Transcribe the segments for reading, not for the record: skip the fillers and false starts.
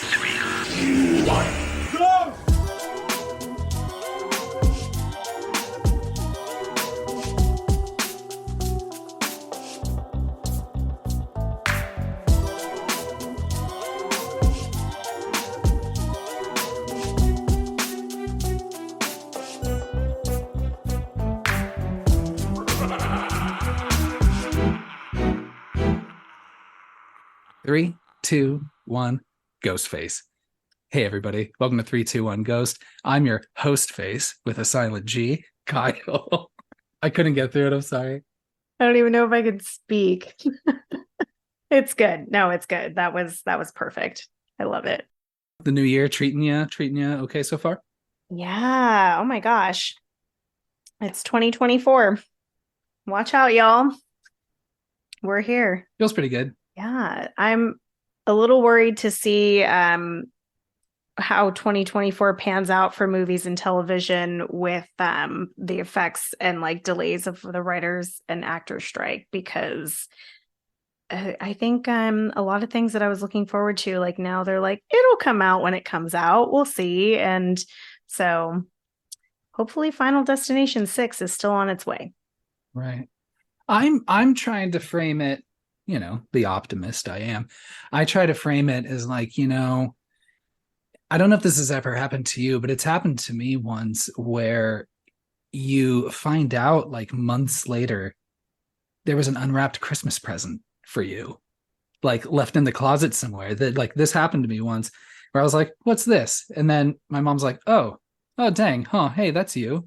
Go! 3, 2, 1, Ghost Face. Hey, everybody. Welcome to 3, 2, 1, Ghost. I'm your host face with a silent G, Kyle. I couldn't get through it. I'm sorry. I don't even know if I could speak. It's good. No, it's good. That was perfect. I love it. The new year treating you okay so far? Yeah. Oh my gosh. It's 2024. Watch out, y'all. We're here. Feels pretty good. Yeah. I'm a little worried to see how 2024 pans out for movies and television with the effects and like delays of the writers and actors strike, because I think a lot of things that I was looking forward to, like now they're like, it'll come out when it comes out. We'll see. And so hopefully Final Destination 6 is still on its way. Right. I'm trying to frame it, the optimist I am. I try to frame it as like, I don't know if this has ever happened to you, but it's happened to me once where you find out like months later there was an unwrapped Christmas present for you, like left in the closet somewhere. That like this happened to me once where I was like, what's this? And then my mom's like, oh dang, huh, hey, that's you.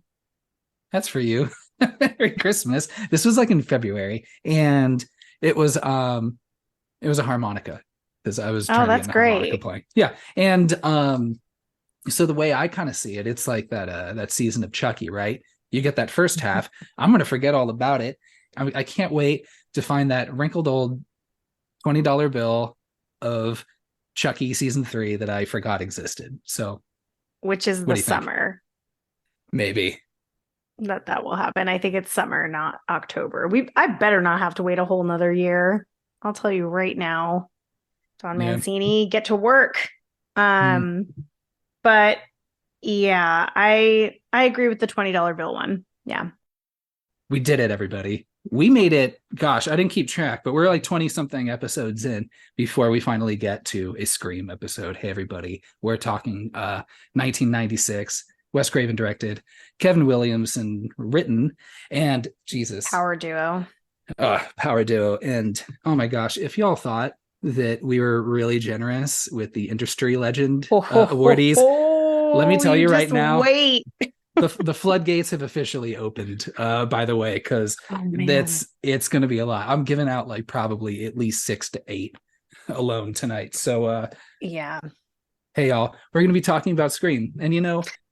That's for you. Merry Christmas. This was like in February, and it was a harmonica, because I was trying to get a harmonica playing. Yeah. And so the way I kind of see it, it's like that season of Chucky, right? You get that first half. I'm gonna forget all about it. I can't wait to find that wrinkled old $20 bill of Chucky season 3 that I forgot existed. So, which is the summer. Maybe that will happen. I think it's summer, not October. I better not have to wait a whole nother year. I'll tell you right now. Don Mancini, get to work. But yeah, I agree with the $20 bill one. Yeah. We did it, everybody. We made it. Gosh, I didn't keep track, but we're like 20 something episodes in before we finally get to a Scream episode. Hey, everybody. We're talking 1996. Wes Craven directed, Kevin Williamson written, and Jesus. Power duo. Power duo. And oh my gosh, if y'all thought that we were really generous with the industry legend awardees, let me tell you right now, wait. the floodgates have officially opened, by the way, because it's going to be a lot. I'm giving out like probably at least 6 to 8 alone tonight. So yeah. Hey y'all, we're going to be talking about Scream. And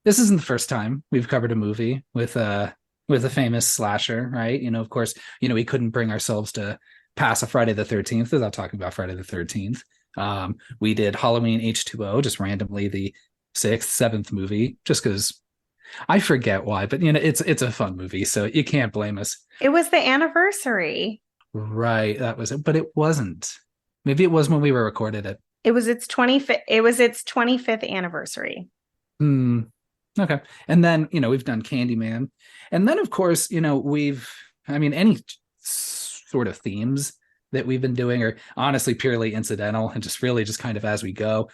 this isn't the first time we've covered a movie with a famous slasher, right? Of course, we couldn't bring ourselves to pass a Friday the 13th without talking about Friday the 13th. We did Halloween H2O, just randomly the 6th, 7th movie, just because I forget why, but it's a fun movie, so you can't blame us. It was the anniversary. Right, that was it, but it wasn't. Maybe it was when we were recorded it. It was its 25th anniversary. Okay. And then, we've done Candyman. And then, of course, any sort of themes that we've been doing are honestly purely incidental and just kind of as we go.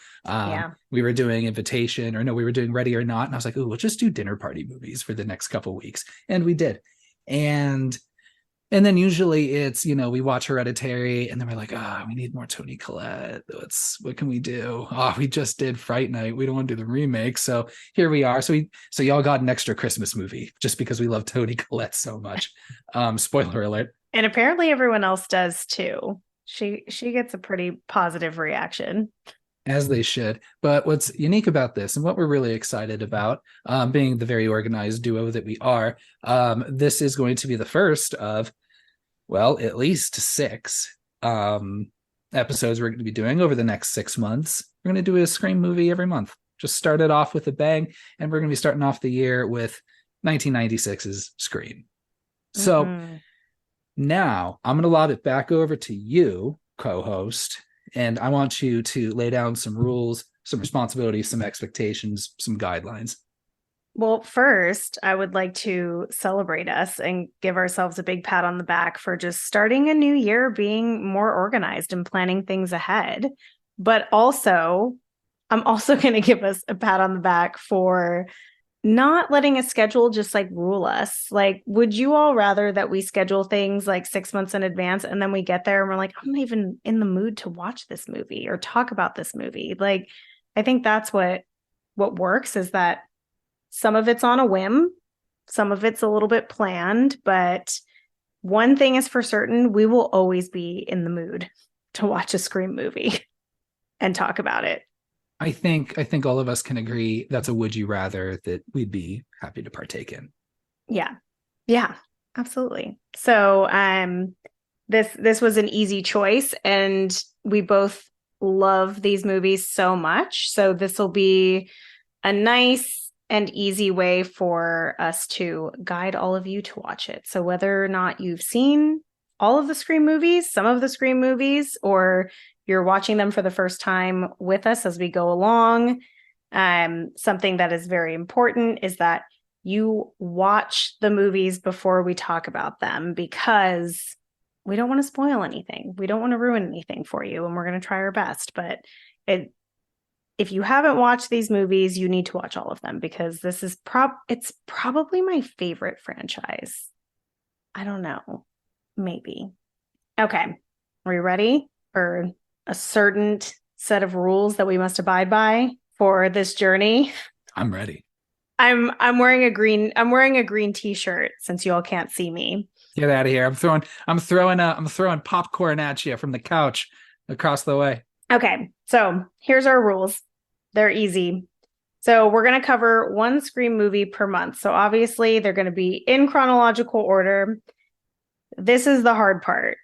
We were doing Invitation, we were doing Ready or Not. And I was like, we'll just do dinner party movies for the next couple weeks. And we did. And then usually it's, we watch Hereditary and then we're like, we need more Toni Collette. What can we do? We just did Fright Night. We don't want to do the remake. So here we are. So y'all got an extra Christmas movie just because we love Toni Collette so much. Spoiler alert. And apparently everyone else does too. She gets a pretty positive reaction. As they should. But what's unique about this and what we're really excited about, being the very organized duo that we are, this is going to be the first of, at least 6 episodes we're going to be doing over the next 6 months. We're going to do a Scream movie every month. Just start it off with a bang, and we're going to be starting off the year with 1996's Scream. So now I'm going to lob it back over to you, co-host, and I want you to lay down some rules responsibilities, some expectations, some guidelines. Well, first, I would like to celebrate us and give ourselves a big pat on the back for just starting a new year being more organized and planning things ahead. But also, I'm also going to give us a pat on the back for not letting a schedule just like rule us. Like, would you all rather that we schedule things like 6 months in advance and then we get there and we're like, I'm not even in the mood to watch this movie or talk about this movie? Like, I think that's what works, is that some of it's on a whim, some of it's a little bit planned, but one thing is for certain, we will always be in the mood to watch a Scream movie and talk about it. I think all of us can agree that's a would you rather that we'd be happy to partake in. Yeah. Yeah, absolutely. So this was an easy choice, and we both love these movies so much. So this will be a nice and easy way for us to guide all of you to watch it. So whether or not you've seen all of the Scream movies, some of the Scream movies, or you're watching them for the first time with us as we go along, something that is very important is that you watch the movies before we talk about them, because we don't want to spoil anything. We don't want to ruin anything for you, and we're going to try our best. But if you haven't watched these movies, you need to watch all of them, because this is it's probably my favorite franchise. I don't know. Maybe. Okay. Are you ready for a certain set of rules that we must abide by for this journey? I'm ready. I'm wearing a green t-shirt, since you all can't see me. Get out of here. I'm throwing popcorn at you from the couch across the way. Okay. So here's our rules. They're easy. So we're going to cover one Scream movie per month. So obviously they're going to be in chronological order. This is the hard part.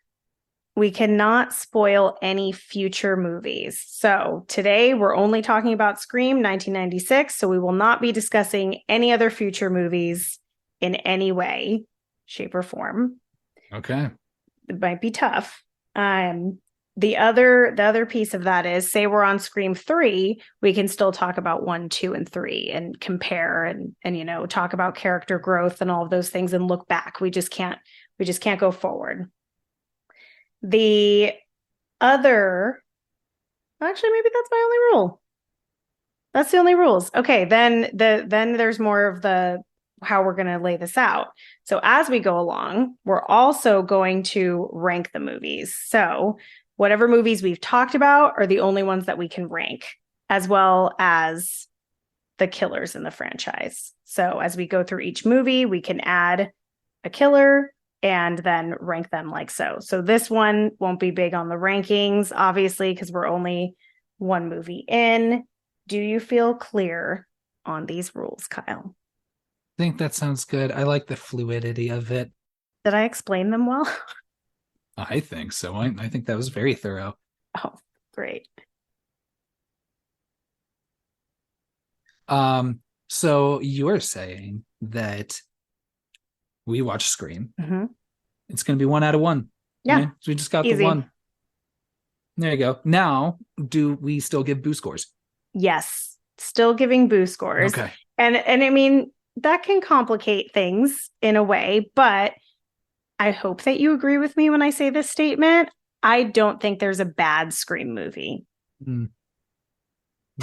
We cannot spoil any future movies. So today we're only talking about Scream 1996. So we will not be discussing any other future movies in any way, shape, or form. Okay. It might be tough. The other piece of that is, say we're on Scream 3, we can still talk about 1, 2, and 3 and compare and talk about character growth and all of those things and look back. We just can't go forward. The other, actually, maybe that's my only rule. That's the only rules. Okay, then there's more of the how we're going to lay this out. So as we go along, we're also going to rank the movies. So whatever movies we've talked about are the only ones that we can rank, as well as the killers in the franchise. So as we go through each movie, we can add a killer and then rank them like so. So this one won't be big on the rankings, obviously, because we're only one movie in. Do you feel clear on these rules, Kyle? I think that sounds good. I like the fluidity of it. Did I explain them well? I think so. I think that was very thorough. Oh, great. So you're saying that we watch Scream. Mm-hmm. It's going to be 1 out of 1. Yeah. Right? So we just got Easy. the 1. There you go. Now, do we still give boo scores? Yes. Still giving boo scores. Okay. And I mean, that can complicate things in a way, but I hope that you agree with me when I say this statement. I don't think there's a bad Scream movie.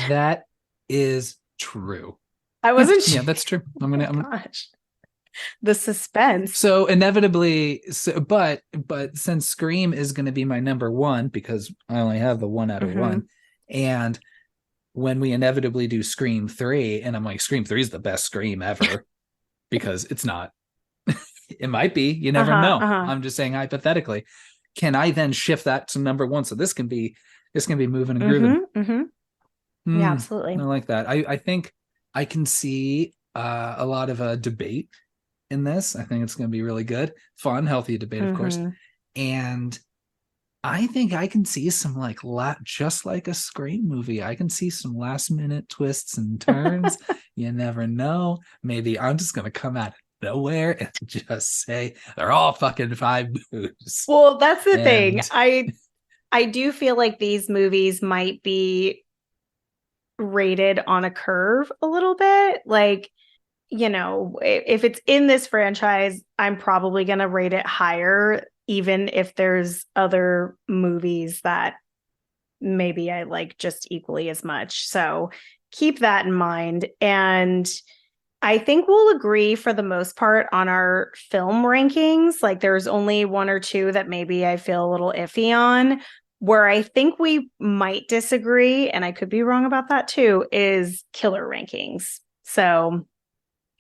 That is true. I wasn't Yeah, that's true. Gosh. The suspense. So inevitably, but since Scream is going to be my number 1, because I only have the 1 out of 1, and when we inevitably do Scream 3, and I'm like, Scream 3 is the best Scream ever, because it's not. It might be. You never know. I'm just saying hypothetically. Can I then shift that to number 1? So this can be moving and grooving. Yeah, absolutely. I like that. I think I can see a lot of debate in this. I think it's going to be really good, fun, healthy debate, of course. And I think I can see some just like a Scream movie. I can see some last minute twists and turns. You never know. Maybe I'm just going to come out of nowhere and just say they're all fucking 5 boos. Well, that's the thing. I do feel like these movies might be rated on a curve a little bit. Like, if it's in this franchise, I'm probably going to rate it higher, even if there's other movies that maybe I like just equally as much. So keep that in mind. And I think we'll agree for the most part on our film rankings. Like there's only one or two that maybe I feel a little iffy on. Where I think we might disagree, and I could be wrong about that too, is killer rankings. So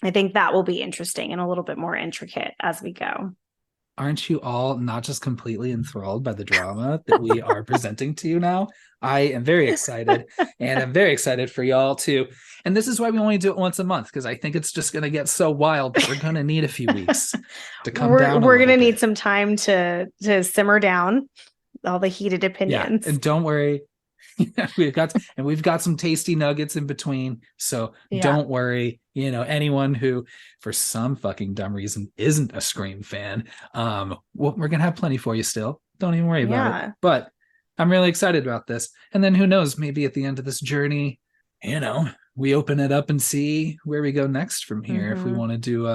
I think that will be interesting and a little bit more intricate as we go. Aren't you all not just completely enthralled by the drama that we are presenting to you now? I am very excited, and I'm very excited for y'all too. And this is why we only do it once a month, because I think it's just going to get so wild that we're going to need a few weeks to come down. We're going to need some time to simmer down all the heated opinions. Yeah, and don't worry. we've got some tasty nuggets in between, so don't worry. Anyone who for some fucking dumb reason isn't a Scream fan, we're gonna have plenty for you still. Don't even worry about it. But I'm really excited about this, and then who knows, maybe at the end of this journey, we open it up and see where we go next from here. If we want to do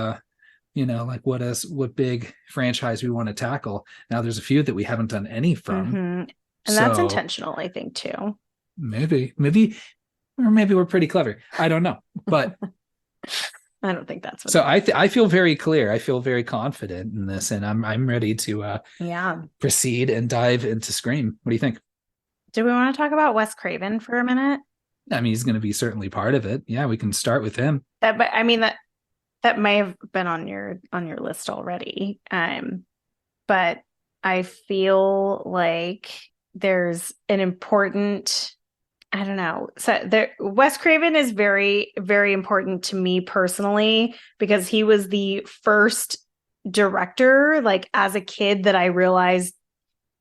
like what big franchise we want to tackle. Now there's a few that we haven't done any from. And that's intentional, I think, too. Maybe, or maybe we're pretty clever. I don't know, but I don't think that's what so. I feel very clear. I feel very confident in this, and I'm ready to proceed and dive into Scream. What do you think? Do we want to talk about Wes Craven for a minute? I mean, he's going to be certainly part of it. Yeah, we can start with him. But I mean that may have been on your list already. But I feel like there's an important, I don't know. So Wes Craven is very, very important to me personally, because he was the first director, like as a kid, that I realized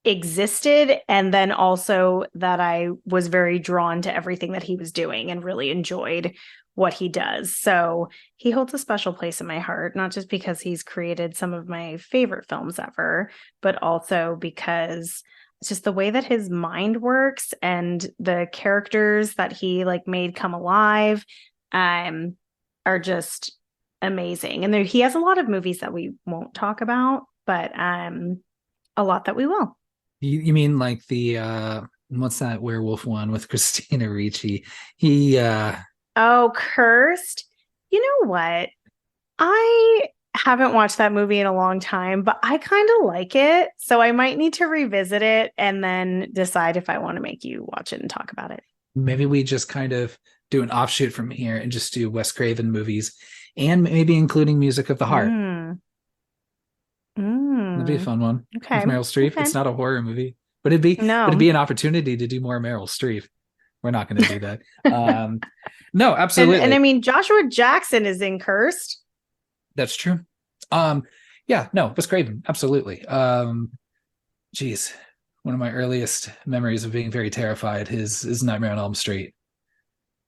existed, and then also that I was very drawn to everything that he was doing and really enjoyed what he does. So he holds a special place in my heart, not just because he's created some of my favorite films ever, but also because it's just the way that his mind works and the characters that he made come alive are just amazing. And he has a lot of movies that we won't talk about, but a lot that we will. You mean like the what's that werewolf one with Christina Ricci? Oh, Cursed. You know what? I haven't watched that movie in a long time, but I kind of like it. So I might need to revisit it and then decide if I want to make you watch it and talk about it. Maybe we just kind of do an offshoot from here and just do Wes Craven movies, and maybe including Music of the Heart. That'd be a fun one. Okay. With Meryl Streep. Okay. It's not a horror movie, but it'd be an opportunity to do more Meryl Streep. We're not going to do that. No, absolutely. And I mean, Joshua Jackson is in Cursed. That's true. Yeah, no, Wes Craven, absolutely. Geez, one of my earliest memories of being very terrified is Nightmare on Elm Street.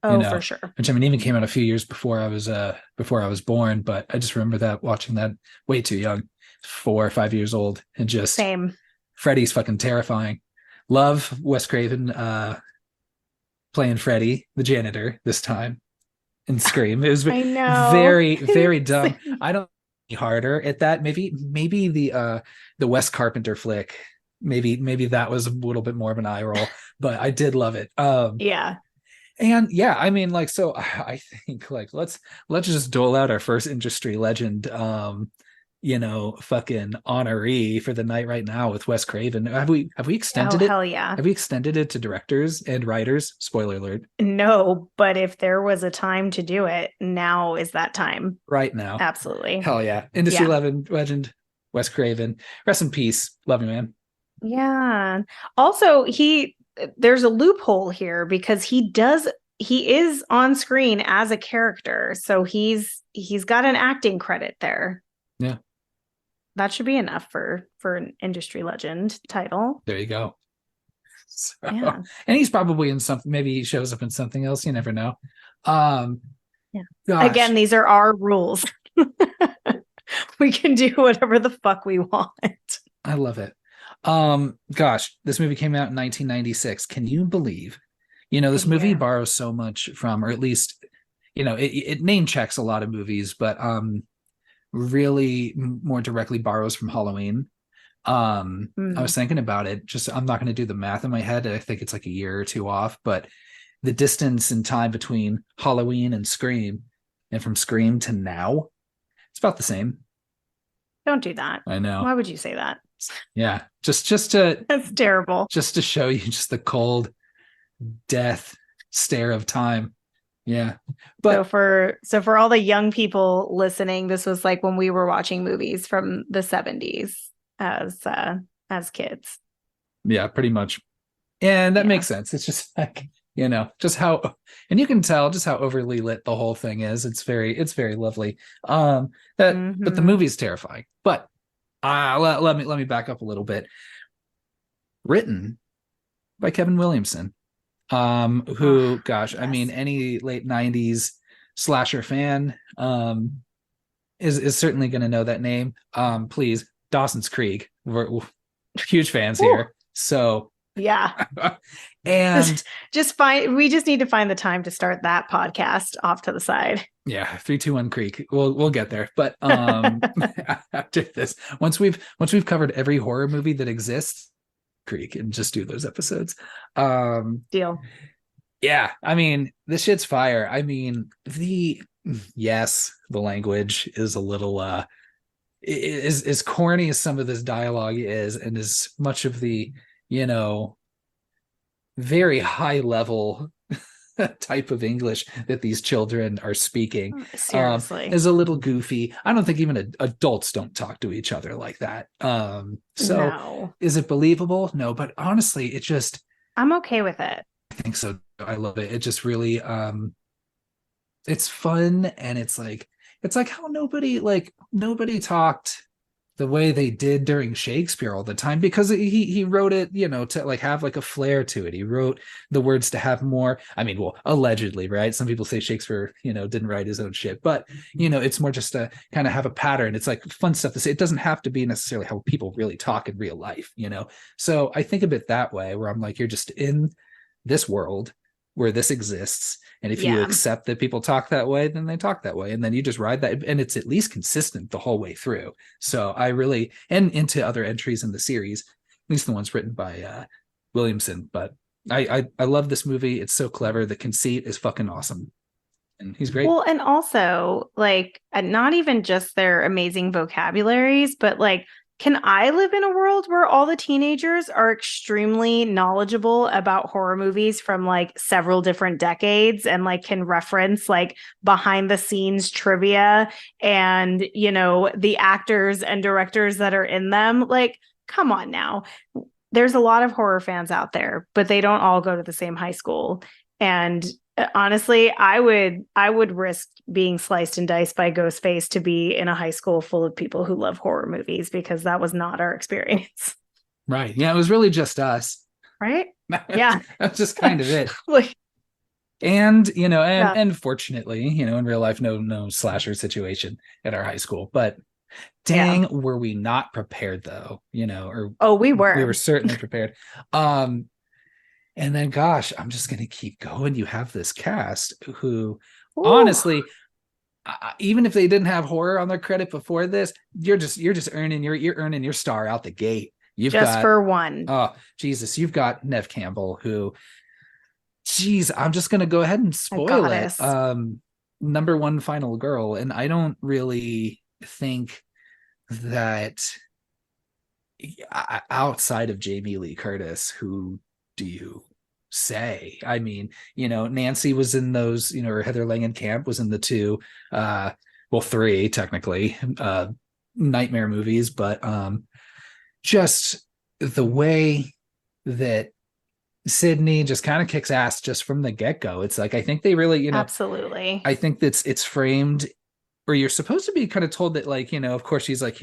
Oh, for sure. Which I mean, even came out a few years before I was born, but I just remember watching that way too young, 4 or 5 years old, and just same. Freddy's fucking terrifying. Love Wes Craven playing Freddy, the janitor, this time in Scream. It was very, very dumb. I don't harder at that. Maybe the Wes Carpenter flick. Maybe that was a little bit more of an eye roll, but I did love it. Yeah. And yeah, I mean, so I think let's just dole out our first industry legend, fucking honoree for the night right now with Wes Craven. Have we extended it? Hell yeah. Have we extended it to directors and writers? Spoiler alert. No, but if there was a time to do it, now is that time. Right now. Absolutely. Hell yeah. Industry legend, Wes Craven. Rest in peace. Love you, man. Yeah. Also, there's a loophole here because he is on screen as a character. So he's got an acting credit there. Yeah. That should be enough for an industry legend title. There you go. So, yeah. And he's probably in something, maybe he shows up in something else. You never know. Yeah. Gosh. Again, these are our rules. We can do whatever the fuck we want. I love it. Gosh, this movie came out in 1996. Can you believe This Good movie year. borrows so much from, or at least, it name checks a lot of movies, but really more directly borrows from Halloween. I Mm. was thinking about it. Just I'm not going to do the math in my head. I think it's like a year or two off, but the distance in time between Halloween and Scream, and from Scream to now, it's about the same. Don't do that. I know. Why would you say that? Yeah, just to That's terrible. show you just the cold death stare of time. Yeah, So but for all the young people listening, this was like when we were watching movies from the 70s as kids. yeah, pretty much. And that Yeah. makes sense. It's just like, just how, and you can tell just how overly lit the whole thing is. It's very lovely. But the Hmm. movie is terrifying. But let me back up a little bit. Written by Kevin Williamson, Oh, who, gosh, I mean, yes. any late 90s slasher fan, is certainly going to know that name. Please, Dawson's Creek. We're huge fans Whew. here. So, Yeah. and We just need to find the time to start that podcast off to the side. yeah, 321 Creek. We'll get there. But after this, once we've covered every horror movie that exists, Creek, and just do those episodes. Deal. Yeah, I mean, this shit's fire. I mean, the language is a little is as corny as some of this dialogue is, and as much of the, you know, very high level type of English that these children are speaking, Seriously. is a little goofy. I don't think even adults don't talk to each other like that. So No. is it believable? No, but honestly, it just, I'm okay with it. I think so. I love it. It just really, it's fun, and it's like how nobody talked the way they did during Shakespeare all the time, because he wrote it, to like have like a flair to it. He wrote the words to have more. I mean, well, allegedly, right? Some people say Shakespeare, didn't write his own shit, but it's more just to kind of have a pattern. It's like fun stuff to say. It doesn't have to be necessarily how people really talk in real life. So I think of it that way, where I'm like, you're just in this world where this exists, and if you Yeah. accept that people talk that way, then they talk that way, and then you just ride that, and it's at least consistent the whole way through. So I really, and into other entries in the series, at least the ones written by Williamson. But I love this movie. It's so clever. The conceit is fucking awesome, and he's great. Well, and also like not even just their amazing vocabularies, but like, can I live in a world where all the teenagers are extremely knowledgeable about horror movies from like several different decades and like can reference like behind the scenes trivia and, the actors and directors that are in them? Like, come on now. There's a lot of horror fans out there, but they don't all go to the same high school. And honestly, I would risk being sliced and diced by Ghostface to be in a high school full of people who love horror movies, because that was not our experience. Right. Yeah, it was really just us. Right? Yeah. That's just kind of it. Like, And and yeah. and fortunately, in real life, no slasher situation at our high school. But Yeah. dang, were we not prepared though, or Oh, we we were were. certainly prepared. And then, gosh, I'm just gonna keep going. You have this cast who, Ooh, honestly, even if they didn't have horror on their credit before this, you're just earning you're earning your star out the gate. You've just got, for one. oh Jesus, you've got Nev Campbell, who, geez, I'm just gonna go ahead and A spoil it. goddess. Number one final girl, and I don't really think that, outside of Jamie Lee Curtis, who do you say? I mean, Nancy was in those, or Heather Langenkamp was in the two, well, three technically, Nightmare movies, but just the way that Sydney just kind of kicks ass just from the get-go. It's like, I think they really, Absolutely. I think that's it's framed, or you're supposed to be kind of told that, like, of course she's like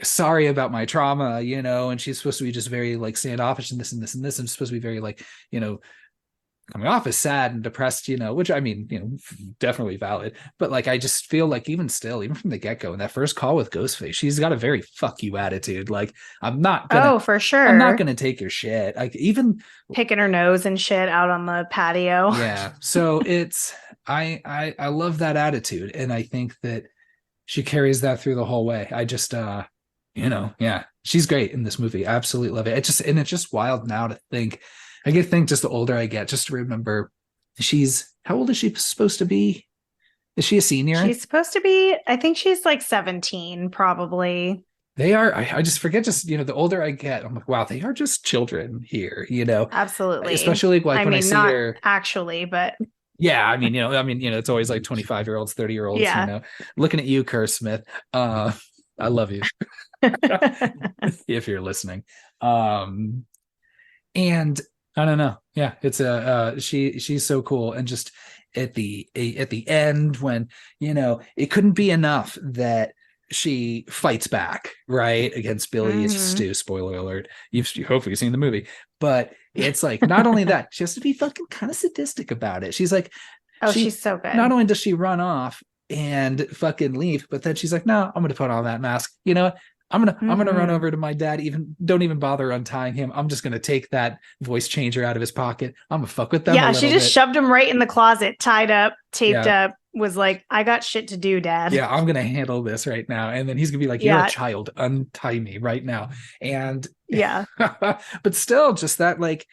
sorry about my trauma, and she's supposed to be just very like standoffish and this and this and this, and supposed to be very like, coming off as sad and depressed, which I mean, definitely valid. But like, I just feel like even still, even from the get go, in that first call with Ghostface, she's got a very fuck you attitude. Like, I'm not gonna, Oh, for I'm not sure. gonna take your shit. Like, even Picking her nose and shit out on the patio. yeah. So I love that attitude, and I think that she carries that through the whole way. I just yeah, she's great in this movie. I absolutely love it. It's just wild now to think. I get think just the older I get, just to remember she's how old is she supposed to be? Is she a senior? She's supposed to be, I think she's like 17, probably. They are. I just forget. Just the older I get, I'm like, wow, they are just children here. Absolutely. Especially like I when I mean, see not her. actually, but Yeah, it's always like 25-year-olds, 30-year-olds, yeah. looking at you, Kerr Smith. I love you if you're listening. Um, and I don't know. Yeah, it's she's so cool. And just at the end when, it couldn't be enough that she fights back, right, against Billy Hmm. Stu. Spoiler alert. You've hopefully seen the movie. But it's like not only that, she has to be fucking kind of sadistic about it. She's like, Oh, she she's so not good. only does she run off and fucking leave, but then she's like, no, I'm gonna put on that mask. I'm gonna run Hmm. over to my dad. Even don't even bother untying him. I'm just gonna take that voice changer out of his pocket. I'm gonna fuck with them a Yeah, she little just bit. shoved him right in the closet, tied up, taped Yeah, up, was like, I got shit to do, Dad. yeah, I'm gonna handle this right now. And then he's gonna be like, "You're a Yeah, child. Untie me right now." And yeah, but still, just that like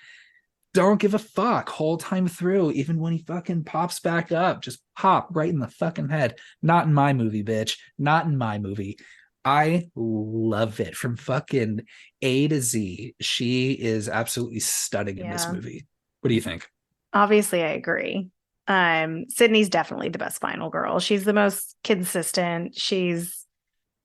don't give a fuck whole time through, even when he fucking pops back up, just pop right in the fucking head. Not in my movie, bitch. Not in my movie. I love it from fucking A to Z. She is absolutely stunning in this yeah. movie. What do you think? Obviously, I agree. Sydney's definitely the best final girl. She's the most consistent. She's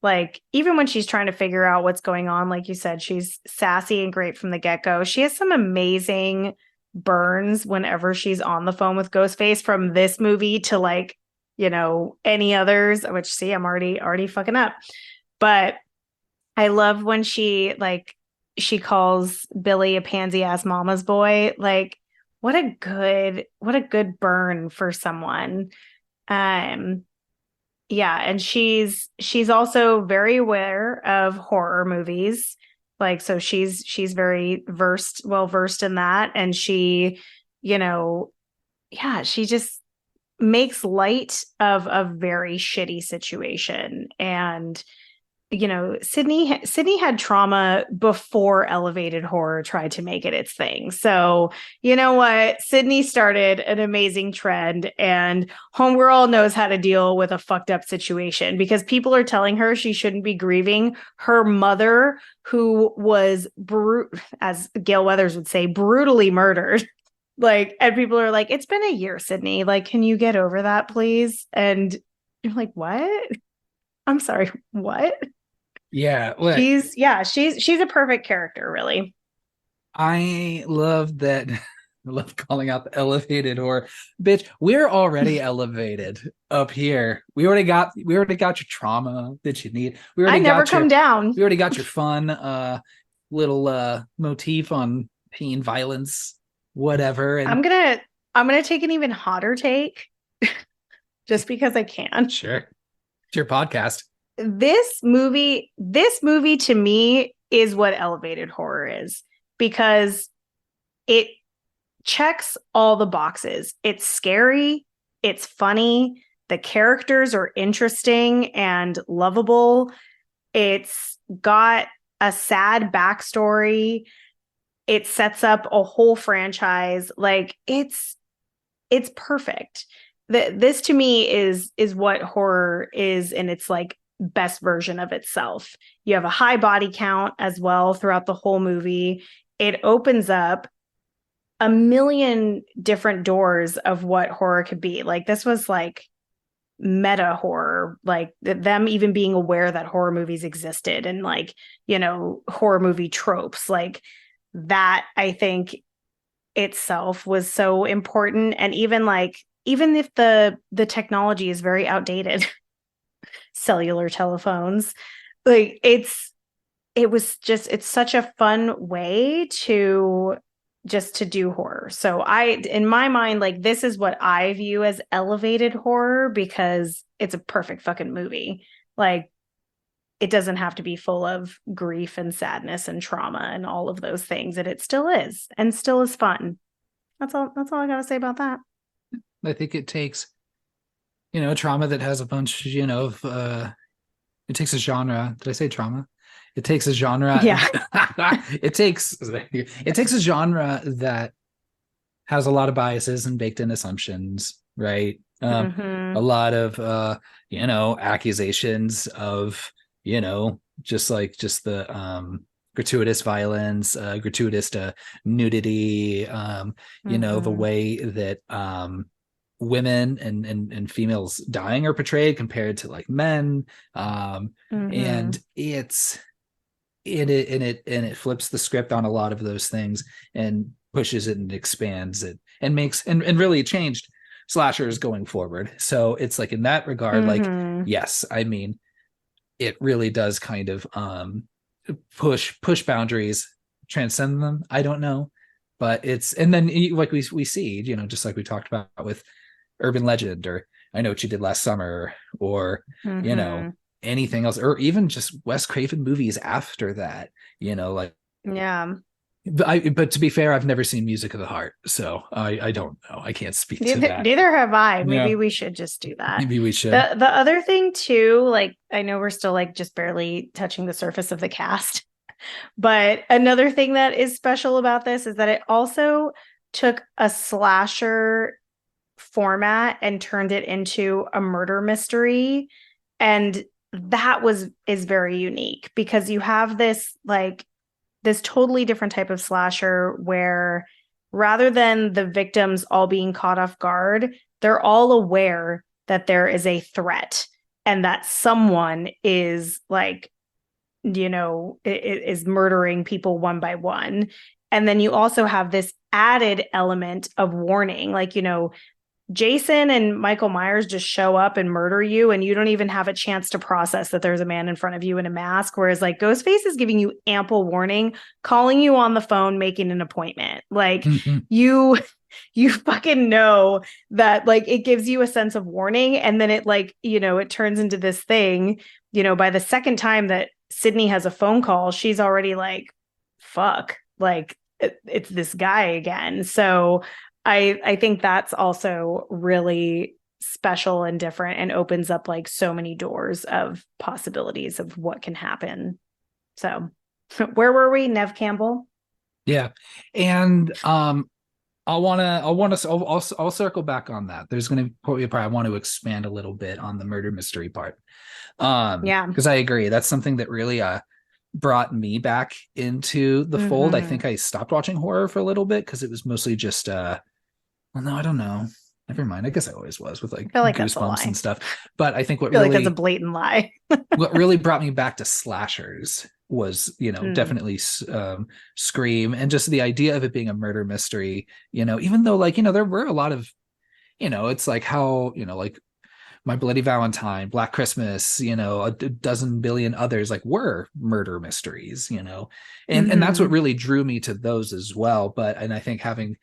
like, even when she's trying to figure out what's going on, like you said, she's sassy and great from the get-go. She has some amazing burns whenever she's on the phone with Ghostface, from this movie to like, any others, which see, I'm already fucking up. But I love when she calls Billy a pansy ass mama's boy. Like, what a good burn for someone. Um yeah, and she's also very aware of horror movies. Like, so she's very well versed in that, and you know, yeah, she just makes light of a very shitty situation. And Sydney had trauma before elevated horror tried to make it its thing. So, you know what? Sydney started an amazing trend, and Homegirl knows how to deal with a fucked up situation, because people are telling her she shouldn't be grieving her mother, who was, as Gail Weathers would say, brutally murdered. Like, and people are like, it's been a year, Sydney. Like, can you get over that, please? And you're like, what? I'm sorry, what? Yeah, look, She's a perfect character, really. I love that. I love calling out the elevated horror. Bitch, we're already elevated up here. We already got your trauma that you need. We I already never got come your down. we already got your fun little motif on pain, violence, whatever. And I'm gonna take an even hotter take, just because I can. sure, it's your podcast. This movie to me is what elevated horror is, because it checks all the boxes. It's scary, it's funny, the characters are interesting and lovable. It's got a sad backstory. It sets up a whole franchise. Like, it's perfect. This to me is what horror is in its like best version of itself. You have a high body count as well throughout the whole movie. It opens up a million different doors of what horror could be. Like, this was like meta horror, like them even being aware that horror movies existed, and like, horror movie tropes, like that, I think itself was so important. And even if the technology is very outdated, cellular telephones, like it's such a fun way to just to do horror. So in my mind, like this is what I view as elevated horror because it's a perfect fucking movie. Like it doesn't have to be full of grief and sadness and trauma and all of those things. And it still is, and still is fun. That's all I gotta say about that. I think it takes, a trauma that has a bunch, of it takes a genre. Did I say trauma? It takes a genre. Yeah. it takes a genre that has a lot of biases and baked in assumptions, right? A lot of accusations of, just the gratuitous violence, gratuitous nudity, the way that women and females dying are portrayed compared to like men, and it flips the script on a lot of those things and pushes it and expands it and makes and really changed slashers going forward. So it's like in that regard, like yes, I mean it really does kind of push boundaries, transcend them. I don't know, but it's, and then like we see, just like we talked about with Urban Legend, or I Know What You Did Last Summer, or anything else, or even just Wes Craven movies after that, like yeah. But to be fair, I've never seen Music of the Heart, so I don't know. I can't speak to that. Neither have I. Maybe we should just do that. Maybe we should. The other thing too, like I know we're still like just barely touching the surface of the cast, but another thing that is special about this is that it also took a slasher format and turned it into a murder mystery, and that is very unique because you have this totally different type of slasher where rather than the victims all being caught off guard, they're all aware that there is a threat and that someone is is murdering people one by one. And then you also have this added element of warning, Jason and Michael Myers just show up and murder you, and you don't even have a chance to process that there's a man in front of you in a mask. Whereas like Ghostface is giving you ample warning, calling you on the phone, making an appointment. Like you fucking know that like it gives you a sense of warning. And then it it turns into this thing, by the second time that Sydney has a phone call, she's already like, fuck, like it's this guy again. So I think that's also really special and different and opens up like so many doors of possibilities of what can happen. So where were we? Neve Campbell? Yeah. And I'll circle back on that. There's going to probably want to expand a little bit on the murder mystery part. Because I agree. That's something that really brought me back into the fold. I think I stopped watching horror for a little bit because it was mostly just well, no, I don't know. Never mind. I guess I always was with like Goosebumps and stuff. But I think like that's a blatant lie. What really brought me back to slashers was, definitely Scream, and just the idea of it being a murder mystery, even though there were a lot of, it's like how, like My Bloody Valentine, Black Christmas, a dozen billion others were murder mysteries, and that's what really drew me to those as well. And I think having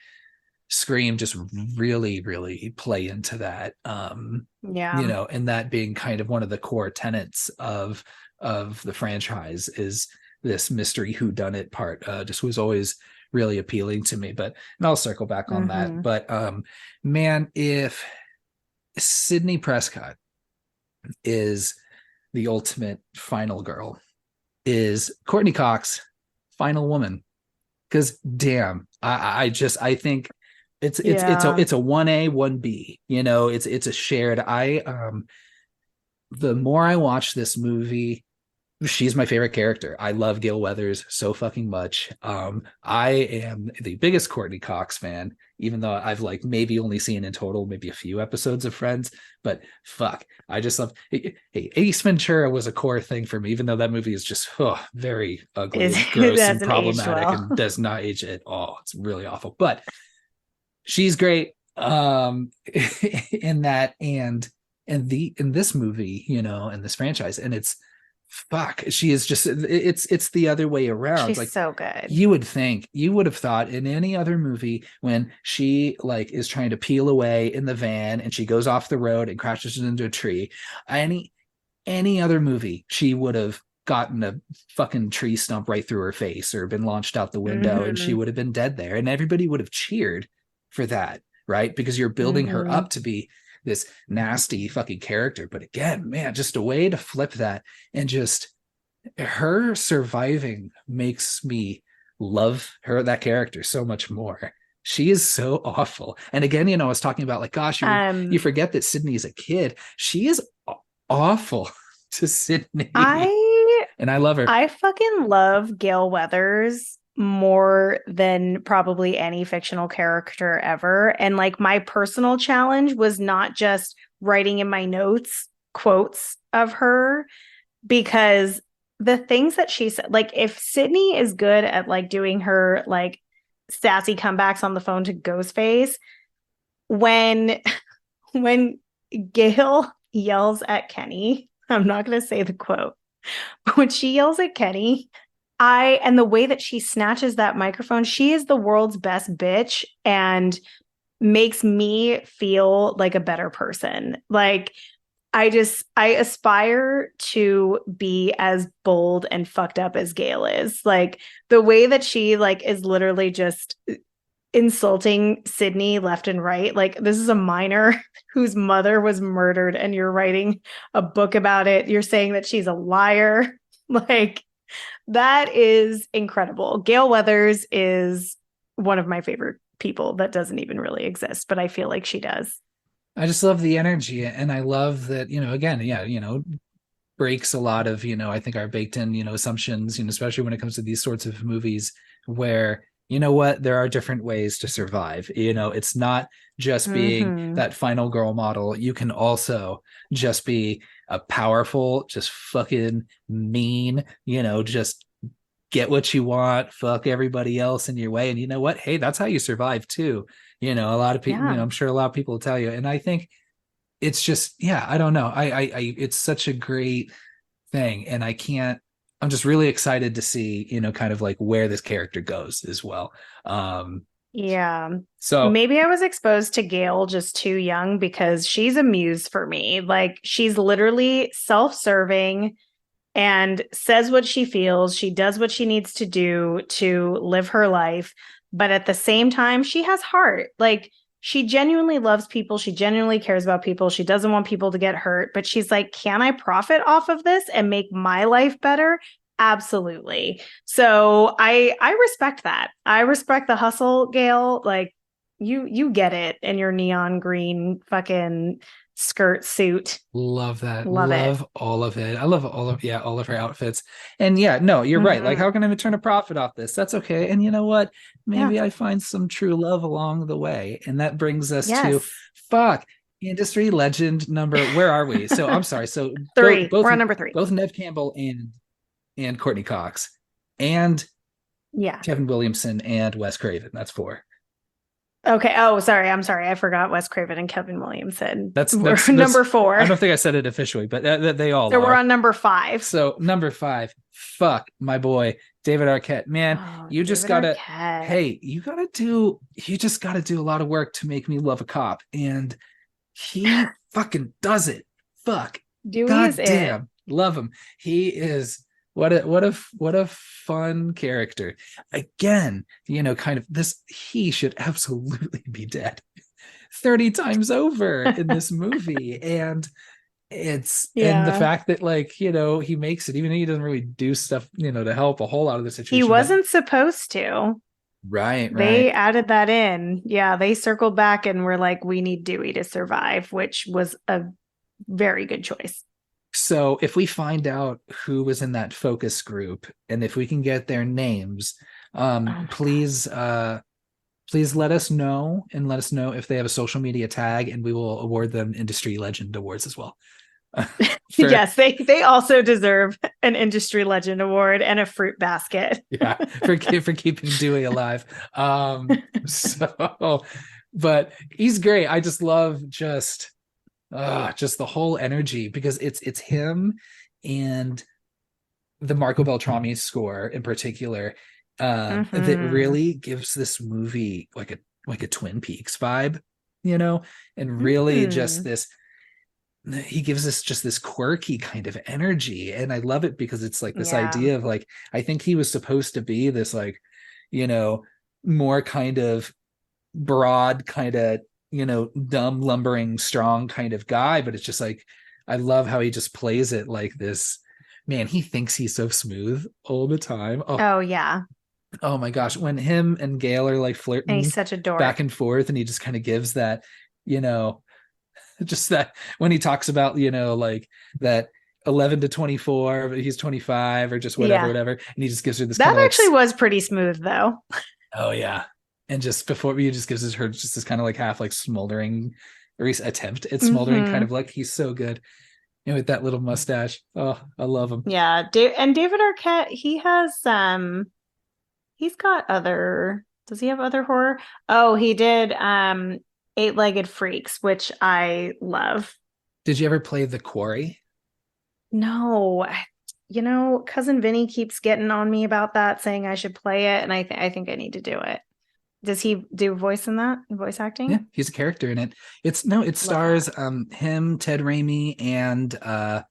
Scream just really, really play into that, and that being kind of one of the core tenets of the franchise is this mystery whodunit part, just was always really appealing to me. And I'll circle back on that. But man, if Sidney Prescott is the ultimate final girl, is Courtney Cox final woman? Because damn, I think it's a 1A 1B, it's a shared. The more I watch this movie, she's my favorite character. I love Gale Weathers so fucking much. I am the biggest Courtney Cox fan, even though I've maybe only seen in total maybe a few episodes of Friends, but fuck, I just love. Hey, Ace Ventura was a core thing for me, even though that movie is just very ugly, and gross, and problematic, and does not age at all. It's really awful, but she's great in that, and in this movie, in this franchise, and it's fuck, she is just, it's the other way around. She's Like, so good. you would have thought in any other movie when she like is trying to peel away in the van and she goes off the road and crashes into a tree, any other movie she would have gotten a fucking tree stump right through her face or been launched out the window and she Hmm. would have been dead there, and everybody would have cheered for that, right? Because you're building her Hmm. up to be this nasty fucking character. But again, man, just a way to flip that, and just her surviving makes me love her, that character, so much more. She is so awful. And again, I was talking about like, gosh, you Um, forget that Sydney's a kid. She is awful to Sydney, I and I love her. I fucking love Gale Weathers more than probably any fictional character ever. And like my personal challenge was not just writing in my notes quotes of her, because the things that she said, like if Sydney is good at like doing her like sassy comebacks on the phone to Ghostface, when when Gail yells at Kenny, I'm not going to say the quote, but when she yells at Kenny, and the way that she snatches that microphone, she is the world's best bitch and makes me feel like a better person. Like, I aspire to be as bold and fucked up as Gail is. Like the way that she like is literally just insulting Sydney left and right. Like this is a minor whose mother was murdered and you're writing a book about it. You're saying that she's a liar. Like that is incredible. Gail Weathers is one of my favorite people that doesn't even really exist, but I feel like she does. I just love the energy, and I love that, again, yeah, breaks a lot of, I think our baked in, assumptions, especially when it comes to these sorts of movies where, what, there are different ways to survive. It's not just being Mm-hmm. that final girl model. You can also just be a powerful, just fucking mean, just get what you want, fuck everybody else in your way. And you know what? Hey, that's how you survive too. A lot of people, Yeah. I'm sure a lot of people will tell you. And I think it's just, yeah, I don't know. It's such a great thing. And I'm just really excited to see, kind of like where this character goes as well. Um, Yeah. so Maybe I was exposed to Gail just too young because she's a muse for me. Like she's literally self-serving and says what she feels. She does what she needs to do to live her life. But at the same time, she has heart. Like she genuinely loves people. She genuinely cares about people. She doesn't want people to get hurt. But she's like, can I profit off of this and make my life better? Absolutely. So I respect that. I respect the hustle, Gail. Like you get it in your neon green fucking skirt suit. love that. Love it. Love all of it. I love all of her outfits. And yeah, no, you're right. Like, Mhm. how can I turn a profit off this? That's okay. And you know what? Yeah. Maybe I find some true love along the way. And that brings us to Yes. fuck industry legend number. Where are we? So I'm sorry. So both Three. both We're on number three. both Nev Campbell and Courtney Cox and Yeah. Kevin Williamson and Wes Craven. That's four. Okay. Oh, sorry. I'm sorry. I forgot Wes Craven and Kevin Williamson. We're That's. number I four. don't think I said it officially, but they all So we're are. on number five. So number five, fuck my boy David Arquette. Man, Oh, you just David gotta. Arquette. Hey, you just gotta do a lot of work to make me love a cop, and he fucking does it. Fuck, Dewey is god it. damn, love him. He is what a fun character. Again, kind of this. He should absolutely be dead 30 times over in this movie, and the Yeah. fact that like he makes it, even though he doesn't really do stuff to help a whole lot of the He situation, but wasn't supposed to. right. They added that in. Yeah. They circled back and were like, we need Dewey to survive, which was a very good choice. So if we find out who was in that focus group and if we can get their names, Oh my God. please let us know, and let us know if they have a social media tag, and we will award them industry legend awards as well. For Yes, they also deserve an industry legend award and a fruit basket. yeah, for keeping Dewey alive. So, but he's great. I just love just the whole energy, because it's him and the Marco Beltrami score in particular, that Mm-hmm. really gives this movie like a Twin Peaks vibe, you know, and really just Mm. this he gives us just this quirky kind of energy. And I love it because it's like this Yeah. idea of like, I think he was supposed to be this like, you know, more kind of broad, kind of, you know, dumb, lumbering, strong kind of guy. But it's just like, I love how he just plays it like this. Man, he thinks he's so smooth all the time. Oh yeah. Oh my gosh. When him and Gail are like And he's flirting such a back dork. and forth, and he just kind of gives that, you know, just that when he talks about, you know, like that 11 to 24, but he's 25 or just whatever, Yeah. whatever. And he just gives her this kind That of like, actually was pretty smooth though. oh yeah. And just before he just gives her just this kind of like half like smoldering or he's attempt at smoldering kind Mm-hmm. of look. He's so good. You know, with that little mustache. Oh, I love him. Yeah. And David Arquette, he's got other, does he have other horror? Oh, he did Eight-Legged Freaks, which I love. Did you ever play The Quarry? No, cousin Vinny keeps getting on me about that, saying I should play it, and I think I need to do it. Does he do voice Yeah, acting? he's a character in it. It's no, it Love that. stars him, Ted Raimi, and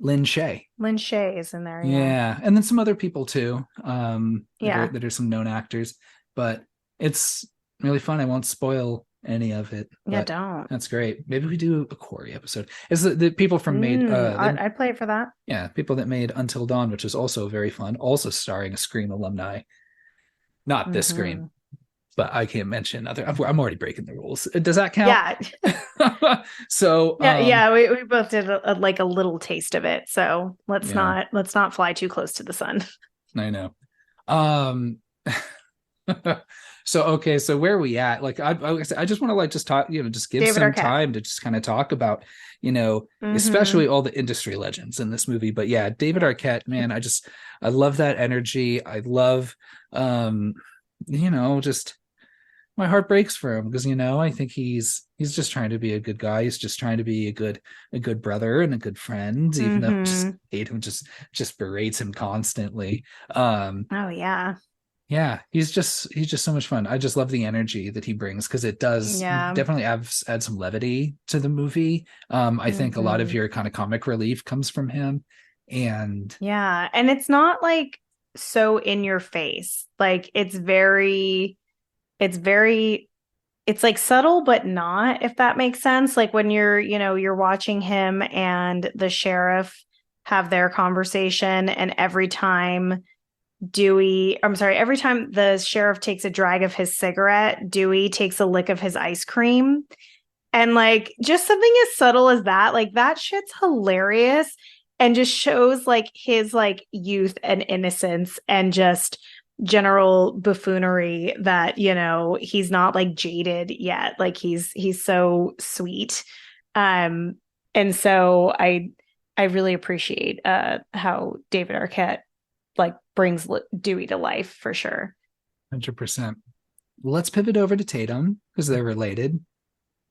Lynn Shay. Lynn Shay is in there, yeah. Yeah, and then some other people too, Yeah. that are some known actors. But it's really fun. I won't spoil any of it, Yeah, but don't. that's great. Maybe we do a Quarry episode. Is the people from made I'd play it for that. yeah, people that made Until Dawn, which is also very fun, also starring a Scream alumni. Not this Scream, Hmm. but I can't mention other. I'm already breaking the rules. Does that count? Yeah. So, Yeah, we both did like a little taste of it. So yeah, let's not fly too close to the sun. I know. Um, so okay, so where are we at? Like, I just want to like just talk, you know, just give David some Arquette. time to just kind of talk about, you know, especially Hmm. all the industry legends in this movie. But yeah, David Yeah. Arquette, man, I love that energy. I love, um, you know, just my heart breaks for him because you know I think he's just trying to be a good guy. He's just trying to be a good brother and a good friend, even though just Hmm. hate him, just berates him constantly. Um, Oh yeah. yeah, he's just so much fun. I just love the energy that he brings because it does Yeah. definitely add some levity to the movie. I think a lot of Hmm. your kind of comic relief comes from him, and Yeah. And it's not like so in your face. Like it's very, it's like subtle, but not, if that makes sense. Like when you're watching him and the sheriff have their conversation, and every time the sheriff takes a drag of his cigarette, Dewey takes a lick of his ice cream. And like just something as subtle as that, like that shit's hilarious and just shows like his like youth and innocence and just general buffoonery that, he's not like jaded yet. Like he's so sweet. Um and so I really appreciate how David Arquette like brings Dewey to life for sure. 100%. Let's pivot over to Tatum because they're related,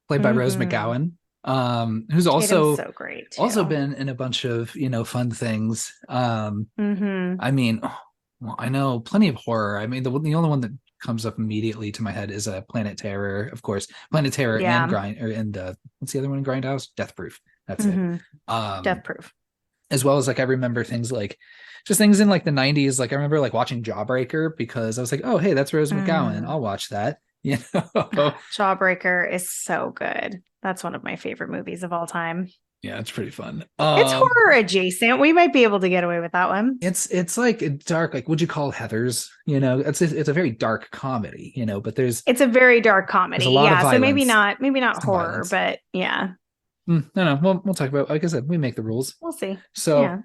played by Rose Mm-hmm. McGowan, who's Tatum's also so great also too. been in a bunch of you know fun things. Mm-hmm. I mean, well, I know plenty of horror. I mean, the only one that comes up immediately to my head is Planet Terror, of course. Planet Terror and Yeah. Grind, or and what's the other one in Grindhouse? Death Proof. That's it. Mm-hmm. Um, Death Proof. as well as like I remember things like just things in like the 90s. Like I remember like watching Jawbreaker because I was like, oh hey, that's Rose McGowan. Mm. I'll watch that. You know, Jawbreaker is so good. That's one of my favorite movies of all time. yeah, it's pretty fun. It's horror adjacent. We might be able to get away with that one. It's like a dark, like would you call Heathers? You know, it's a very dark comedy, you know, but It's a very dark there's a comedy. lot of Yeah, so maybe violence, not some horror, violence. but yeah, No, no, we'll talk about, like I said, we make the rules. we'll see. So, Yeah.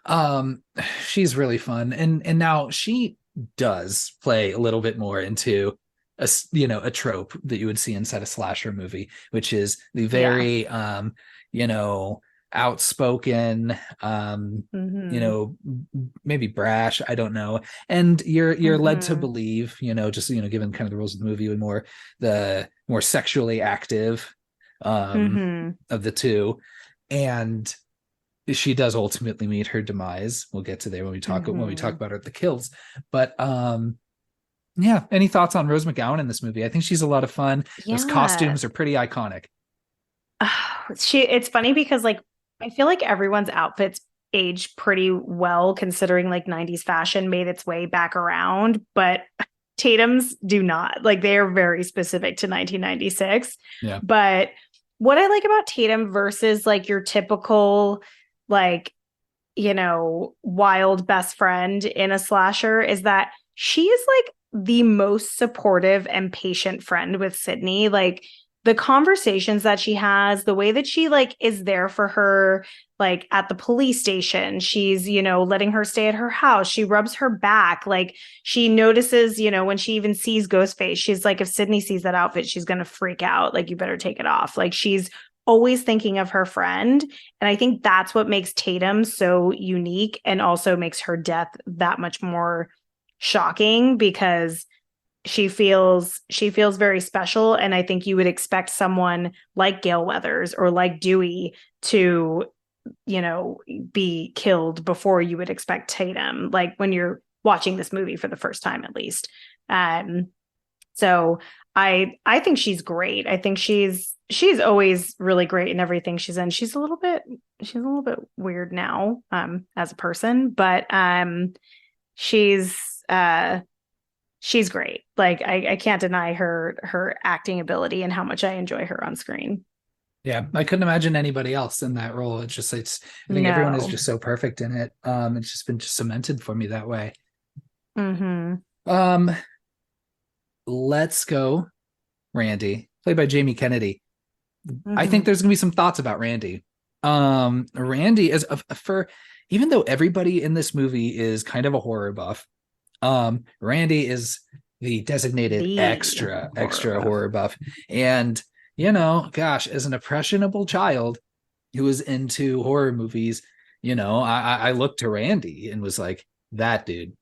um, she's really fun, and now she does play a little bit more into you know a trope that you would see inside a slasher movie, which is the Yeah. very you know outspoken you Mm-hmm. know maybe brash, I don't know, and you're led to Mm-hmm. believe, you know, just you know given kind of the rules of the movie, with more the more sexually active Mm-hmm. of the two. And she does ultimately meet her demise. We'll get to there when we talk Mhm. about her the kills. But yeah, any thoughts on Rose McGowan in this movie? I think she's a lot of fun. Those Yeah. costumes are pretty iconic. It's funny because like I feel like everyone's outfits age pretty well considering like 90s fashion made its way back around, but Tatum's do not. Like they are very specific to 1996. Yeah. But what I like about Tatum versus like your typical like wild best friend in a slasher is that she is like the most supportive and patient friend with Sydney. Like the conversations that she has, the way that she like is there for her, like at the police station, she's, letting her stay at her house. She rubs her back. Like she notices, when she even sees Ghostface, she's like, if Sydney sees that outfit, she's going to freak out. Like, you better take it off. Like she's always thinking of her friend. And I think that's what makes Tatum so unique and also makes her death that much more shocking because she feels very special. And I think you would expect someone like Gail Weathers or like Dewey to, be killed before you would expect Tatum, like when you're watching this movie for the first time at least. So I think she's great. I think she's always really great in everything she's in. She's a little bit weird now as a person, but she's uh she's great. Like I can't deny her acting ability and how much I enjoy her on screen. Yeah, I couldn't imagine anybody else in that role. I think everyone is No. just so perfect in it. It's just been just cemented for me that way. Mm-hmm. Um, let's go, Randy, played by Jamie Kennedy. I think Mm-hmm. there's gonna be some thoughts about Randy. Randy is for even though everybody in this movie is kind of a horror buff, Randy is the designated The horror extra buff. horror buff. And, gosh, as an impressionable child who was into horror movies, I looked to Randy and was like, that dude.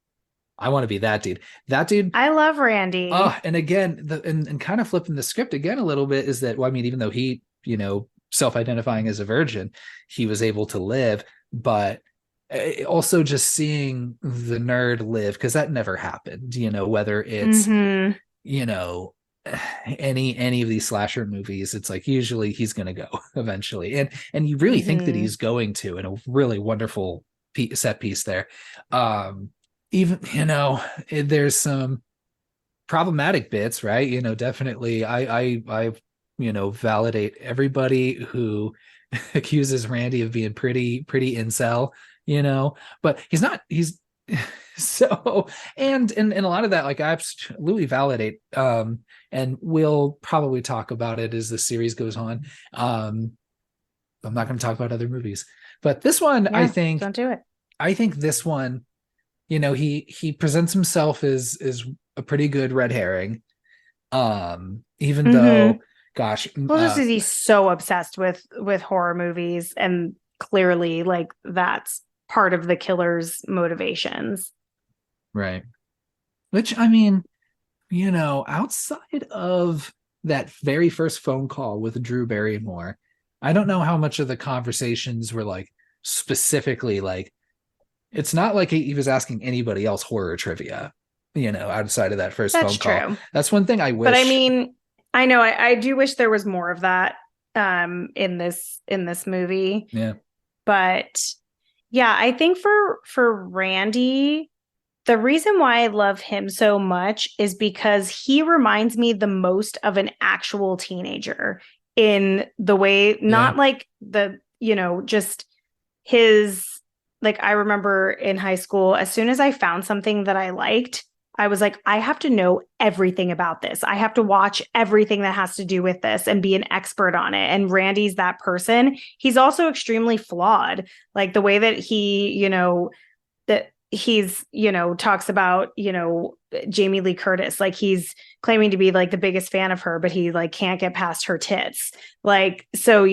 I want to be that dude. That dude. I love Randy. And again, and kind of flipping the script again a little bit is that, well, I mean, even though he, self-identifying as a virgin, he was able to live, but also just seeing the nerd live, because that never happened, whether it's, Mm-hmm. you know any of these slasher movies, it's like usually he's going to go eventually, and you really think that Mm-hmm. he's going to, in a really wonderful set piece there. Even, there's some problematic bits, right? Definitely I validate everybody who accuses Randy of being pretty incel, but he's not. He's so, and a lot of that, like, I absolutely validate. And we'll probably talk about it as the series goes on. I'm not going to talk about other movies, but this one, I Yeah, think, don't do it. this one, he presents himself as a pretty good red herring. Even Mm-hmm. though, gosh, Well, just as he's so obsessed with horror movies, and clearly, like that's part of the killer's motivations. right. Which, I mean, outside of that very first phone call with Drew Barrymore, I don't know how much of the conversations were like specifically like, it's not like he was asking anybody else horror trivia, outside of that first That's phone call. true. That's one thing I But I wish. mean, I know I do wish there was more of that in this movie. Yeah. But yeah, I think for Randy, the reason why I love him so much is because he reminds me the most of an actual teenager in the way, Yeah. not like just his, like I remember in high school, as soon as I found something that I liked, I was like, I have to know everything about this. I have to watch everything that has to do with this and be an expert on it. And Randy's that person. He's also extremely flawed. Like the way that that he's, talks about, Jamie Lee Curtis, like he's claiming to be like the biggest fan of her, but he like can't get past her tits. Like, so,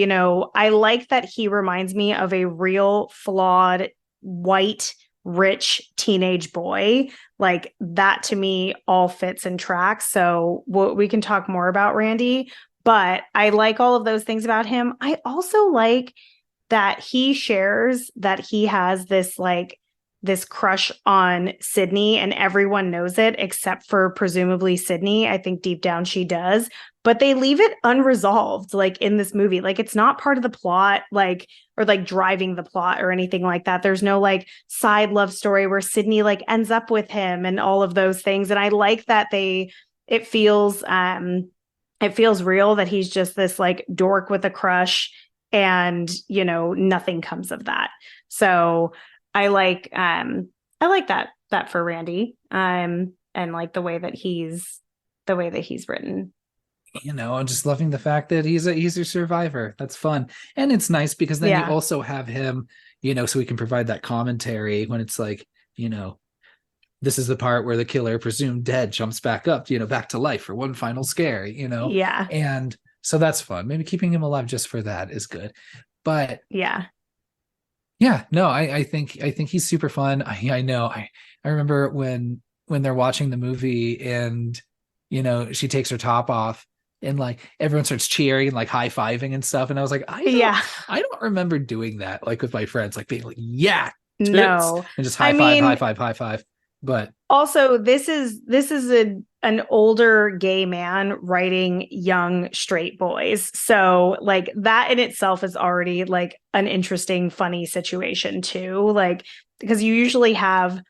I like that he reminds me of a real flawed white rich teenage boy. Like that to me all fits and tracks. So we can talk more about Randy, but I like all of those things about him. I also like that he shares that he has this like this crush on Sydney, and everyone knows it except for presumably Sydney. I think deep down she does, but they leave it unresolved, like in this movie. Like it's not part of the plot, like, or like driving the plot or anything like that. There's no like side love story where Sydney like ends up with him and all of those things. And I like that it feels real, that he's just this like dork with a crush, and nothing comes of that. So I like that for Randy, and like the way that he's written. I'm just loving the fact that he's a survivor. That's fun. And it's nice because then you also have him, so we can provide that commentary when it's like, this is the part where the killer presumed dead jumps back up, back to life for one final scare, Yeah. And so that's fun. Maybe keeping him alive just for that is good. But yeah, no, I think he's super fun. I know. I remember when they're watching the movie and she takes her top off and like everyone starts cheering and like high-fiving and stuff. And I was like, I don't remember doing that like with my friends, like being like, yeah, no, and just high five. But also this is an older gay man writing young straight boys. So like that in itself is already like an interesting, funny situation too. Like, because you usually have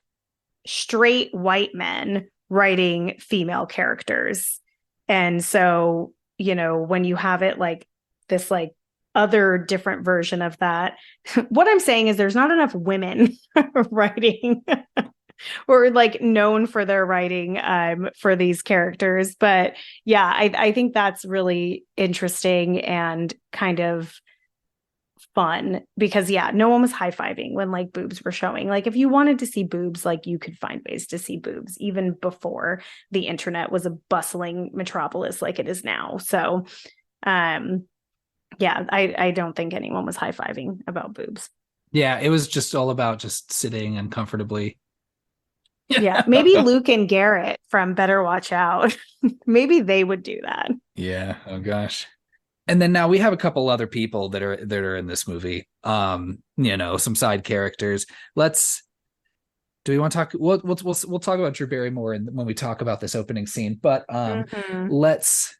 straight white men writing female characters. And so, when you have it like this, like other different version of that, what I'm saying is there's not enough women writing or like known for their writing for these characters. But yeah, I think that's really interesting and kind of fun because no one was high-fiving when like boobs were showing. Like if you wanted to see boobs, like you could find ways to see boobs even before the internet was a bustling metropolis like it is now. So I don't think anyone was high-fiving about boobs. Yeah, it was just all about just sitting uncomfortably. Yeah, maybe Luke and Garrett from Better Watch Out. Maybe they would do that. Yeah. Oh gosh. And then now we have a couple other people that are in this movie. Some side characters. Do we want to talk? We'll talk about Drew Barrymore when we talk about this opening scene. But let's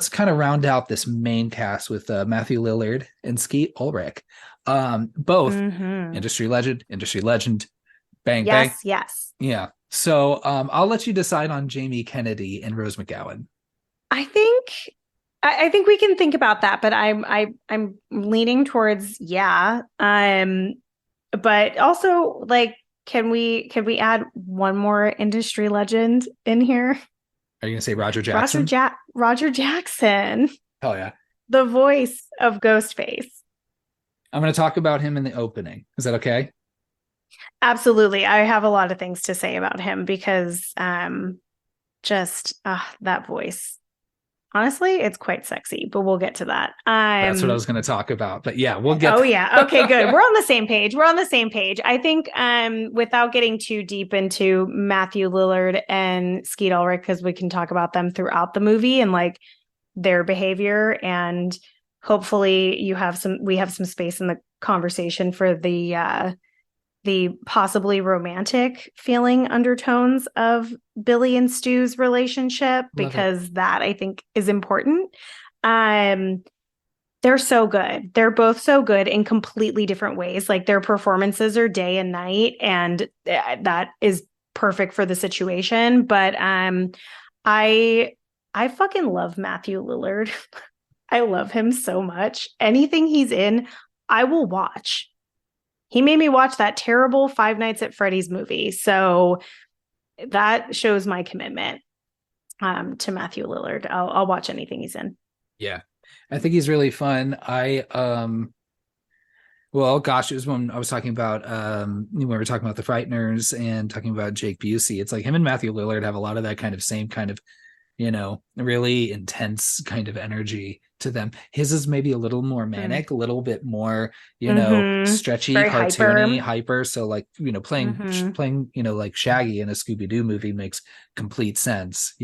kind of round out this main cast with Matthew Lillard and Skeet Ulrich. Both industry legend. Bang, bang. Yes. Yeah. So I'll let you decide on Jamie Kennedy and Rose McGowan. I think we can think about that, but I'm leaning towards but also like can we add one more industry legend in here? Are you gonna say Roger Jackson? Roger Jackson. Oh yeah. The voice of Ghostface. I'm gonna talk about him in the opening. Is that okay? Absolutely. I have a lot of things to say about him because that voice. Honestly, it's quite sexy, but we'll get to that. That's what I was going to talk about. But yeah, we'll get. Oh, yeah. Okay, good. We're on the same page. I think without getting too deep into Matthew Lillard and Skeet Ulrich, because we can talk about them throughout the movie and like their behavior, and hopefully we have some space in the conversation for the possibly romantic feeling undertones of Billy and Stu's relationship, because that I think is important. They're so good. They're both so good in completely different ways. Like their performances are day and night, and that is perfect for the situation. But I fucking love Matthew Lillard. I love him so much. Anything he's in, I will watch. He made me watch that terrible Five Nights at Freddy's movie. So that shows my commitment to Matthew Lillard. I'll watch anything he's in. Yeah. I think he's really fun. It was when I was talking about when we were talking about the Frighteners and talking about Jake Busey. It's like him and Matthew Lillard have a lot of that kind of same kind of, really intense kind of energy to them. His is maybe a little more manic, a little bit more, stretchy, very cartoony, hyper. So like, playing, like Shaggy in a Scooby-Doo movie makes complete sense,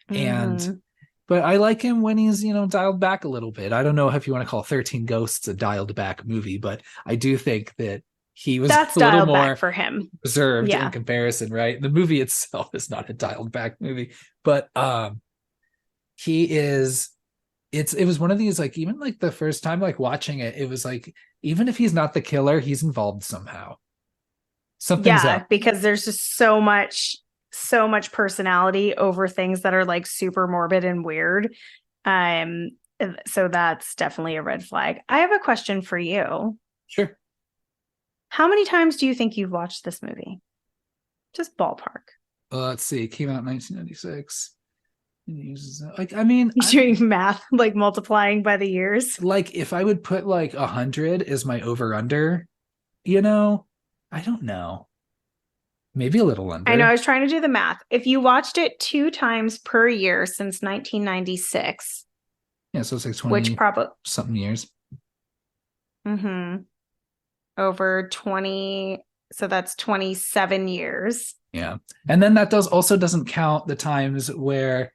and but I like him when he's, dialed back a little bit. I don't know if you want to call 13 Ghosts a dialed back movie, but I do think that he was That's a little dialed back more for him. reserved in Yeah. comparison, right? The movie itself is not a dialed back movie, but he is it was one of these, like, even like the first time like watching it, it was like, even if he's not the killer, he's involved somehow. Something's Yeah, up. because there's just so much personality over things that are like super morbid and weird. Um, so that's definitely a red flag. I have a question for you. Sure. How many times do you think you've watched this movie? Just ballpark. Let's see. It came out in 1996. Like, I mean, You're doing math, like multiplying by the years. like, if I would put like 100 as my over under, I don't know. Maybe a little I know I under. was trying to do the math. If you watched it 2 times per year since 1996, Yeah, so it's like which 20 probably something years. over 20, so that's 27 years. Yeah. And then that doesn't count the times where,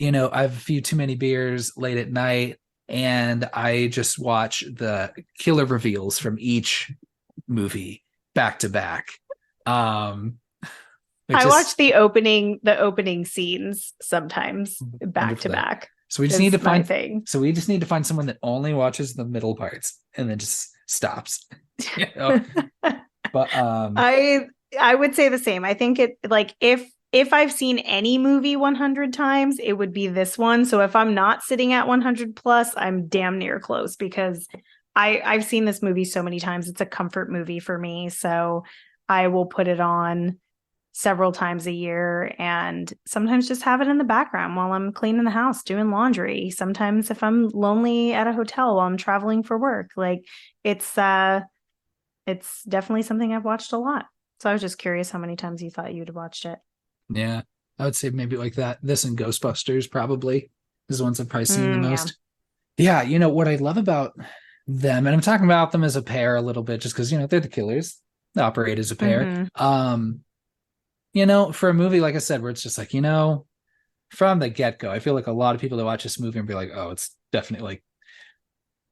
I have a few too many beers late at night and I just watch the killer reveals from each movie back to back. I watch the opening scenes sometimes back to 100%. back. So we just need to My find thing. so we just need to find someone that only watches the middle parts and then just stops. But I would say the same. I think it, like, if I've seen any movie 100 times, it would be this one. So if I'm not sitting at 100 plus, I'm damn near close, because I've seen this movie so many times. It's a comfort movie for me. So I will put it on several times a year, and sometimes just have it in the background while I'm cleaning the house, doing laundry. Sometimes if I'm lonely at a hotel while I'm traveling for work, like, it's definitely something I've watched a lot. So I was just curious how many times you thought you'd watched it. yeah, I would say maybe like that. This and Ghostbusters probably is the ones I've probably seen the most. Yeah, what I love about them, and I'm talking about them as a pair a little bit, just because they're the killers. They operate as a pair. For a movie, like I said, where it's just like, from the get-go, I feel like a lot of people that watch this movie and be like, oh, it's definitely like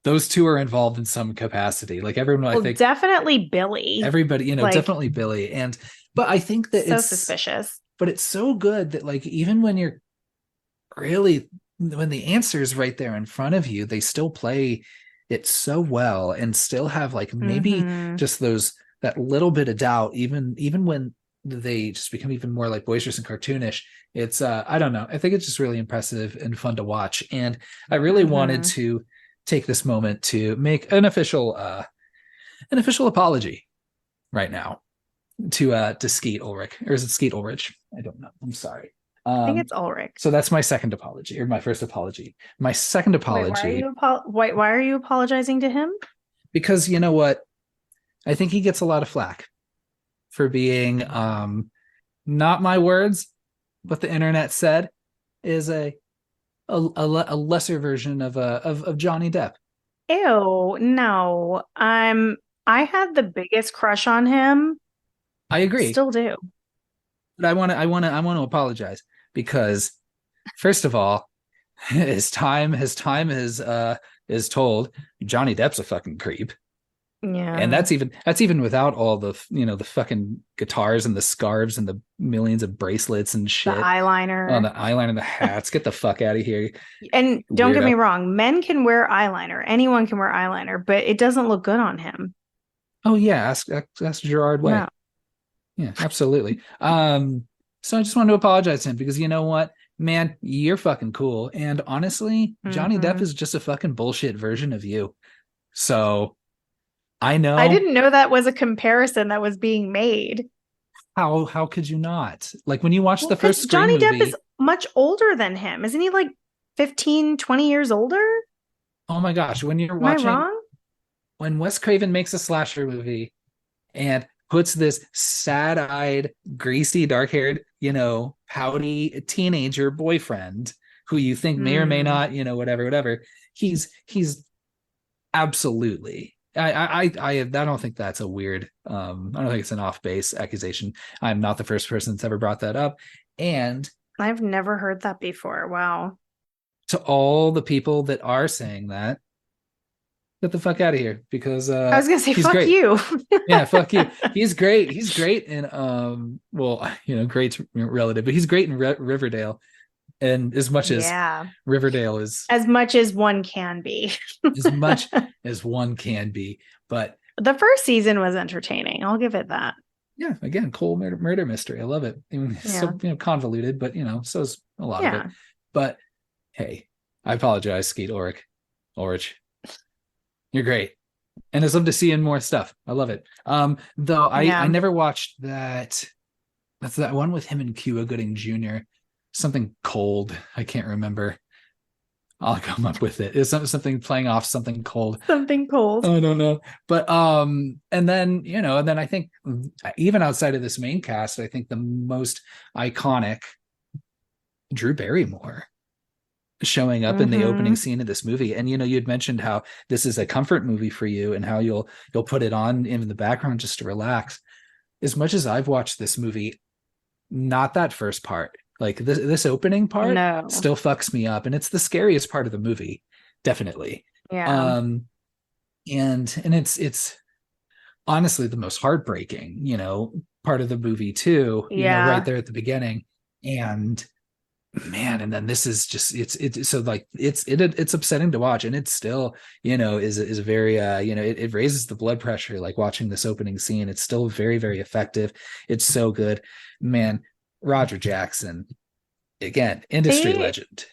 those two are involved in some capacity. Like everyone, I think definitely Billy. Everybody, definitely Billy. But I think that so suspicious. But it's so good that, like, even when when the answer is right there in front of you, they still play it so well and still have like maybe just that little bit of doubt, even when they just become even more like boisterous and cartoonish. It's I don't know. I think it's just really impressive and fun to watch. And I really wanted to take this moment to make an official apology right now to Skeet Ulrich. Or is it Skeet Ulrich? I don't know. I'm sorry. I think it's Ulrich. So that's my second apology, or my first apology. My second apology. Why are you apologizing to him? Because you know what? I think he gets a lot of flack for being not my words, but the internet said is a lesser version of Johnny Depp. Ew, no. I had the biggest crush on him. I agree. Still do. But I want to apologize because, first of all, his time is told. Johnny Depp's a fucking creep. Yeah. And that's even without all the the fucking guitars and the scarves and the millions of bracelets and shit. The eyeliner. Oh, the eyeliner, the hats. Get the fuck out of here. And don't get me wrong, men can wear eyeliner. Anyone can wear eyeliner, but it doesn't look good on him. Oh yeah, ask Gerard Way. No. Yeah, absolutely. So I just wanted to apologize to him because you know what? Man, you're fucking cool. And honestly, Johnny Depp is just a fucking bullshit version of you. So I know. I didn't know that was a comparison that was being made. How could you not? Like when you watch the first Scream Johnny movie, Depp is much older than him. Isn't he like 15, 20 years older? Oh my gosh, when you're watching, am I wrong? When Wes Craven makes a slasher movie and puts this sad-eyed, greasy, dark-haired, pouty teenager boyfriend who you think may or may not, whatever. He's absolutely. I don't think that's a weird. I don't think it's an off-base accusation. I'm not the first person that's ever brought that up, and I've never heard that before. Wow. to all the people that are saying that, get the fuck out of here, because I was gonna say, he's fuck great. you. Yeah, fuck you. He's great. He's great in well, great's relative, but he's great in Riverdale. And as much as Yeah. Riverdale is As much as one can be. as much as one can be, but The first season was entertaining. I'll give it that. yeah, again, cool murder mystery. I love it. I mean, it's Yeah. so convoluted, but so is a lot of it. Yeah. But hey, I apologize, Skeet Ulrich. You're great. And I'd love to see in more stuff. I love it. Though I Yeah. never watched that. That's that one with him and Cuba Gooding Jr. Something cold. I can't remember. I'll come up with it. It's something playing off something cold. Something cold. I don't know. But and then and then I think even outside of this main cast, I think the most iconic Drew Barrymore showing up in the opening scene of this movie. And you'd mentioned how this is a comfort movie for you and how you'll put it on in the background just to relax. As much as I've watched this movie, not that first part. Like this opening part still fucks me up, and it's the scariest part of the movie, definitely. Yeah. And it's honestly the most heartbreaking, part of the movie too. Right there at the beginning. And man, and then this is just it's so like it's upsetting to watch, and it's still is very it raises the blood pressure, like watching this opening scene. It's still very, very effective. It's so good, man. Roger Jackson, again, industry legend.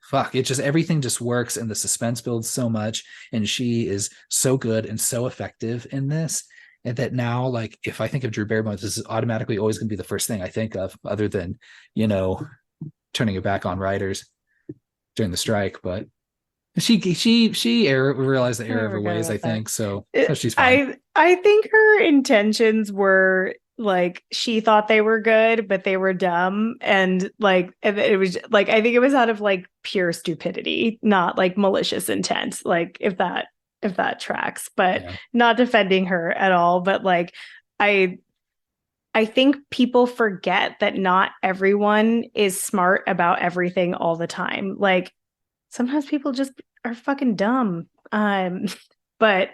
Fuck, it just everything just works, and the suspense builds so much, and she is so good and so effective in this. And that now, like, if I think of Drew Barrymore, this is automatically always going to be the first thing I think of, other than turning it back on writers during the strike. But she realized the error of her ways, I think. So she's fine. I think her intentions were like, she thought they were good, but they were dumb. And like, it was like, I think it was out of like pure stupidity, not like malicious intent. Like if that tracks, but not defending her at all. But like, I think people forget that not everyone is smart about everything all the time. Like sometimes people just are fucking dumb. But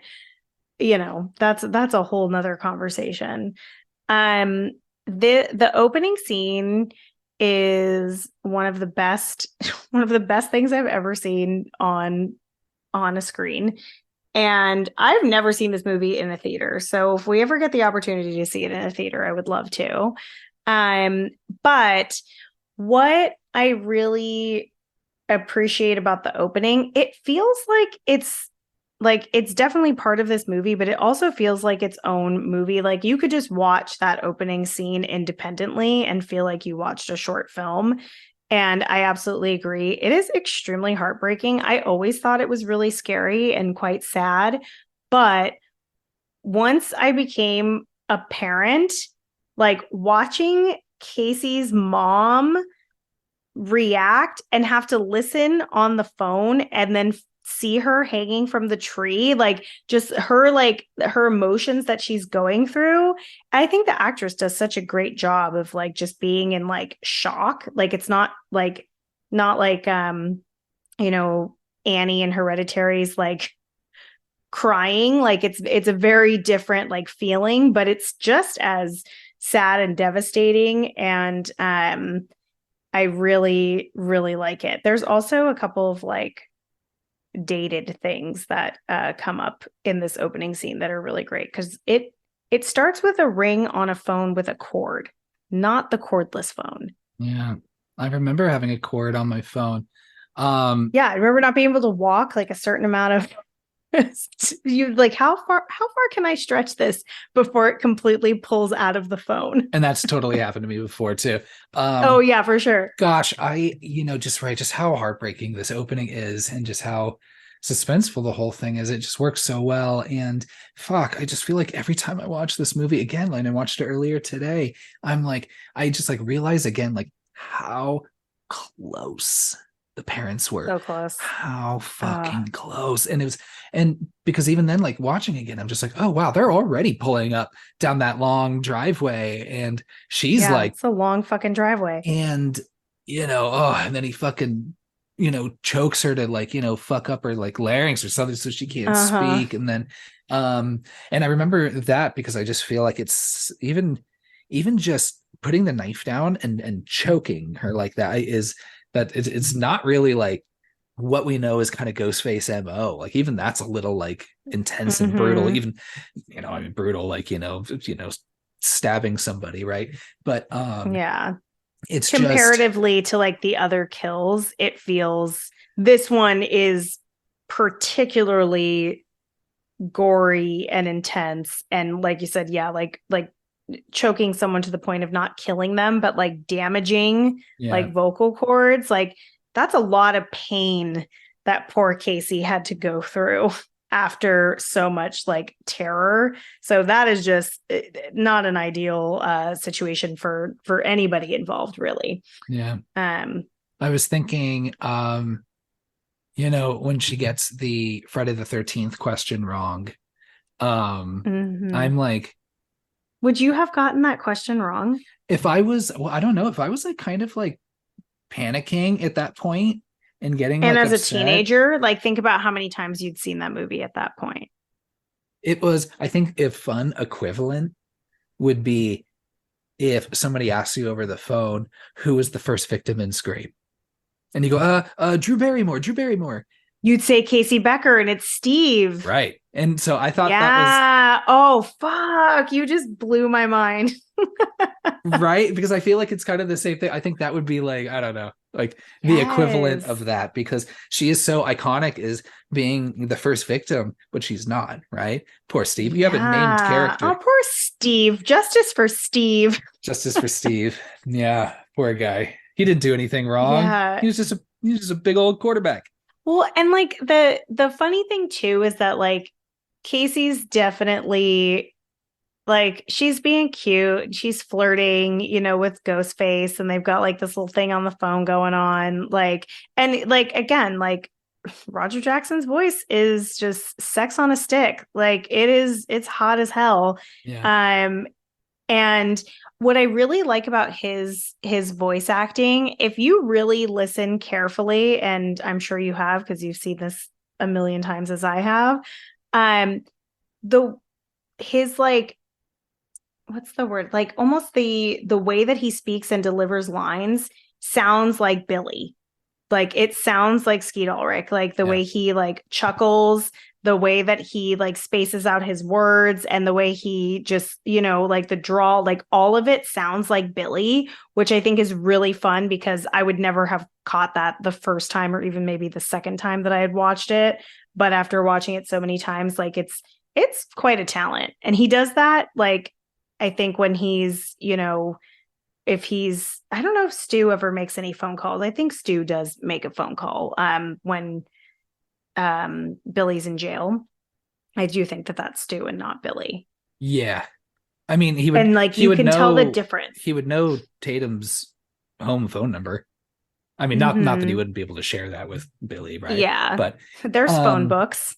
that's a whole nother conversation. The opening scene is one of the best things I've ever seen on a screen. And I've never seen this movie in a theater. So if we ever get the opportunity to see it in a theater, I would love to. But what I really appreciate about the opening, it feels like it's definitely part of this movie, but it also feels like its own movie. Like you could just watch that opening scene independently and feel like you watched a short film. And I absolutely agree. It is extremely heartbreaking. I always thought it was really scary and quite sad. But once I became a parent, like watching Casey's mom react and have to listen on the phone and then see her hanging from the tree, like just her emotions that she's going through. I think the actress does such a great job of like just being in like shock. Like it's not like Annie in Hereditary's like crying. Like it's a very different like feeling, but it's just as sad and devastating. And I really, really like it. There's also a couple of like dated things that come up in this opening scene that are really great, because it starts with a ring on a phone with a cord, not the cordless phone. Yeah, I remember having a cord on my phone. I remember not being able to walk like a certain amount of you like how far can I stretch this before it completely pulls out of the phone? And that's totally happened to me before too. Oh yeah, for sure. Gosh, just how heartbreaking this opening is, and just how suspenseful the whole thing is. It just works so well. And fuck, I just feel like every time I watch this movie again, like I watched it earlier today, I'm like, I just like realize again like how close the parents were. So close. How fucking close. And because even then, like watching again, I'm just like, oh wow, they're already pulling up down that long driveway, and she's like, it's a long fucking driveway. and and then he fucking chokes her to like, fuck up her like larynx or something so she can't Uh-huh. speak. And then and I remember that because I just feel like it's even just putting the knife down and choking her like that is that it's not really like what we know is kind of Ghostface MO. Like even that's a little like intense and brutal. Hmm. Even, I mean brutal, like, stabbing somebody, right? But Yeah. it's just Comparatively to like the other kills, it feels this one is particularly gory and intense. And like you said, yeah, like choking someone to the point of not killing them, but like damaging yeah. like vocal cords. Like that's a lot of pain that poor Casey had to go through after so much like terror. So that is just not an ideal situation for anybody involved, really. Yeah. Um, I was thinking, when she gets the Friday the 13th question wrong, mhm. I'm like, Would you have gotten that question wrong? if I was, well, I don't know, if I was like kind of like panicking at that point and getting And like as a upset, teenager, like think about how many times you'd seen that movie at that point. it was, I think, if fun equivalent would be if somebody asks you over the phone who was the first victim in Scream, and you go, Drew Barrymore, You'd say Casey Becker and it's Steve. right? And so I thought that was Yeah. Oh, fuck. You just blew my mind. right because I feel like it's kind of the same thing. I think that would be like, I don't know, like the equivalent Yes. of that because she is so iconic as being the first victim, but she's not, right? Poor Steve. You have a named Yeah. Oh, character. poor Steve. Justice for Steve. Justice for Steve. Yeah, poor guy. He didn't do anything wrong. Yeah. He was just a big old quarterback. Well, and like the funny thing too is that like Casey's definitely like she's being cute, she's flirting, with Ghostface, and they've got like this little thing on the phone going on. Like, and like again, like Roger Jackson's voice is just sex on a stick. Like it's hot as hell. Yeah. Um, and what I really like about his voice acting, if you really listen carefully, and I'm sure you have because you've seen this a million times as I have, the his like what's the word? Like almost the way that he speaks and delivers lines sounds like Billy. Like it sounds like Skeet Ulrich, like the Yeah. way he like chuckles, the way that he like spaces out his words, and the way he just, like the draw, like all of it sounds like Billy, which I think is really fun because I would never have caught that the first time or even maybe the second time that I had watched it. But after watching it so many times, like it's quite a talent. And he does that, like, I think when he's, if he's I don't know if Stu ever makes any phone calls. I think Stu does make a phone call when Billy's in jail. I do think that that's Stu and not Billy. Yeah. I mean, he would And like he you would can tell the know difference. he would know Tatum's home phone number. I mean, not that he Mhm. wouldn't be able to share that with Billy, right? Yeah. But There's phone um books.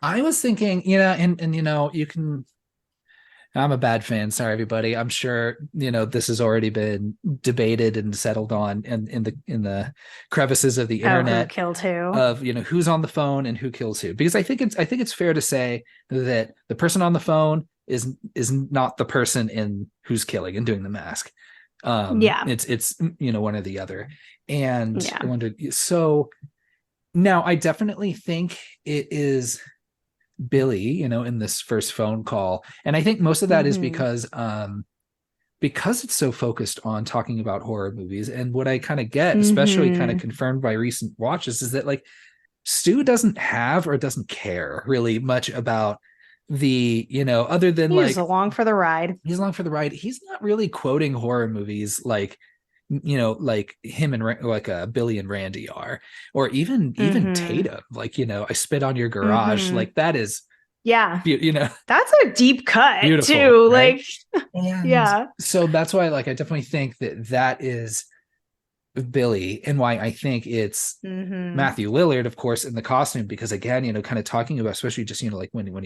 I was thinking, and you can, I'm a bad fan. Sorry, everybody. I'm sure this has already been debated and settled on in the crevices of the Oh, who internet killed who? of who's on the phone and who kills who. Because I think it's fair to say that the person on the phone is not the person in who's killing and doing the mask. Yeah. It's one or the other. And I Yeah. wondered. So now I definitely think it is Billy, in this first phone call. And I think most of that is Hmm. because it's so focused on talking about horror movies. And what I kind of get, especially kind of Hmm. confirmed by recent watches, is that like Stu doesn't have or doesn't care really much about other than He was like along for the ride. he's along for the ride. He's not really quoting horror movies like like him and like Billy and Randy are, or even Hmm. Tatum. Like I spit on your garage. Hmm. Like that is Yeah. you know That's a deep cut beautiful, too. right? Like, And yeah. so that's why, like, I definitely think that is Billy, and why I think it's Hmm. Matthew Lillard, of course, in the costume, because again, kind of talking about, especially just like when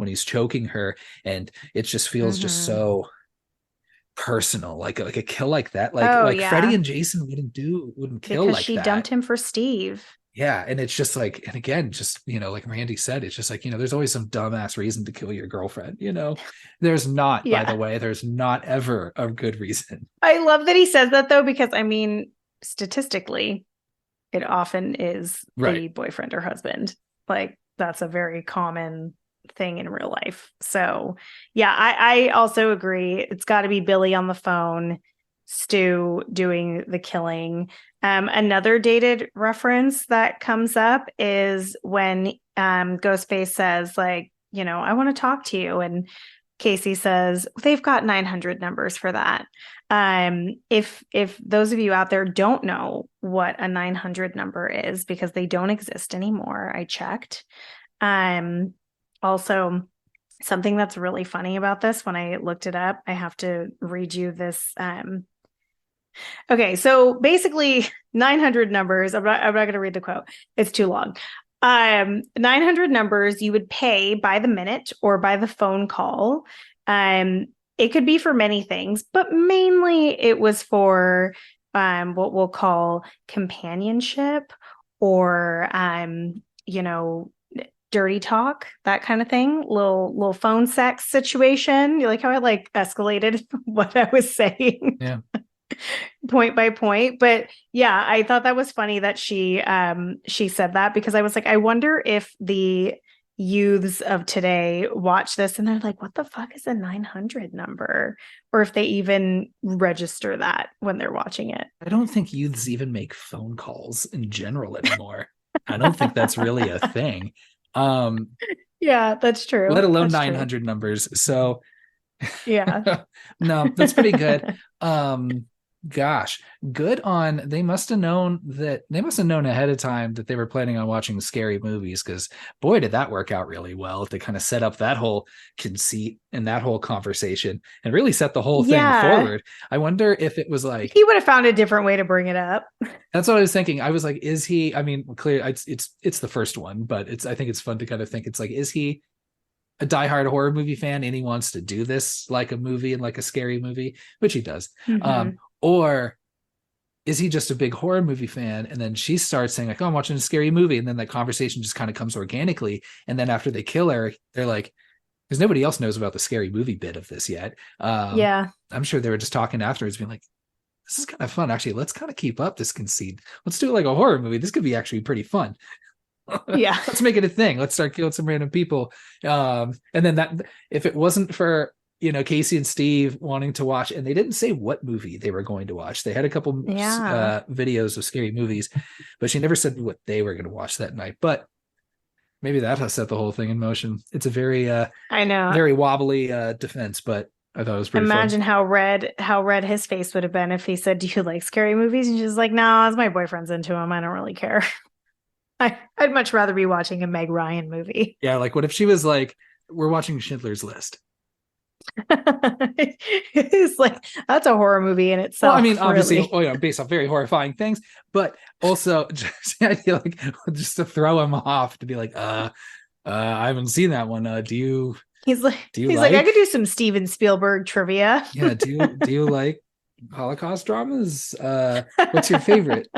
he's choking her, and it just feels just Hmm. so personal, like a kill like that, Oh like Freddy yeah, and Jason wouldn't kill because like she dumped that. him for Steve. Yeah, and it's just like, and again, just like Randy said, it's just like, there's always some dumbass reason to kill your girlfriend. There's not, by the Yeah. way, there's not ever a good reason. I love that he says that though, because I mean, statistically, it often is Right. the boyfriend or husband. Like that's a very common thing in real life. So yeah, I also agree. It's got to be Billy on the phone, Stu doing the killing. Another dated reference that comes up is when Ghostface says, like, I want to talk to you. And Casey says, they've got 900 numbers for that. If those of you out there don't know what a 900 number is, because they don't exist anymore, I checked. Also, something that's really funny about this, when I looked it up, I have to read you this. Okay, so basically 900 numbers. I'm not going to read the quote. It's too long. 900 numbers you would pay by the minute or by the phone call. It could be for many things, but mainly it was for what we'll call companionship or dirty talk, that kind of thing. Little phone sex situation. You like how I like escalated what I was saying? Yeah. Point by point. But yeah, I thought that was funny that she said that, because I was like, I wonder if the youths of today watch this and they're like, what the fuck is a 900 number, or if they even register that when they're watching it. I don't think youths even make phone calls in general anymore. I don't think that's really a thing. Yeah, that's true. Let alone That's true. 900 numbers. So Yeah. no, that's pretty good. Gosh, good on, they must have known ahead of time that they were planning on watching scary movies, because boy, did that work out really well to kind of set up that whole conceit and that whole conversation and really set the whole thing Yeah, forward. I wonder if it was like, he would have found a different way to bring it up. that's what I was thinking. I was like, is he, I mean, clear it's the first one, but I think it's fun to kind of think, it's like, is he a diehard horror movie fan and he wants to do this like a movie and like a scary movie, which he does. Mm-hmm. Or is he just a big horror movie fan? And then she starts saying like, oh, I'm watching a scary movie. And then that conversation just kind of comes organically. And then after they kill Eric, they're like, because nobody else knows about the scary movie bit of this yet. Yeah. I'm sure they were just talking afterwards being like, this is kind of fun. Actually, let's kind of keep up this conceit. Let's do it like a horror movie. This could be actually pretty fun. Yeah. Let's make it a thing. Let's start killing some random people. And then that, if it wasn't for Casey and Steve wanting to watch, and they didn't say what movie they were going to watch. They had a couple Yeah. videos of scary movies, but she never said what they were going to watch that night. But maybe that has set the whole thing in motion. It's a very I know. very wobbly defense, but I thought it was pretty Imagine fun. how red his face would have been if he said, "Do you like scary movies?" And she's like, "No, as my boyfriend's into them. I don't really care. I'd much rather be watching a Meg Ryan movie." Yeah, like what if she was like, we're watching Schindler's List? It's like, that's a horror movie in Well, I mean, itself, obviously, really. based on very horrifying things, but also just the idea, like, just to throw him off, to be like, I haven't seen that one. He's like, Do you he's like, I could like? do some Steven Spielberg trivia. Yeah, do you like Holocaust dramas? What's your favorite?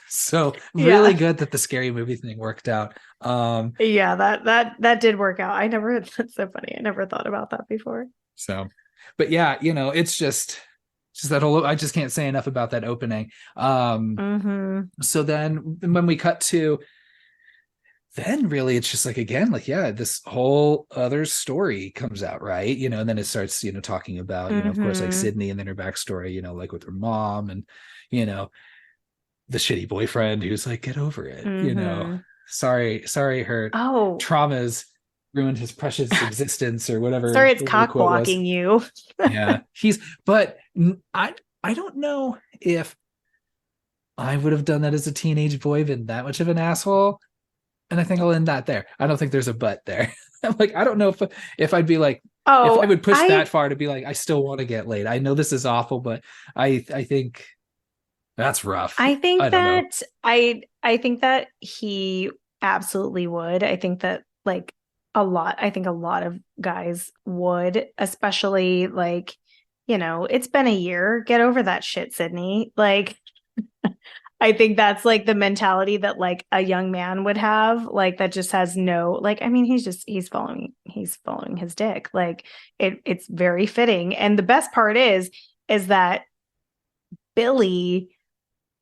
So really Yeah. good that the scary movie thing worked out. Yeah, that did work out. That's so funny. I never thought about that before. So, but yeah, it's just that whole. I just can't say enough about that opening. Mm-hmm. So then when we cut to, then really it's just like, again, like, yeah, this whole other story comes out, right? And then it starts, talking about, of course, like Mm-hmm. Sydney and then her backstory, like with her mom and, you know, the shitty boyfriend who's like, get over it, Mm-hmm. sorry, her Oh, traumas ruined his precious existence, or sorry, whatever it's the cock quote was. blocking you. Yeah, but I don't know if I would have done that as a teenage boy, been that much of an asshole. And I think I'll end that there. I don't think there's a but there. I'm like, I don't know if I'd be like, if I Oh, would push that I far to be like, I still want to get laid. I know this is awful, but I think that's rough. I I think don't know. that I think that he absolutely would. I think that I think a lot of guys would, especially like, it's been a year. Get over that shit, Sydney. Like, I think that's like the mentality that like a young man would have, like that just has no, like, I mean, he's following his dick. Like it's very fitting. And the best part is that Billy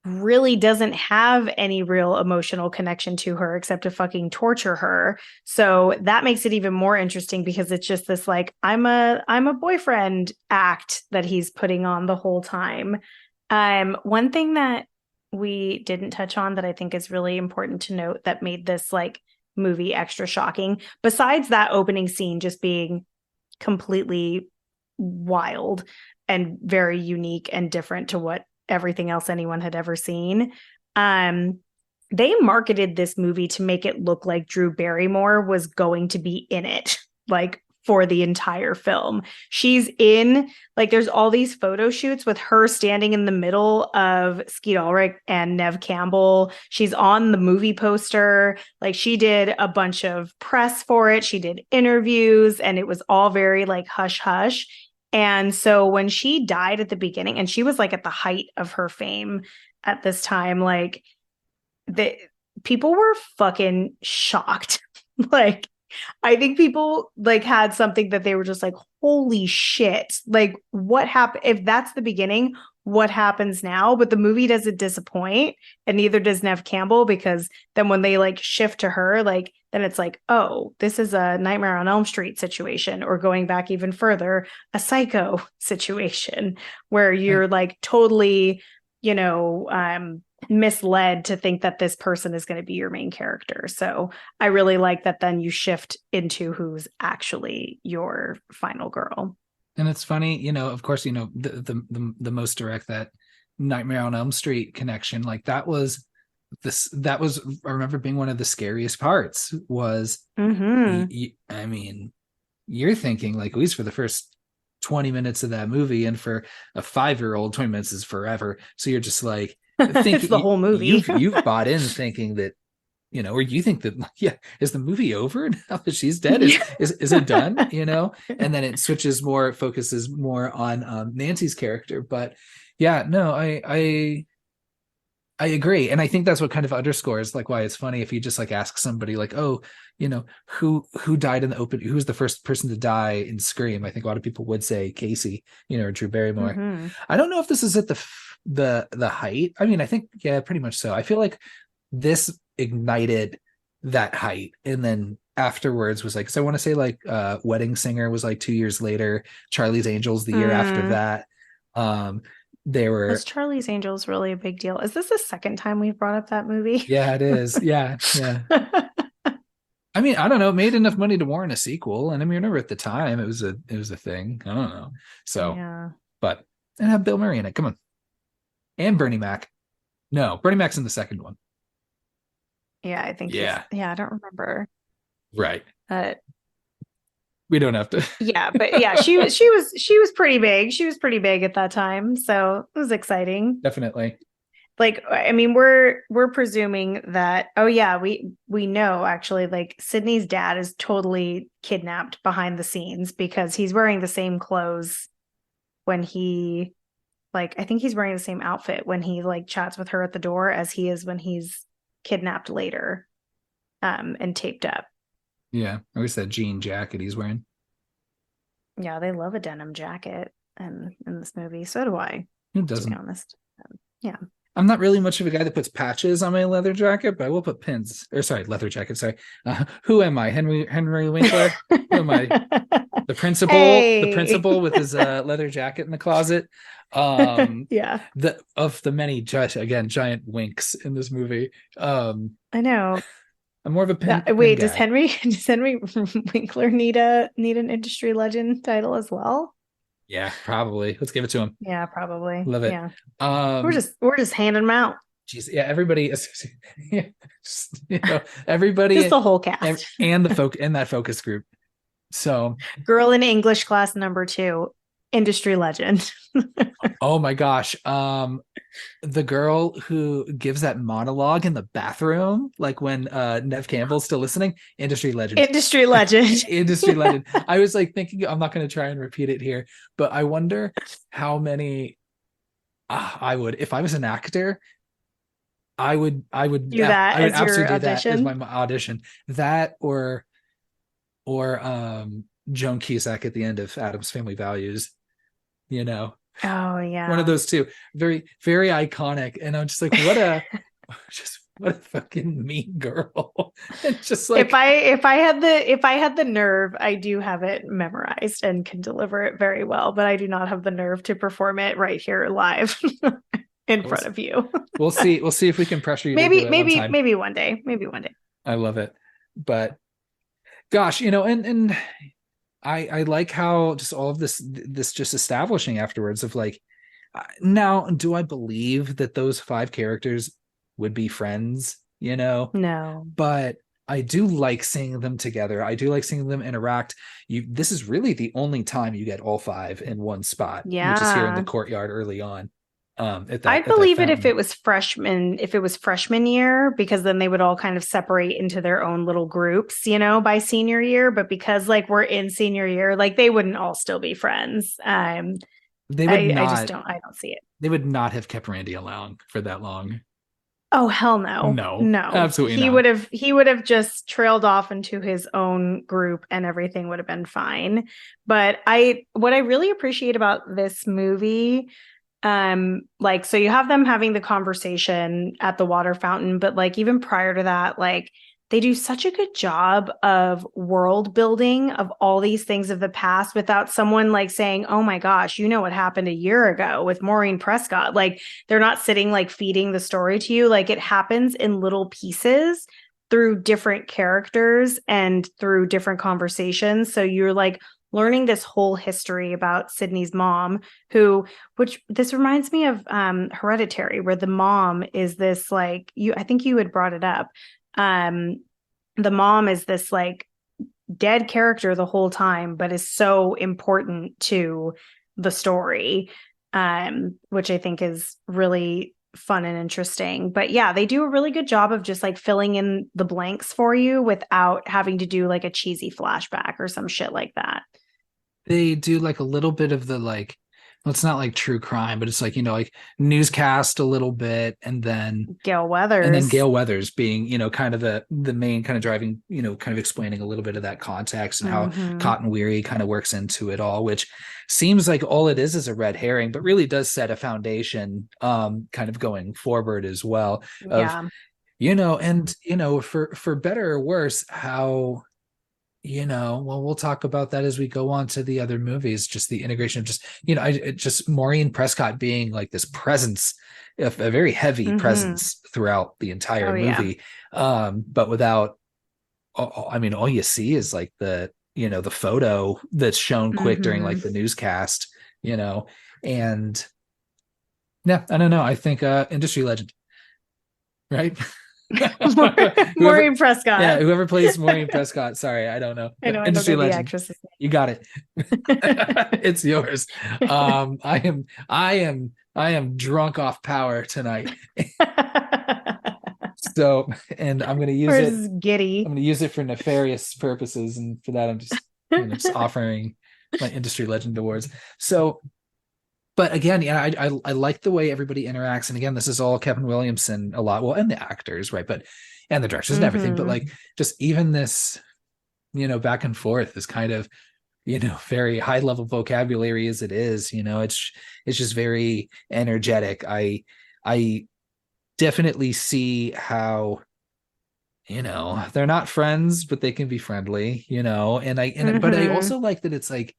really doesn't have any real emotional connection to her except to fucking torture her. So that makes it even more interesting because it's just this like I'm a boyfriend act that he's putting on the whole time. One thing that we didn't touch on that I think is really important to note that made this like movie extra shocking, besides that opening scene just being completely wild and very unique and different to what everything else anyone had ever seen. They marketed this movie to make it look like Drew Barrymore was going to be in it, like for the entire film. She's in, like, there's all these photo shoots with her standing in the middle of Skeet Ulrich and Nev Campbell. She's on the movie poster. Like, she did a bunch of press for it. She did interviews, and it was all very like hush hush. And so when she died at the beginning, and she was like at the height of her fame at this time, like the people were fucking shocked. Like, I think people like had something that they were just like, holy shit. Like, what happened? If that's the beginning, what happens now? But the movie doesn't disappoint, and neither does Nev Campbell, because then when they like shift to her, like, then it's like, oh, this is a Nightmare on Elm Street situation, or going back even further, a Psycho situation where you're like totally, misled to think that this person is going to be your main character. So I really like that then you shift into who's actually your final girl. And it's funny, of course, the most direct, that Nightmare on Elm Street connection, like that was I remember being one of the scariest parts was, I mean, you're thinking like, at least for the first 20 minutes of that movie, and for a 5-year-old, 20 minutes is forever. So you're just like, it's the whole movie. You've bought in thinking that, or you think that, yeah, is the movie over now that she's dead? Is it done? And then it focuses more on Nancy's character. But yeah, no, I agree. And I think that's what kind of underscores like why it's funny if you just like ask somebody like, oh, who died in the open, who's the first person to die in Scream? I think a lot of people would say Casey, or Drew Barrymore. Mm-hmm. I don't know if this is at the height. I mean, I think, yeah, pretty much so. I feel like this ignited that height, and then afterwards was like, so I want to say like Wedding Singer was like 2 years later, Charlie's Angels the year after that. Was Charlie's Angels really a big deal? Is this the second time we've brought up that movie? Yeah, it is. Yeah. I mean, I don't know, it made enough money to warrant a sequel, and I mean, remember at the time it was a thing. I don't know. So yeah. But and have Bill Murray in it. Come on. And Bernie Mac. No, Bernie Mac's in the second one. Yeah, I think. Yeah, I don't remember. Right. We don't have to. Yeah, but yeah, she was pretty big. She was pretty big at that time, so it was exciting. Definitely. Like, I mean, we're presuming that. Oh yeah, we know actually. Like, Sydney's dad is totally kidnapped behind the scenes because he's wearing the same clothes when he. Like, I think he's wearing the same outfit when he like chats with her at the door as he is when he's kidnapped later, and taped up. Yeah, I wish that jean jacket he's wearing. Yeah, they love a denim jacket in this movie. So do I. Who doesn't? To be honest. Yeah. I'm not really much of a guy that puts patches on my leather jacket, but I will put pins. Or sorry, leather jacket. Sorry. Who am I? Henry Winkler? Who am I? The principal. Hey. The principal with his leather jacket in the closet. Yeah. The many giant winks in this movie. I know. I'm more of a pin. Wait, pin does Henry Winkler need an industry legend title as well? Yeah, probably. Let's give it to him. Yeah, probably. Love it. Yeah. We're just handing them out. Geez, yeah, everybody everybody, just the whole cast and that focus group. So girl in English class number 2. Industry legend. Oh my gosh. The girl who gives that monologue in the bathroom, like when Nev Campbell's still listening, industry legend. Industry legend. Industry legend. I was like thinking, I'm not going to try and repeat it here, but I wonder how many I would, if I was an actor, Do that I would as your absolutely do that as my audition. audition. That or Joan Cusack at the end of Adam's Family Values, you know, Oh one of yeah. those two, very very iconic. And I'm just like, what a just what a fucking mean girl. And just like, If I had the nerve, I do have it memorized and can deliver it very well, but I do not have the nerve to perform it right here live in we'll, front of you. we'll see if we can pressure you to do it one time. Maybe one day. Maybe one day. I love it. But gosh, and I like how just all of this just establishing afterwards of like, now do I believe that those five characters would be friends, No. but I do like seeing them together. I do like seeing them interact. This is really the only time you get all five in one spot, which is here in the Yeah. courtyard early on. I'd At that believe it fountain. if it was freshman year, because then they would all kind of separate into their own little groups, by senior year. But because like we're in senior year, like they wouldn't all still be friends. They would I don't see it. they would not have kept Randy along for that long. Oh hell no. No, No. absolutely not. He would have just trailed off into his own group and everything would have been fine. But what I really appreciate about this movie, like, so you have them having the conversation at the water fountain, but like even prior to that, like they do such a good job of world building of all these things of the past without someone like saying, oh my gosh, you know what happened a year ago with Maureen Prescott. Like they're not sitting like feeding the story to you. Like it happens in little pieces through different characters and through different conversations. So you're like learning this whole history about Sydney's mom, which this reminds me of Hereditary, where the mom is this like, I think you had brought it up. The mom is this like dead character the whole time, but is so important to the story, which I think is really fun and interesting. But yeah, they do a really good job of just like filling in the blanks for you without having to do like a cheesy flashback or some shit like that. They do like a little bit of the like, well, it's not like true crime, but it's like, like newscast a little bit, and then Gale Weathers. Gale Weathers being, kind of the main kind of driving, kind of explaining a little bit of that context and how Cotton Weary kind of works into it all, which seems like all it is a red herring, but really does set a foundation kind of going forward as well of, and, for better or worse, how, well, we'll talk about that as we go on to the other movies, just the integration of just, just Maureen Prescott being like this presence, a very heavy presence throughout the entire movie. But without, I mean, all you see is like the photo that's shown quick during like the newscast, and yeah, I don't know. I think industry legend, right? Maureen Prescott. Yeah, whoever plays Maureen Prescott. Sorry, I don't know. I know. Industry I don't know the legend. actress's name. You got it. It's yours. I am drunk off power tonight. So, and I'm going to use it. Giddy. I'm going to use it for nefarious purposes, and for that, I'm just just offering my industry legend awards. So, but again, yeah, I like the way everybody interacts, and again, this is all Kevin Williamson a lot, well, and the actors, right? But and the directors and everything, but like just even this, back and forth is kind of, very high level vocabulary as it is, it's just very energetic. I definitely see how, they're not friends, but they can be friendly, but I also like that it's like,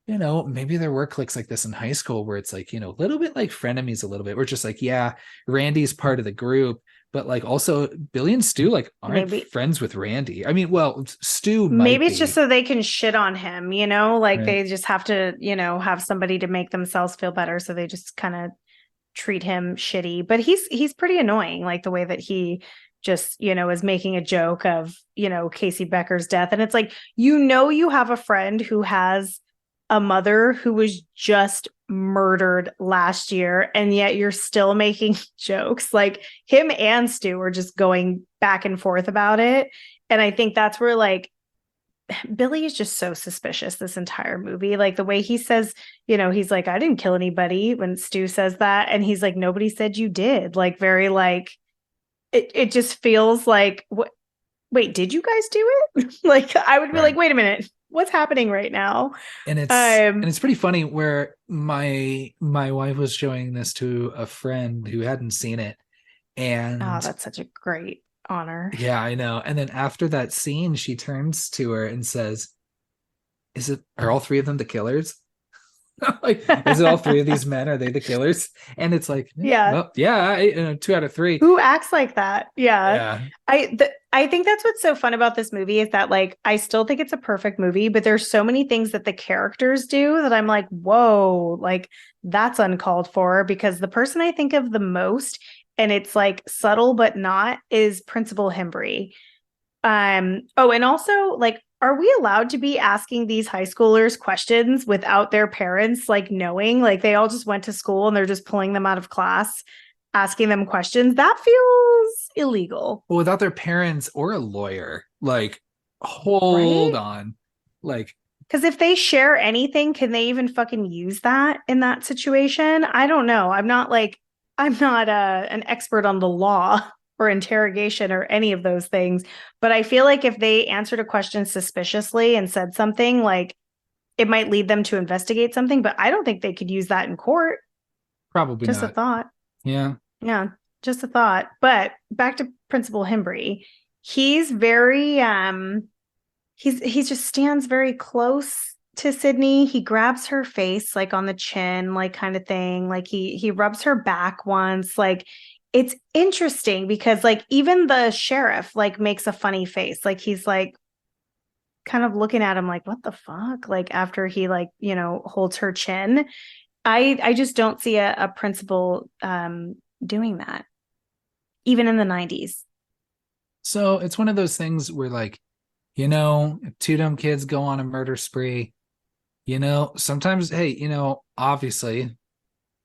maybe there were cliques like this in high school where it's like, a little bit like frenemies, a little bit. We're just like, yeah, Randy's part of the group, but like also Billy and Stu like aren't friends with Randy. I mean, well, Stu maybe it's just so they can shit on him, like Right. they just have to, have somebody to make themselves feel better. So they just kind of treat him shitty. But he's pretty annoying, like the way that he just, is making a joke of, Casey Becker's death. And it's like, you have a friend who has a mother who was just murdered last year, and yet you're still making jokes. Like him and Stu are just going back and forth about it. And I think that's where like Billy is just so suspicious this entire movie. Like the way he says, he's like, I didn't kill anybody when Stu says that. And he's like, nobody said you did. Like very like it just feels like what wait, did you guys do it? Like I would be like, wait a minute, what's happening right now? And it's pretty funny where my wife was showing this to a friend who hadn't seen it. And oh, that's such a great honor. Yeah, I know. And then after that scene, she turns to her and says, are all three of them the killers? Like, is it all three of these men? Are they the killers? And it's like, yeah, well, yeah, 2 out of 3. Who acts like that? Yeah. I think that's what's so fun about this movie is that like I still think it's a perfect movie, but there's so many things that the characters do that I'm like, whoa, like that's uncalled for, because the person I think of the most, and it's like subtle but not, is Principal Hembry. And also like, are we allowed to be asking these high schoolers questions without their parents like knowing? Like they all just went to school and they're just pulling them out of class, asking them questions. That feels illegal. Well, without their parents or a lawyer, like, hold on. Like, because if they share anything, can they even fucking use that in that situation? I don't know. I'm not an expert on the law or interrogation or any of those things, but I feel like if they answered a question suspiciously and said something, like it might lead them to investigate something, but I don't think they could use that in court. Probably just not. A thought. Yeah, just a thought. But back to Principal Hembry, he's very he just stands very close to Sydney. He grabs her face like on the chin, like kind of thing. Like he rubs her back once. Like it's interesting because like even the sheriff like makes a funny face. Like he's like kind of looking at him like, what the fuck? Like after he like, holds her chin. I just don't see a principal doing that, even in the 90s. So it's one of those things where like, if 2 dumb kids go on a murder spree, sometimes, hey, obviously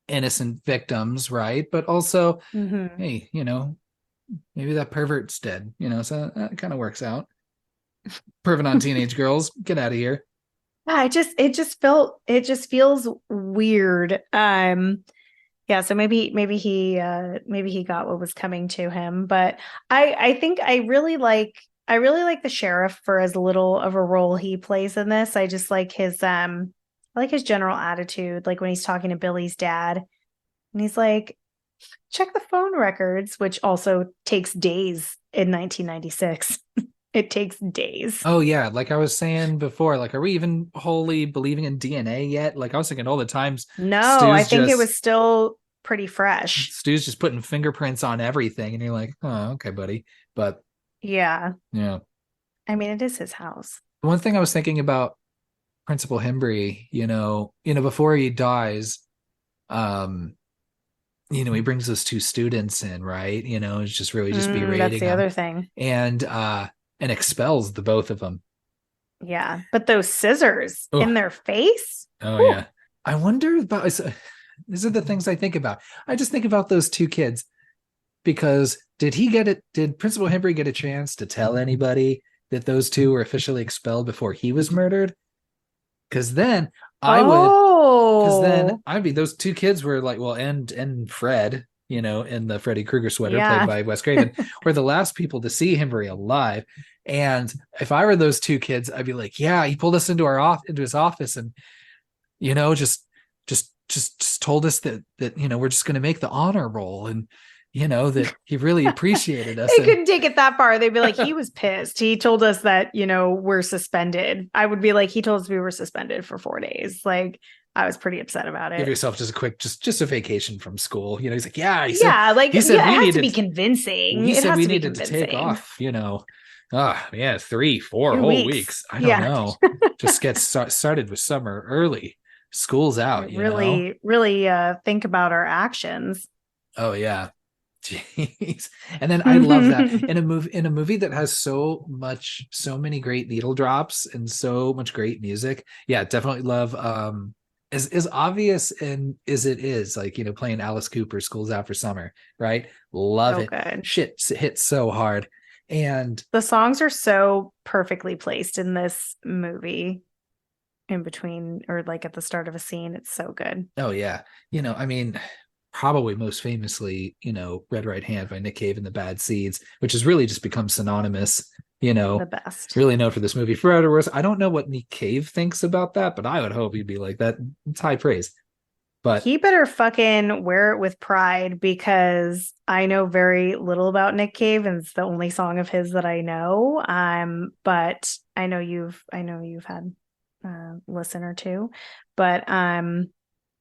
innocent victims, right? But also, hey, maybe that pervert's dead, so that kind of works out. Pervert on teenage girls, get out of here. Yeah, it just feels weird. Yeah, so maybe he got what was coming to him, but I think I really like the sheriff for as little of a role he plays in this. I just like his general attitude, like when he's talking to Billy's dad and he's like, check the phone records, which also takes days in 1996. It takes days. Oh yeah, like I was saying before, like are we even wholly believing in DNA yet? Like I was thinking all the times. No, I think it was still pretty fresh. Stu's just putting fingerprints on everything, and you're like, oh, okay, buddy. But yeah. I mean, it is his house. One thing I was thinking about Principal Hembry, before he dies, he brings those 2 students in, right? It's just really just berating that's the them. other thing. And expels the both of them. Yeah, but those scissors in their face. Oh yeah. I wonder about. These are the things I think about. I just think about those 2 kids because did Principal Hembry get a chance to tell anybody that those 2 were officially expelled before he was murdered? Because then I'd be those 2 kids were like, well, and Fred, in the Freddy Krueger sweater played by Wes Craven, were the last people to see Hembry alive. And if I were those 2 kids, I'd be like, yeah, he pulled us into his office and, just told us that we're just going to make the honor roll and, that he really appreciated us. They couldn't take it that far. They'd be like, he was pissed. He told us that, we're suspended. I would be like, he told us we were suspended for 4 days. Like, I was pretty upset about it. Give yourself just a quick, just a vacation from school. He's like, yeah, he said it has to be convincing. He said we needed to take off, 3, 4 whole weeks. I don't know. Just get started with summer early. School's out. Really think about our actions. Oh yeah. Jeez. And then I love that in a movie that has so many great needle drops and so much great music. Yeah, definitely love as obvious and as it is, like, playing Alice Cooper Schools Out for Summer, right? Love So it. good. Shit hits so hard. And The songs are so perfectly placed in this movie in between or like at the start of a scene. It's so good. oh yeah, I mean, probably most famously, Red Right Hand by Nick Cave and the Bad Seeds, which has really just become synonymous, The best. really known for this movie. For better or worse, I don't know what Nick Cave thinks about that, but I would hope he'd be like that. It's high praise. But He better fucking wear it with pride because I know very little about Nick Cave and it's the only song of his that I know. But I know you've had a listen or two, but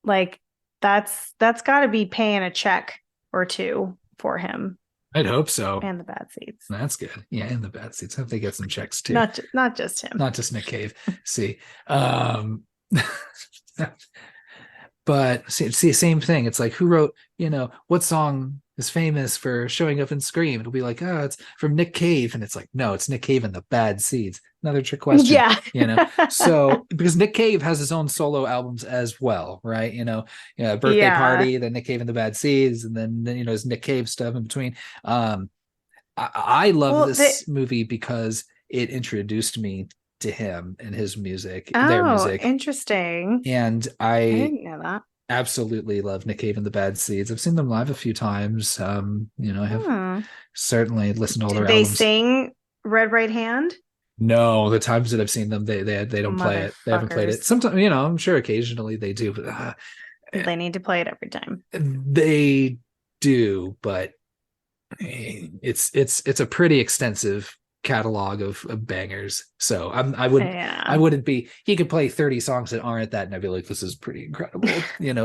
like that's got to be paying a check or two for him I'd hope so. and the Bad Seeds. That's good. Yeah, and the Bad Seeds. I hope they get some checks too. Not just him. Not just Nick Cave. See. But see, same thing. It's like, who wrote, what song is famous for showing up in Scream? It'll be like, oh, it's from Nick Cave. And it's like, no, it's Nick Cave and the Bad Seeds. Another trick question. Yeah. So because Nick Cave has his own solo albums as well, right? Birthday Yeah. Party, then Nick Cave and the Bad Seeds, and then there's Nick Cave stuff in between. I love this movie because it introduced me to him and his music, their music. Interesting. And I I didn't know that. absolutely love Nick Cave and the Bad Seeds. I've seen them live a few times. I have certainly listened to all their Did they albums. sing Red Right Hand? No, the times that I've seen them, they don't play it. They haven't played it. Sometimes, I'm sure occasionally they do, but they need to play it every time. They do, but it's a pretty extensive catalog of bangers. So I wouldn't be, he could play 30 songs that aren't that and I'd be like, this is pretty incredible,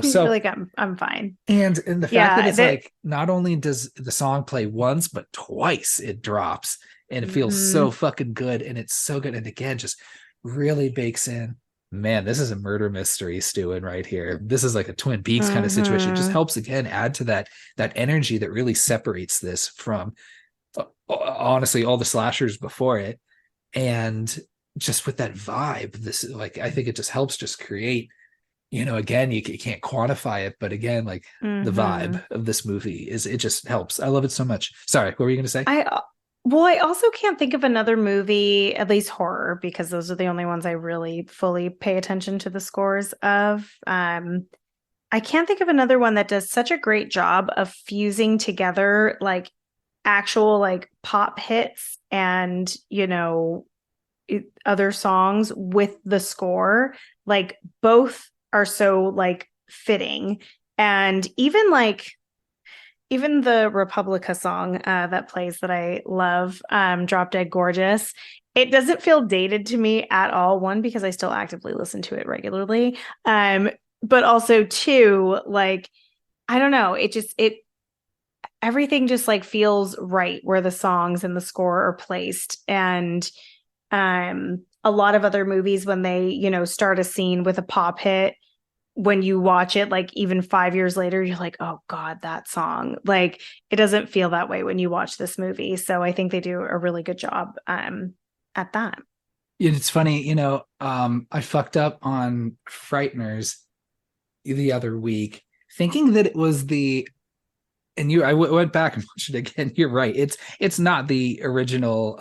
so like I'm fine. And the fact that it's like, not only does the song play once but twice it drops and it feels so fucking good, and it's so good, and again just really bakes in, man, this is a murder mystery stewing right here. This is like a Twin Peaks kind of situation. It just helps again add to that energy that really separates this from honestly all the slashers before it. And just with that vibe, this, like, I think it just helps just create, again, you can't quantify it, but again, like the vibe of this movie it just helps. I love it so much. Sorry, what were you going to say? I also can't think of another movie, at least horror, because those are the only ones I really fully pay attention to the scores of. I can't think of another one that does such a great job of fusing together like actual like pop hits and other songs with the score. Like both are so like fitting, and even the Republica song that plays that I love, Drop Dead Gorgeous, it doesn't feel dated to me at all. One, because I still actively listen to it regularly, but also two, like, I don't know, everything just like feels right where the songs and the score are placed. And a lot of other movies, when they start a scene with a pop hit, when you watch it like even 5 years later, you're like, oh god, that song. Like, it doesn't feel that way when you watch this movie. So I think they do a really good job at that. It's funny, I fucked up on Frighteners the other week thinking that it was I went back and watched it again. You're right. It's not the original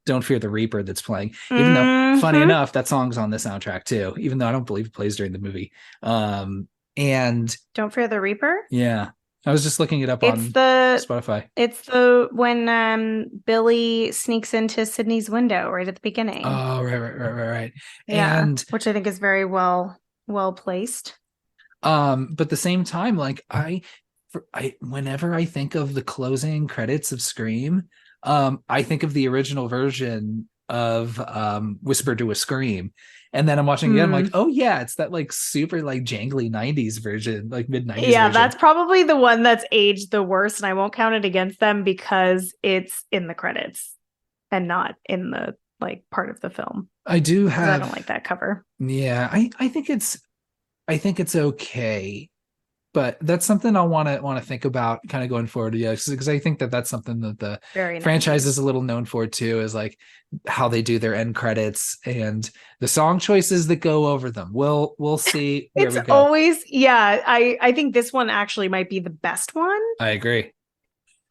Don't Fear the Reaper that's playing. Even though, funny enough, that song's on the soundtrack too, even though I don't believe it plays during the movie. And Don't Fear the Reaper? Yeah. I was just looking it up on Spotify. It's the when Billy sneaks into Sydney's window right at the beginning. Oh, right. Yeah, and which I think is very well placed. But at the same time, like whenever I think of the closing credits of Scream, I think of the original version of Whisper to a Scream. And then I'm watching again, I'm like, oh yeah, it's that like super like jangly 90s version, like mid 90s yeah version. That's probably the one that's aged the worst, and I won't count it against them because it's in the credits and not in the like part of the film. I don't like that cover. Yeah, I think it's okay, but that's something I want to think about kind of going forward. Yeah, because I think that that's something that the Very franchise 90s. is a little known for too, is like how they do their end credits and the song choices that go over them. We'll see where It's we go. always, yeah, I think this one actually might be the best one, I agree.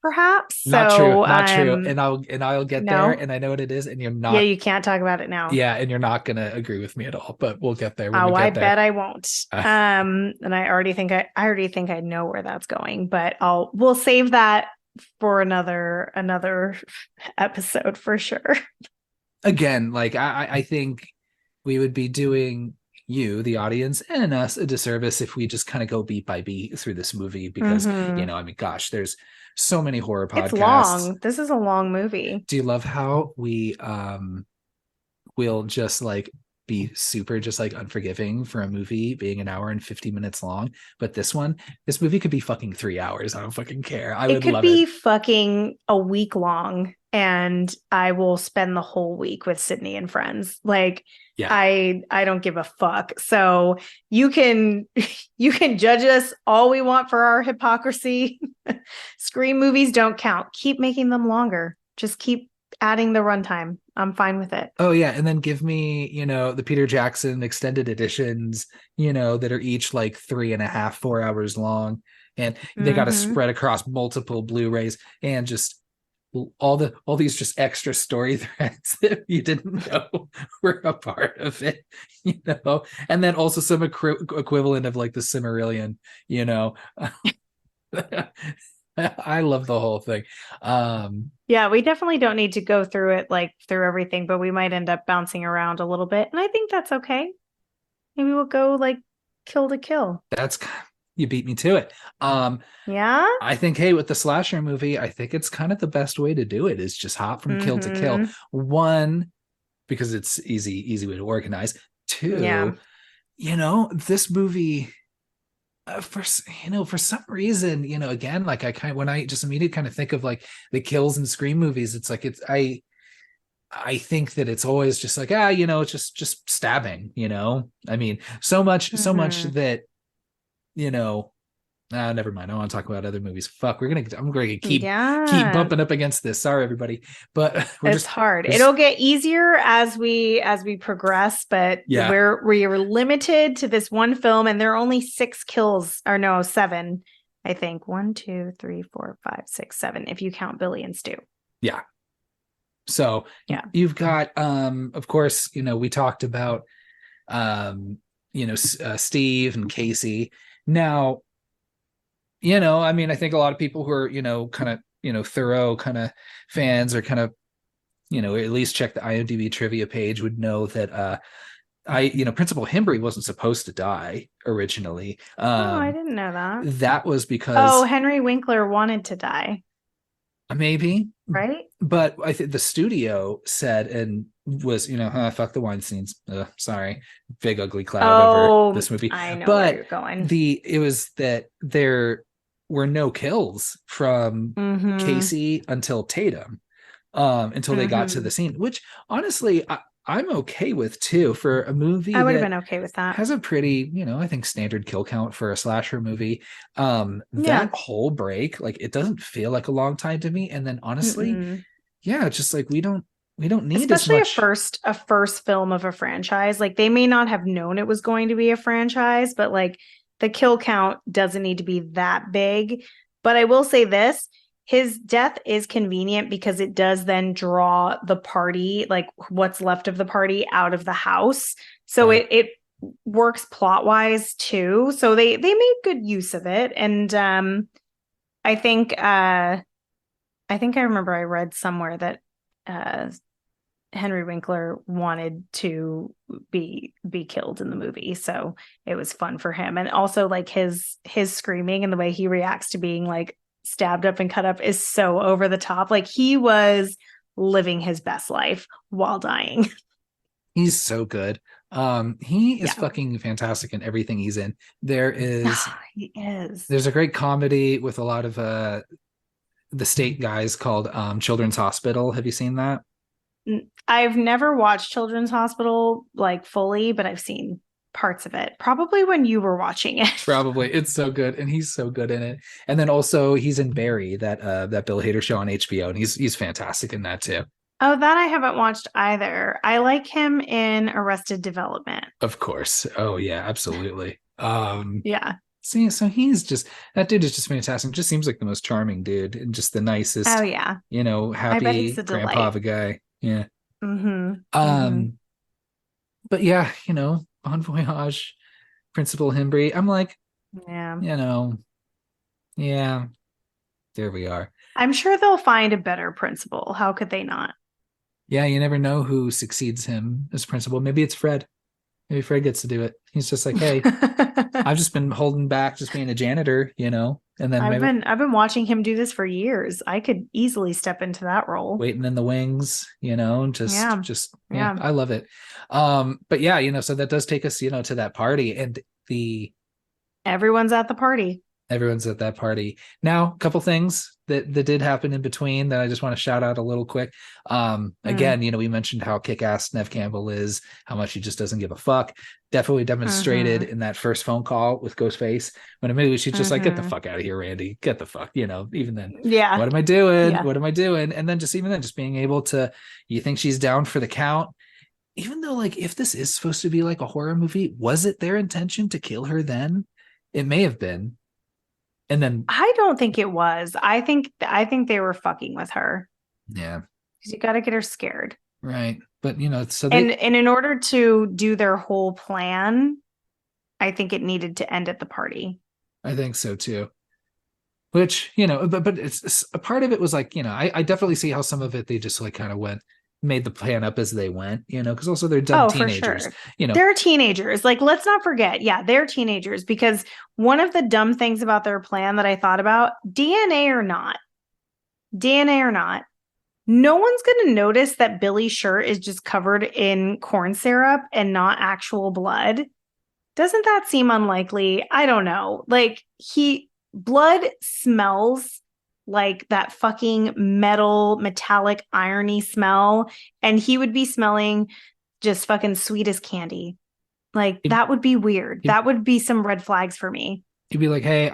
perhaps. Not true. So, Not true. And I'll get there, no. and I know what it is, and you're Yeah, not. you can't talk about it now. Yeah, and you're not gonna agree with me at all. But we'll get there when we Oh, I get there. bet I won't. Uh, And I already think I know where that's going, but we'll save that for another episode for sure. Again, like I think we would be doing you, the audience, and us a disservice if we just kind of go beat by beat through this movie because Mhm. I mean, gosh, there's so many horror It's podcasts. long. This is a long movie. Do you love how we will just like be super just like unforgiving for a movie being an hour and 50 minutes long, but this movie could be fucking 3 hours. I don't fucking care. I It would could love it. be fucking a week long, and I will spend the whole week with Sydney and friends. Like, Yeah. I don't give a fuck. So you can you can judge us all we want for our hypocrisy. Scream movies don't count. Keep making them longer. Just keep adding the runtime. I'm fine with it. Oh yeah, and then give me, the Peter Jackson extended editions, that are each like 3.5, 4 hours long, and they got to Mhm. spread across multiple Blu-rays, and just all these just extra story threads that you didn't know were a part of it, and then also some equivalent of like the Cimmerillion, you know. I love the whole thing. Yeah, we definitely don't need to go through it like through everything, but we might end up bouncing around a little bit. And I think that's okay. Maybe we'll go like kill to kill. that's You beat me to it. Yeah? I think, hey, with the slasher movie, I think it's kind of the best way to do it is just hop from kill to kill. Mm-hmm. One, because it's easy way to organize. Yeah. Two, this movie, for some reason, again, like when I just immediately kind of think of like the kills and Scream movies, it's like I think that it's always just like, it's just stabbing, I mean, so much Mm-hmm. that, you know, never mind. I want to talk about other movies. Fuck, I'm going to keep Yeah. bumping up against this. Sorry, everybody, but It's hard. we're just It'll get easier as we progress, but yeah. we're limited to this one film, and there are only 6 kills, or no, 7, I think. 1, 2, 3, 4, 5, 6, 7, if you count Billy and Stu. Yeah. So Yeah. you've got, of course, we talked about, Steve and Casey. Now, I mean, I think a lot of people who are, kind of, thorough kind of fans or kind of, at least check the IMDb trivia page would know that Principal Himbry wasn't supposed to die originally. Oh, I didn't know that. That was Oh, because Henry Winkler wanted to die, maybe, right? but I think the studio said and was, fuck the Weinsteins. Sorry, big ugly cloud over Oh, this movie. I know where But you're going. it was that there were no kills from Mm-hmm. Casey until Tatum, until they got to Mm-hmm. the scene, which honestly I'm okay with too for a movie I would have that been okay with that. has a pretty, I think standard kill count for a slasher movie. Yeah. That whole break, like it doesn't feel like a long time to me. And then honestly, Mm-mm. yeah, it's just like we don't need as Especially a much. first film of a franchise. Like they may not have known it was going to be a franchise, but like the kill count doesn't need to be that big. But I will say this, his death is convenient because it does then draw the party, like what's left of the party, out of the house. So Yeah. it works plot wise too. So they made good use of it. And I think I think I remember I read somewhere that uh Henry Winkler wanted to be killed in the movie, so it was fun for him. And also like his screaming and the way he reacts to being like stabbed up and cut up is so over the top. Like he was living his best life while dying. He's so good. He is Yeah. fucking fantastic in everything he's in. There is He is. there's a great comedy with a lot of the state guys called Children's Hospital. Have you seen that? I've never watched Children's Hospital like fully, but I've seen parts of it. Probably when you were watching it. Probably. It's so good. And he's so good in it. And then also he's in Barry, that Bill Hader show on HBO, and he's fantastic in that too. Oh, that I haven't watched either. I like him in Arrested Development. Of course. Oh yeah, absolutely. Yeah. See, so he's just that dude is just fantastic. Just seems like the most charming dude and just the nicest, Oh yeah. I bet he's happy a grandpa of delight. a guy. Yeah. Mm-hmm. Mm-hmm. Um, but yeah, Bon Voyage, Principal Himbry. I'm like, Yeah. you know, yeah, there we are. I'm sure they'll find a better principal. How could they not? Yeah, you never know who succeeds him as principal. Maybe it's Fred. Maybe Fred gets to do it. He's just like, hey, I've just been holding back, just being a janitor, and then maybe I've been watching him do this for years. I could easily step into that role. waiting in the wings, Yeah. yeah, Yeah. I love it. But yeah, so that does take us, to that party, and the Everyone's at the party. everyone's at that party. Now, a couple things that did happen in between that I just want to shout out a little quick. Again, we mentioned how kick-ass Nev Campbell is, how much he just doesn't give a fuck. Definitely demonstrated in that first phone call with Ghostface, when immediately she's just like, get the fuck out of here, Randy. Get the fuck, even then. Yeah. What am I doing? Yeah. What am I doing? And then just even then, just being able to, you think she's down for the count, even though, like, if this is supposed to be like a horror movie, was it their intention to kill her then? It may have been. And then I don't think it was. I think they were fucking with her. yeah, Because you got to get her scared. right. But so And in order to do their whole plan, I think it needed to end at the party. I think so too. Which, but it's a part of it was like, I definitely see how some of it they just like kind of made the plan up as they went, because also they're dumb teenagers. For sure. They're teenagers. Like, let's not forget. Yeah, they're teenagers, because one of the dumb things about their plan that I thought about, DNA or not, no one's going to notice that Billy's shirt is just covered in corn syrup and not actual blood. Doesn't that seem unlikely? I don't know. Like, blood smells like that fucking metallic irony smell, and he would be smelling just fucking sweet as candy. Like, that would be weird. That would be some red flags for me. He'd be like, hey,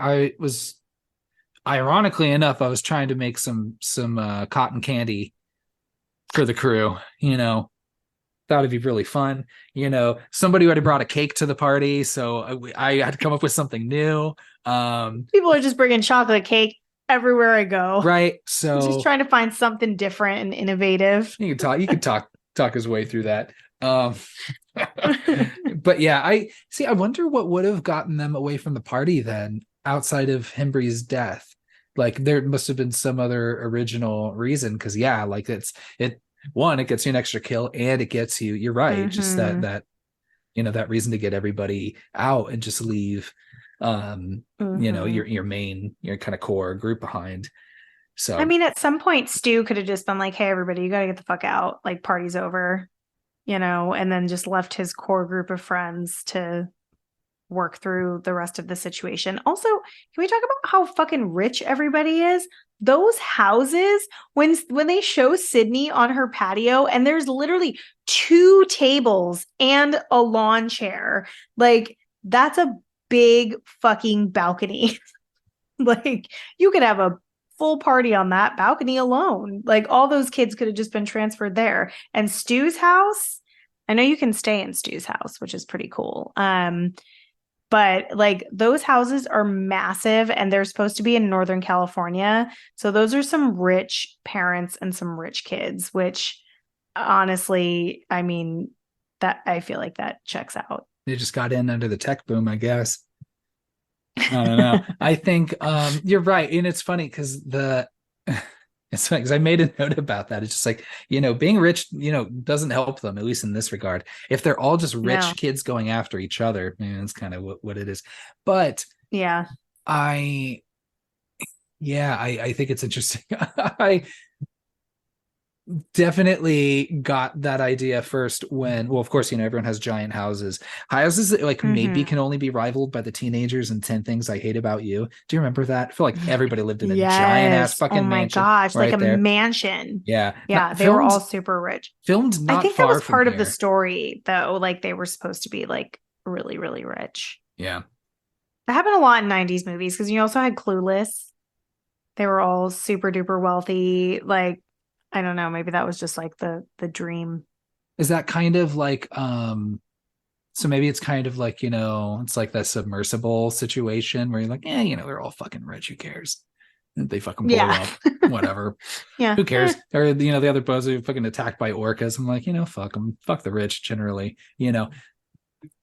ironically enough, I was trying to make some cotton candy for the crew, thought it'd be really fun. Somebody would have brought a cake to the party, so I had to come up with something new. People are just bringing chocolate cake everywhere I go. Right. So just trying to find something different and innovative. You could talk his way through that. But yeah, I wonder what would have gotten them away from the party then, outside of Himbry's death. Like, there must have been some other original reason, because yeah, like it gets you an extra kill, and it gets you, you're right, just that that reason to get everybody out and just leave your main, your kind of core group behind. So I mean, at some point Stu could have just been like, hey, everybody, you got to get the fuck out, like, party's over, and then just left his core group of friends to work through the rest of the situation. Also, can we talk about how fucking rich everybody is? Those houses, when they show Sydney on her patio, and there's literally 2 tables and a lawn chair, like, that's a big fucking balcony. Like, you could have a full party on that balcony alone. Like, all those kids could have just been transferred there. And Stu's house, I know you can stay in Stu's house, which is pretty cool. But like, those houses are massive, and they're supposed to be in Northern California. So those are some rich parents and some rich kids, which honestly, I mean, that I feel like that checks out. They just got in under the tech boom, I guess. I don't know. I think you're right. And it's funny because it's funny because I made a note about that. It's just like, being rich, doesn't help them, at least in this regard. If they're all just rich kids going after each other, that's kind of what it is. But yeah, I think it's interesting. I definitely got that idea first when, well, of course, everyone has giant houses that like maybe can only be rivaled by the teenagers in 10 Things I Hate About You. Do you remember that? I feel like everybody lived in a giant ass fucking mansion. Oh my gosh, right like a there. mansion. Yeah. They were all super rich. Filmed not I think far that was from part here. of the story, though. Like, they were supposed to be like really, really rich. Yeah. That happened a lot in 90s movies because you also had Clueless. They were all super duper wealthy. Like, I don't know, maybe that was just like the dream. Is that kind of like so maybe it's kind of like, it's like that submersible situation where you're like, they're all fucking rich, who cares? They fucking blow Yeah. up, whatever. Yeah. Who cares? Or the other boats are fucking attacked by orcas. I'm like, fuck them, fuck the rich generally,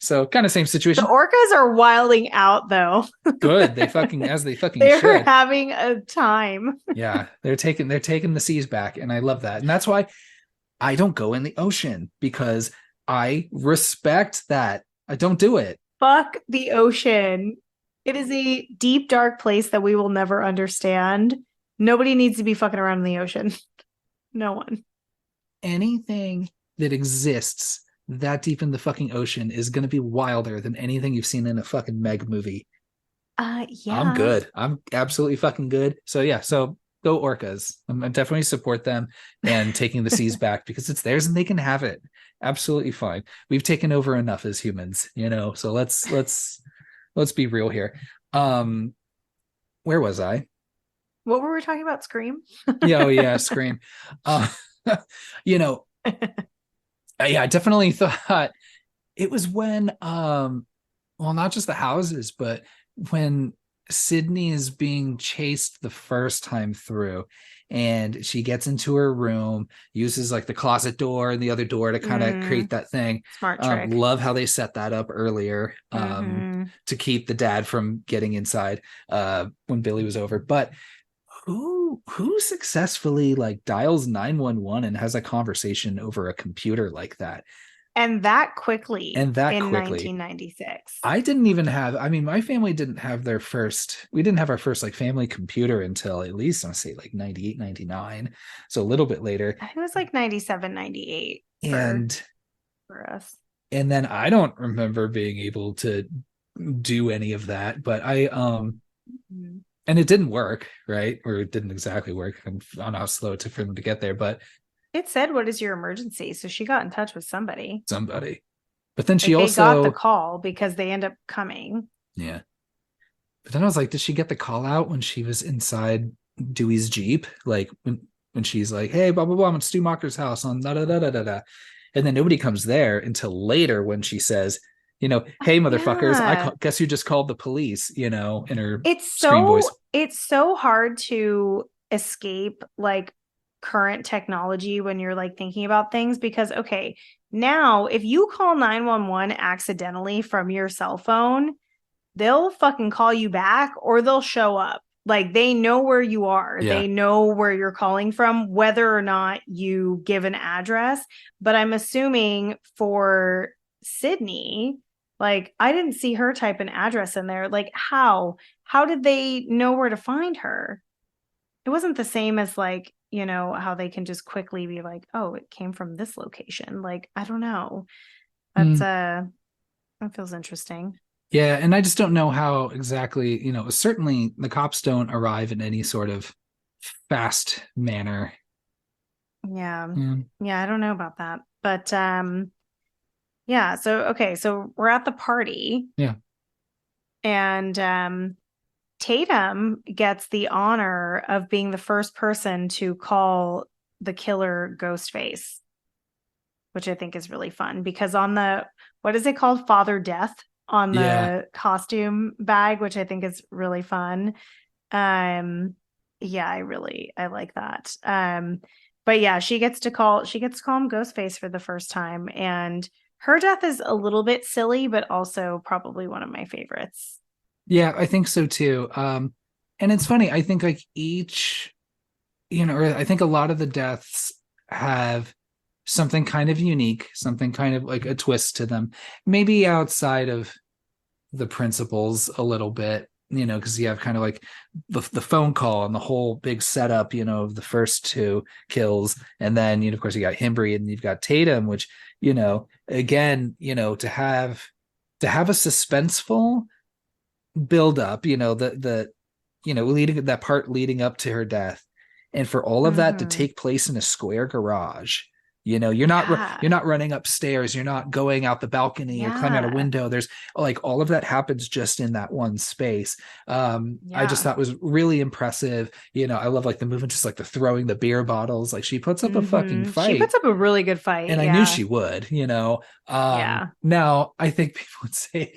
So kind of same The situation. orcas are wilding out though. Good. They fucking They're should. having a time. Yeah, they're taking the seas back, and I love that. And that's why I don't go in the ocean, because I respect that. I don't do it. Fuck the ocean. It is a deep, dark place that we will never understand. Nobody needs to be fucking around in the ocean. No one. Anything that exists that deep in the fucking ocean is going to be wilder than anything you've seen in a fucking Meg movie. Yeah. I'm good. I'm absolutely fucking good. So yeah, so go orcas. I definitely support them and taking the seas back, because it's theirs and they can have it. Absolutely fine. We've taken over enough as humans, so let's be real here. Where was I? What were we talking about? Scream? Yeah, oh yeah, Scream. Uh, you know, yeah, I definitely thought it was when well, not just the houses, but when Sydney is being chased the first time through, and she gets into her room, uses like the closet door and the other door to kind of create that thing. Smart trick. Love how they set that up earlier Mhm. to keep the dad from getting inside when Billy was over. But who successfully like dials 911 and has a conversation over a computer like that? And that quickly And that in quickly. 1996. I didn't even have, I mean, my family didn't have we didn't have our first like family computer until at least I say like 98, 99. So a little bit later. I think it was like 97, 98 And for us. And then I don't remember being able to do any of that, but and it didn't work, right? Or it didn't exactly work. I don't know how slow it took for them to get there, but it said, "What is your emergency?" So she got in touch with somebody. But then she they also got the call because they end up coming. Yeah. But then I was like, did she get the call out when she was inside Dewey's Jeep? Like when she's like, hey, blah, blah, blah, I'm at Stu Mocker's house on da da da da da da. And then nobody comes there until later when she says, hey, motherfuckers, I guess you just called the police, in her scream voice. It's so hard to escape like current technology when you're like thinking about things, because okay, now if you call 911 accidentally from your cell phone, they'll fucking call you back or they'll show up. Like they know where you are. Yeah. They know where you're calling from, whether or not you give an address. But I'm assuming for Sydney, like I didn't see her type an address in there. Like how did they know where to find her? It wasn't the same as like, how they can just quickly be like, oh, it came from this location. Like, I don't know. That's that feels interesting. Yeah, and I just don't know how exactly, certainly the cops don't arrive in any sort of fast manner. Yeah. Yeah, I don't know about that. But yeah, so we're at the party. Yeah. And Tatum gets the honor of being the first person to call the killer Ghostface, which I think is really fun because on the, what is it called? Father Death on the costume bag, which I think is really fun. Yeah, I like that. But yeah, she gets to call him Ghostface for the first time, and her death is a little bit silly, but also probably one of my favorites. Yeah, I think so too. And it's funny, I think like each, I think a lot of the deaths have something kind of unique, something kind of like a twist to them, maybe outside of the principles a little bit, because you have kind of like the phone call and the whole big setup, of the first two kills. And then, of course, you got Himbry and you've got Tatum, which, again, to have a suspenseful build up, leading that part leading up to her death. And for all of that to take place in a square garage, Yeah. you're not running upstairs, you're not going out the balcony or climbing out a Yeah. window. There's like all of that happens just in that one space. I just Yeah. thought was really impressive. I love like the movement, just like the throwing the beer bottles. Like she puts up a fucking She fight, puts up a really good fight. and I knew Yeah. she would. Yeah. Now I think people would say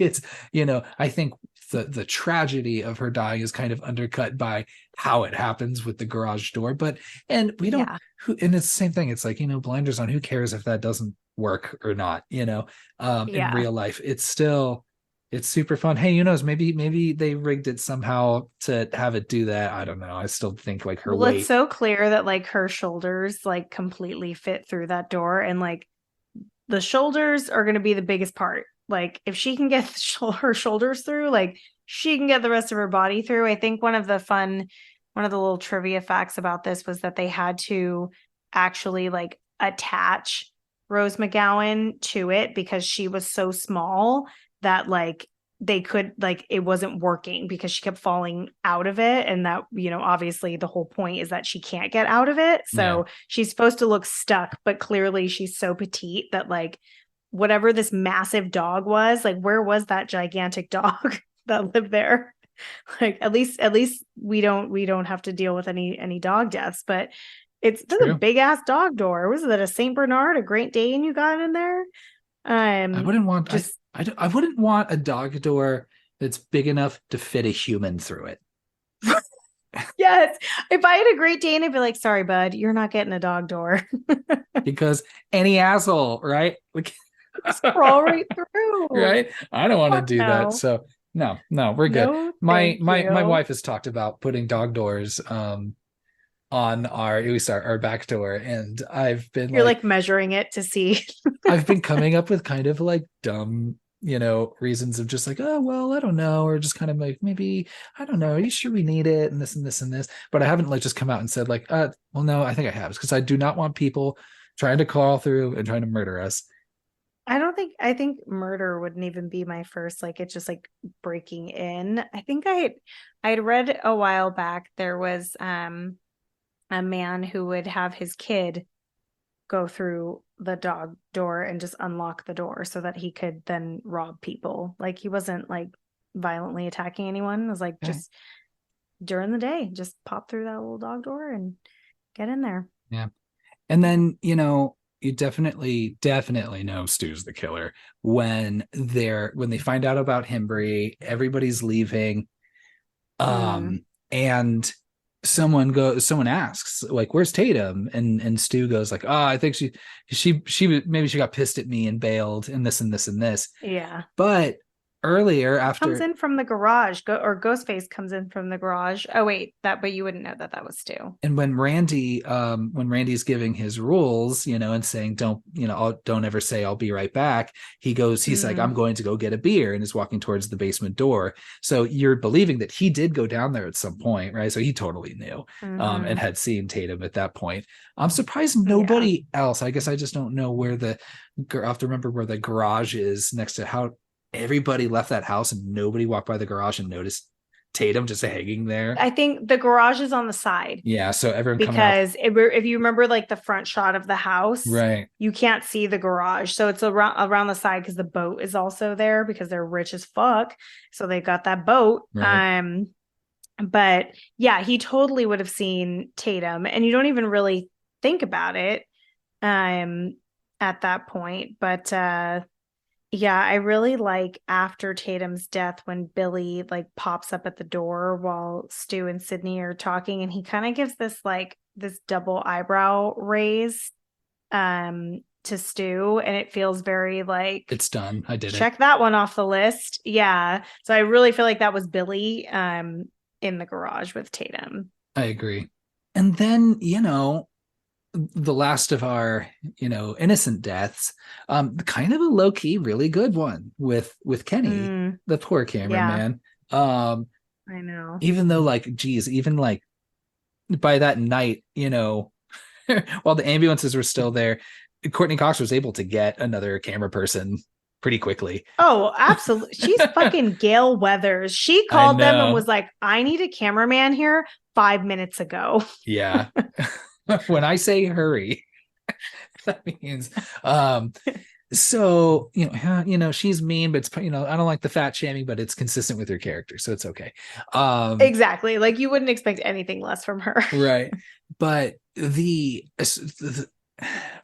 I think the tragedy of her dying is kind of undercut by how it happens with the garage door. But and we don't Yeah. and it's the same thing. It's like, blinders on, who cares if that doesn't work or not, in Yeah. real life. It's super fun. Hey, maybe they rigged it somehow to have it do that. I don't know. I still think like her Well, it's weight. so clear that like her shoulders like completely fit through that door, and like the shoulders are going to be the biggest part. Like if she can get her shoulders through, like she can get the rest of her body through. I think one of the little trivia facts about this was that they had to actually like attach Rose McGowan to it because she was so small that like they could like it wasn't working because she kept falling out of it, and that obviously the whole point is that she can't get out of it, Yeah. so she's supposed to look stuck, but clearly she's so petite that like whatever this massive dog was, like where was that gigantic dog that lived there? Like at least we don't have to deal with any dog deaths, but that's a True. big ass dog door. Was it a Saint Bernard, a Great Dane you got in there? I wouldn't want Just I wouldn't want a dog door that's big enough to fit a human through it. yes. If I had a Great Dane, I'd be like, sorry, bud, you're not getting a dog door. Because any asshole, right? Crawl right through. Right? I don't want to Fuck do that. no. So no, we're good. No, My thank my you. wife has talked about putting dog doors on our back door, and I've been You're like like measuring it to see. I've been coming up with kind of like dumb, reasons of just like, oh, well, I don't know, or just kind of like, maybe, I don't know, are you sure we need it? And this and this and this. But I haven't like just come out and said like, well, no, I think I have, because I do not want people trying to crawl through and trying to murder us. I think murder wouldn't even be my first, like it's just like breaking in. I think I'd read a while back there was a man who would have his kid go through the dog door and just unlock the door so that he could then rob people. Like he wasn't like violently attacking anyone. It was like Okay. just during the day, just pop through that little dog door and get in there. Yeah. And then, you definitely know Stu's the killer when they find out about Hembry, everybody's leaving. Mm. And someone asks like, where's Tatum? And Stu goes like, oh, I think she maybe she got pissed at me and bailed, and this and this and this. Yeah. But earlier, Comes after in from the garage, or Ghostface comes in from the garage. Oh wait, but you wouldn't know that was Stu. and when Randy's giving his rules, and saying, don't ever say I'll be right back, he's like, I'm going to go get a beer, and is walking towards the basement door. So you're believing that he did go down there at some point, right? So he totally knew, and had seen Tatum at that point. I'm surprised nobody else. I guess I just don't know where I have to remember where the garage is next to how everybody left that house, and nobody walked by the garage and noticed Tatum just hanging there. I think the garage is on the side. Yeah, so everyone because if you remember like the front shot of the house, right, you can't see the garage, so it's around the side because the boat is also there because they're rich as fuck, so they got that boat. right. But yeah, he totally would have seen Tatum, and you don't even really think about it at that point. But yeah, I really like after Tatum's death when Billy like pops up at the door while Stu and Sydney are talking, and he kind of gives this double eyebrow raise to Stu, and it feels very like, it's done. I did check that one off the list. Yeah. So I really feel like that was Billy in the garage with Tatum. I agree. And then, the last of our, innocent deaths, kind of a low-key, really good one with Kenny, the poor cameraman. I know. Even though, like, geez, even like by that night, while the ambulances were still there, Courtney Cox was able to get another camera person pretty quickly. Oh, absolutely. She's fucking Gail Weathers. She called them and was like, I need a cameraman here 5 minutes ago. Yeah. When I say hurry, that means. Um, so she's mean, but it's I don't like the fat shaming, but it's consistent with her character, so it's okay. Exactly. Like you wouldn't expect anything less from her. Right. But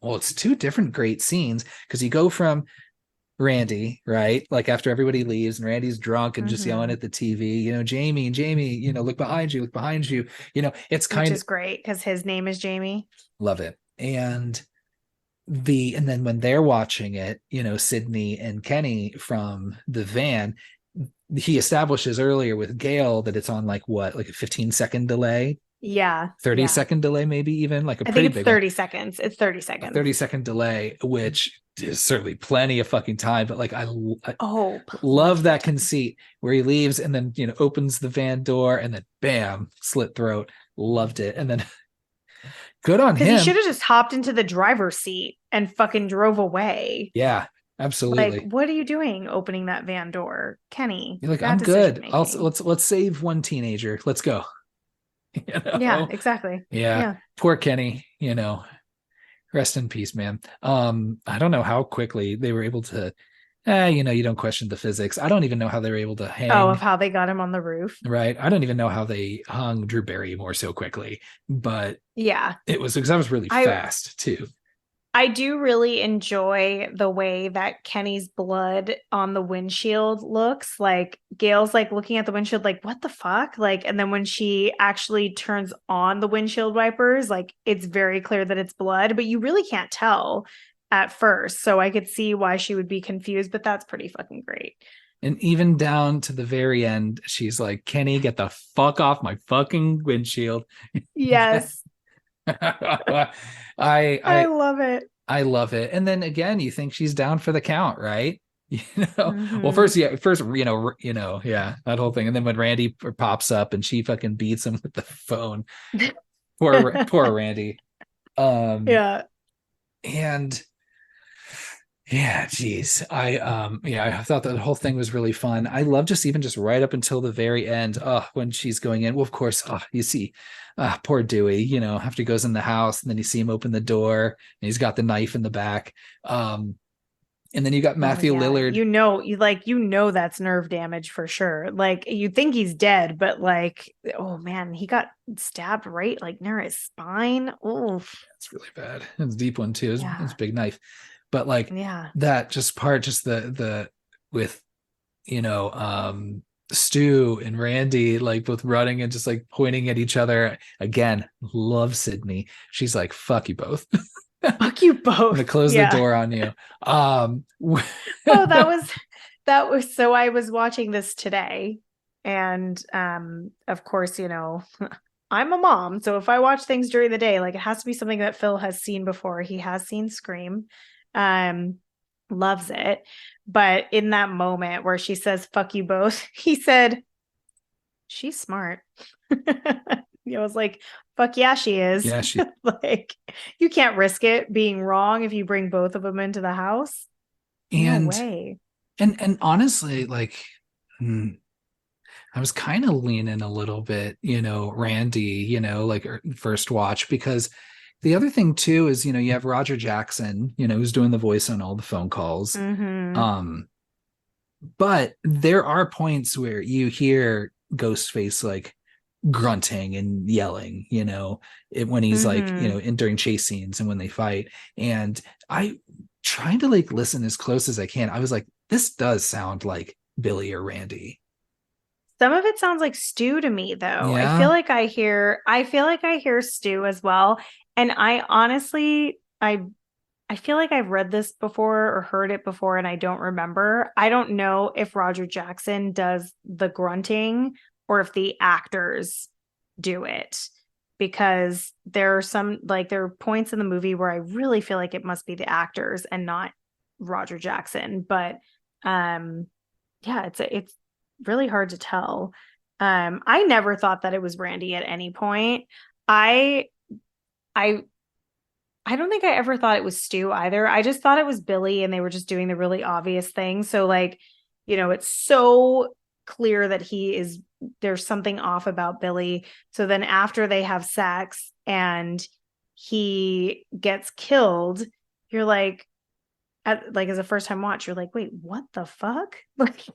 well, it's two different great scenes because you go from Randy, right? Like after everybody leaves and Randy's drunk and just yelling at the TV, Jamie, Jamie, look behind you, look behind you. It's Which kind is of great because his name is Jamie. love it. And then when they're watching it, Sydney and Kenny from the van, he establishes earlier with Gail that it's on like what, like a 15-second delay, Yeah. 30-second delay, maybe even like a I pretty think it's big 30 seconds. It's 30 a seconds. 30-second delay, which is certainly plenty of fucking time. But like I love that conceit where he leaves and then opens the van door and then bam, slit throat. Loved it. And then good on him. Because he should have just hopped into the driver's seat and fucking drove away. Yeah, absolutely. Like, what are you doing opening that van door, Kenny? You're like, I'm good. Let's save one teenager. Let's go. Yeah, exactly. Yeah. Poor Kenny, rest in peace, man. I don't know how quickly they were able to you don't question the physics. I don't even know how they were able to hang. Oh, of how they got him on the roof. Right. I don't even know how they hung Drew Barrymore so quickly, but yeah, it was because that was really fast too. I do really enjoy the way that Kenny's blood on the windshield looks. Like Gail's like looking at the windshield, like, what the fuck? Like, and then when she actually turns on the windshield wipers, like it's very clear that it's blood, but you really can't tell at first. So I could see why she would be confused, but that's pretty fucking great. And even down to the very end, she's like, Kenny, get the fuck off my fucking windshield. Yes. I love it. I love it. And then again, you think she's down for the count, right? Well, first, yeah, that whole thing. And then when Randy pops up and she fucking beats him with the phone. poor Randy. Yeah. And yeah, geez. I thought that whole thing was really fun. I love just right up until the very end. When she's going in. Well, of course, you see poor Dewey, after he goes in the house and then you see him open the door and he's got the knife in the back. And then you got Matthew Lillard. You know that's nerve damage for sure. Like you think he's dead, but like, oh man, he got stabbed right like near his spine. Oh, it's really bad. It's a deep one too. It's a big knife. But like that just the with Stu and Randy like both running and just like pointing at each other again. Love Sydney. She's like, fuck you both. Fuck you both. I'm gonna close the door on you. That was so I was watching this today and of course I'm a mom, so if I watch things during the day, like it has to be something that Phil has seen before. He has seen Scream. Loves it. But in that moment where she says, fuck you both, he said, she's smart. I was like, fuck yeah, she is. Yeah, she like you can't risk it being wrong if you bring both of them into the house. No way. And honestly, like I was kind of leaning a little bit, Randy, like first watch, because the other thing too is, you have Roger Jackson, who's doing the voice on all the phone calls. Mm-hmm. But there are points where you hear Ghostface like grunting and yelling, when he's like, during chase scenes and when they fight. And I tried to like listen as close as I can. I was like, this does sound like Billy or Randy. Some of it sounds like Stu to me though. Yeah. I feel like I hear Stu as well. And I honestly, I feel like I've read this before or heard it before and I don't remember. I don't know if Roger Jackson does the grunting or if the actors do it, because there are points in the movie where I really feel like it must be the actors and not Roger Jackson. But it's really hard to tell. I never thought that it was Randy at any point. I don't think I ever thought it was Stu either. I just thought it was Billy and they were just doing the really obvious thing. So like, it's so clear that there's something off about Billy. So then after they have sex and he gets killed, you're like, as a first time watch, you're like, wait, what the fuck? Like,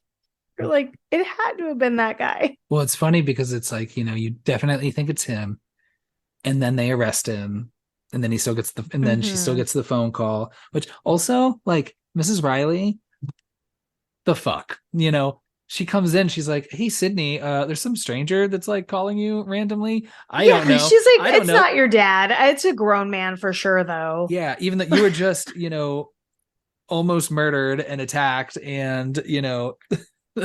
you're like, it had to have been that guy. Well, it's funny because it's like, you definitely think it's him, and then they arrest him, and then she still Mm-hmm. gets the phone call, which also, like, Mrs. Riley, the fuck, she comes in, she's like, "Hey, Sydney, there's some stranger that's like calling you randomly. I Yeah, don't know. she's like, I don't it's know." not your dad. It's a grown man for sure, though. Yeah, even that you were just, almost murdered and attacked, and the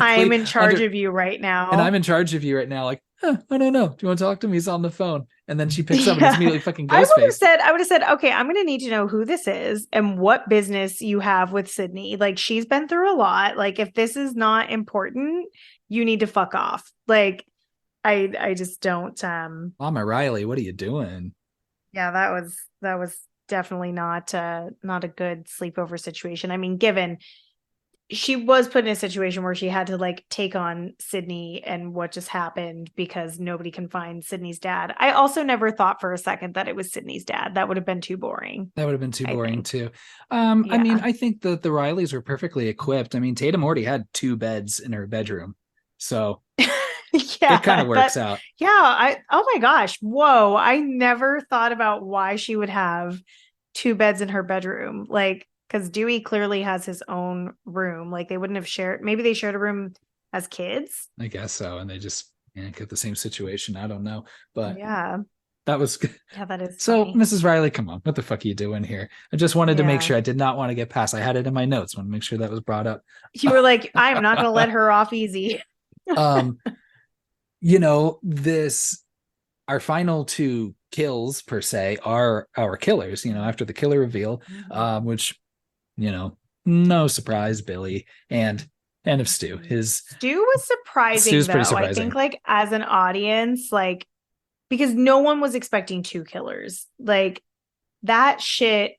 I am police in charge under of you right and I'm now. in charge of you right now. Like, I don't know. Do you want to talk to me? He's on the phone. And then she picks up and it's Yeah. immediately fucking Ghostface. I would have said, okay, I'm going to need to know who this is and what business you have with Sydney. Like, she's been through a lot. Like, if this is not important, you need to fuck off. Like, I just don't, Mama Riley, what are you doing? yeah, that was definitely not a good sleepover situation. I mean, given she was put in a situation where she had to like take on Sydney and what just happened because nobody can find Sydney's dad. I also never thought for a second that it was Sydney's dad. That would have been too boring, That would have been too I boring think. too. I mean, Yeah. I think that the Rileys were perfectly equipped. I mean, Tatum already had 2 beds in her bedroom. So it kind of Yeah, works out. I oh my gosh. Whoa. I never thought about why she would have 2 beds in her bedroom. Like, because Dewey clearly has his own room. Like they wouldn't have shared, maybe they shared a room as kids. I guess so. And they just get the same situation. I don't know. But Yeah. that was good. Yeah, that is So, funny. Mrs. Riley, come on. What the fuck are you doing here? I just wanted to make Yeah. sure. I did not want to get past. I had it in my notes. I want to make sure that was brought up. You were like, I am not going to let her off easy. um, this our final 2 kills per se are our killers, after the killer reveal, which, you know, no surprise, Billy and of Stu. His Stu was surprising Stu's pretty though. I think surprising. like as an audience, like because no one was expecting 2 killers. Like that shit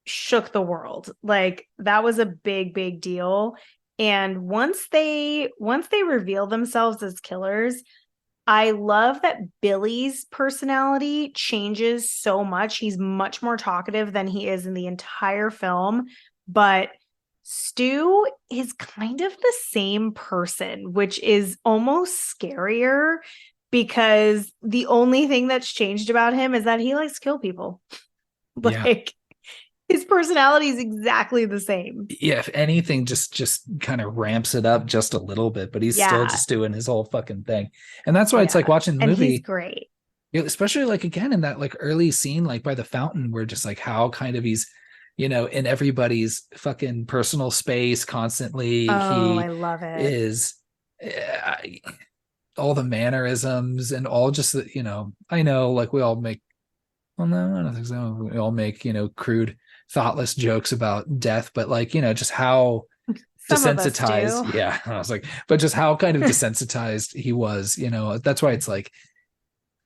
shook the world. Like that was a big, big deal. And once they reveal themselves as killers, I love that Billy's personality changes so much. He's much more talkative than he is in the entire film, but Stu is kind of the same person, which is almost scarier because the only thing that's changed about him is that he likes to kill people. Yeah. Like his personality is exactly the same. Yeah, if anything, just kind of ramps it up just a little bit, but he's still Yeah. just doing his whole fucking thing. And that's why it's like Yeah. watching the And he's movie, great. especially like again in that like early scene, like by the fountain, where just like how kind of he's, in everybody's fucking personal space constantly. Oh, I He love it. is all the mannerisms and all just the, I know like we all make, well, no, I don't think so. We all make, crude, thoughtless jokes about death, but like, just how Some of us desensitized. do. Yeah. I was like, but just how kind of desensitized he was, that's why it's like,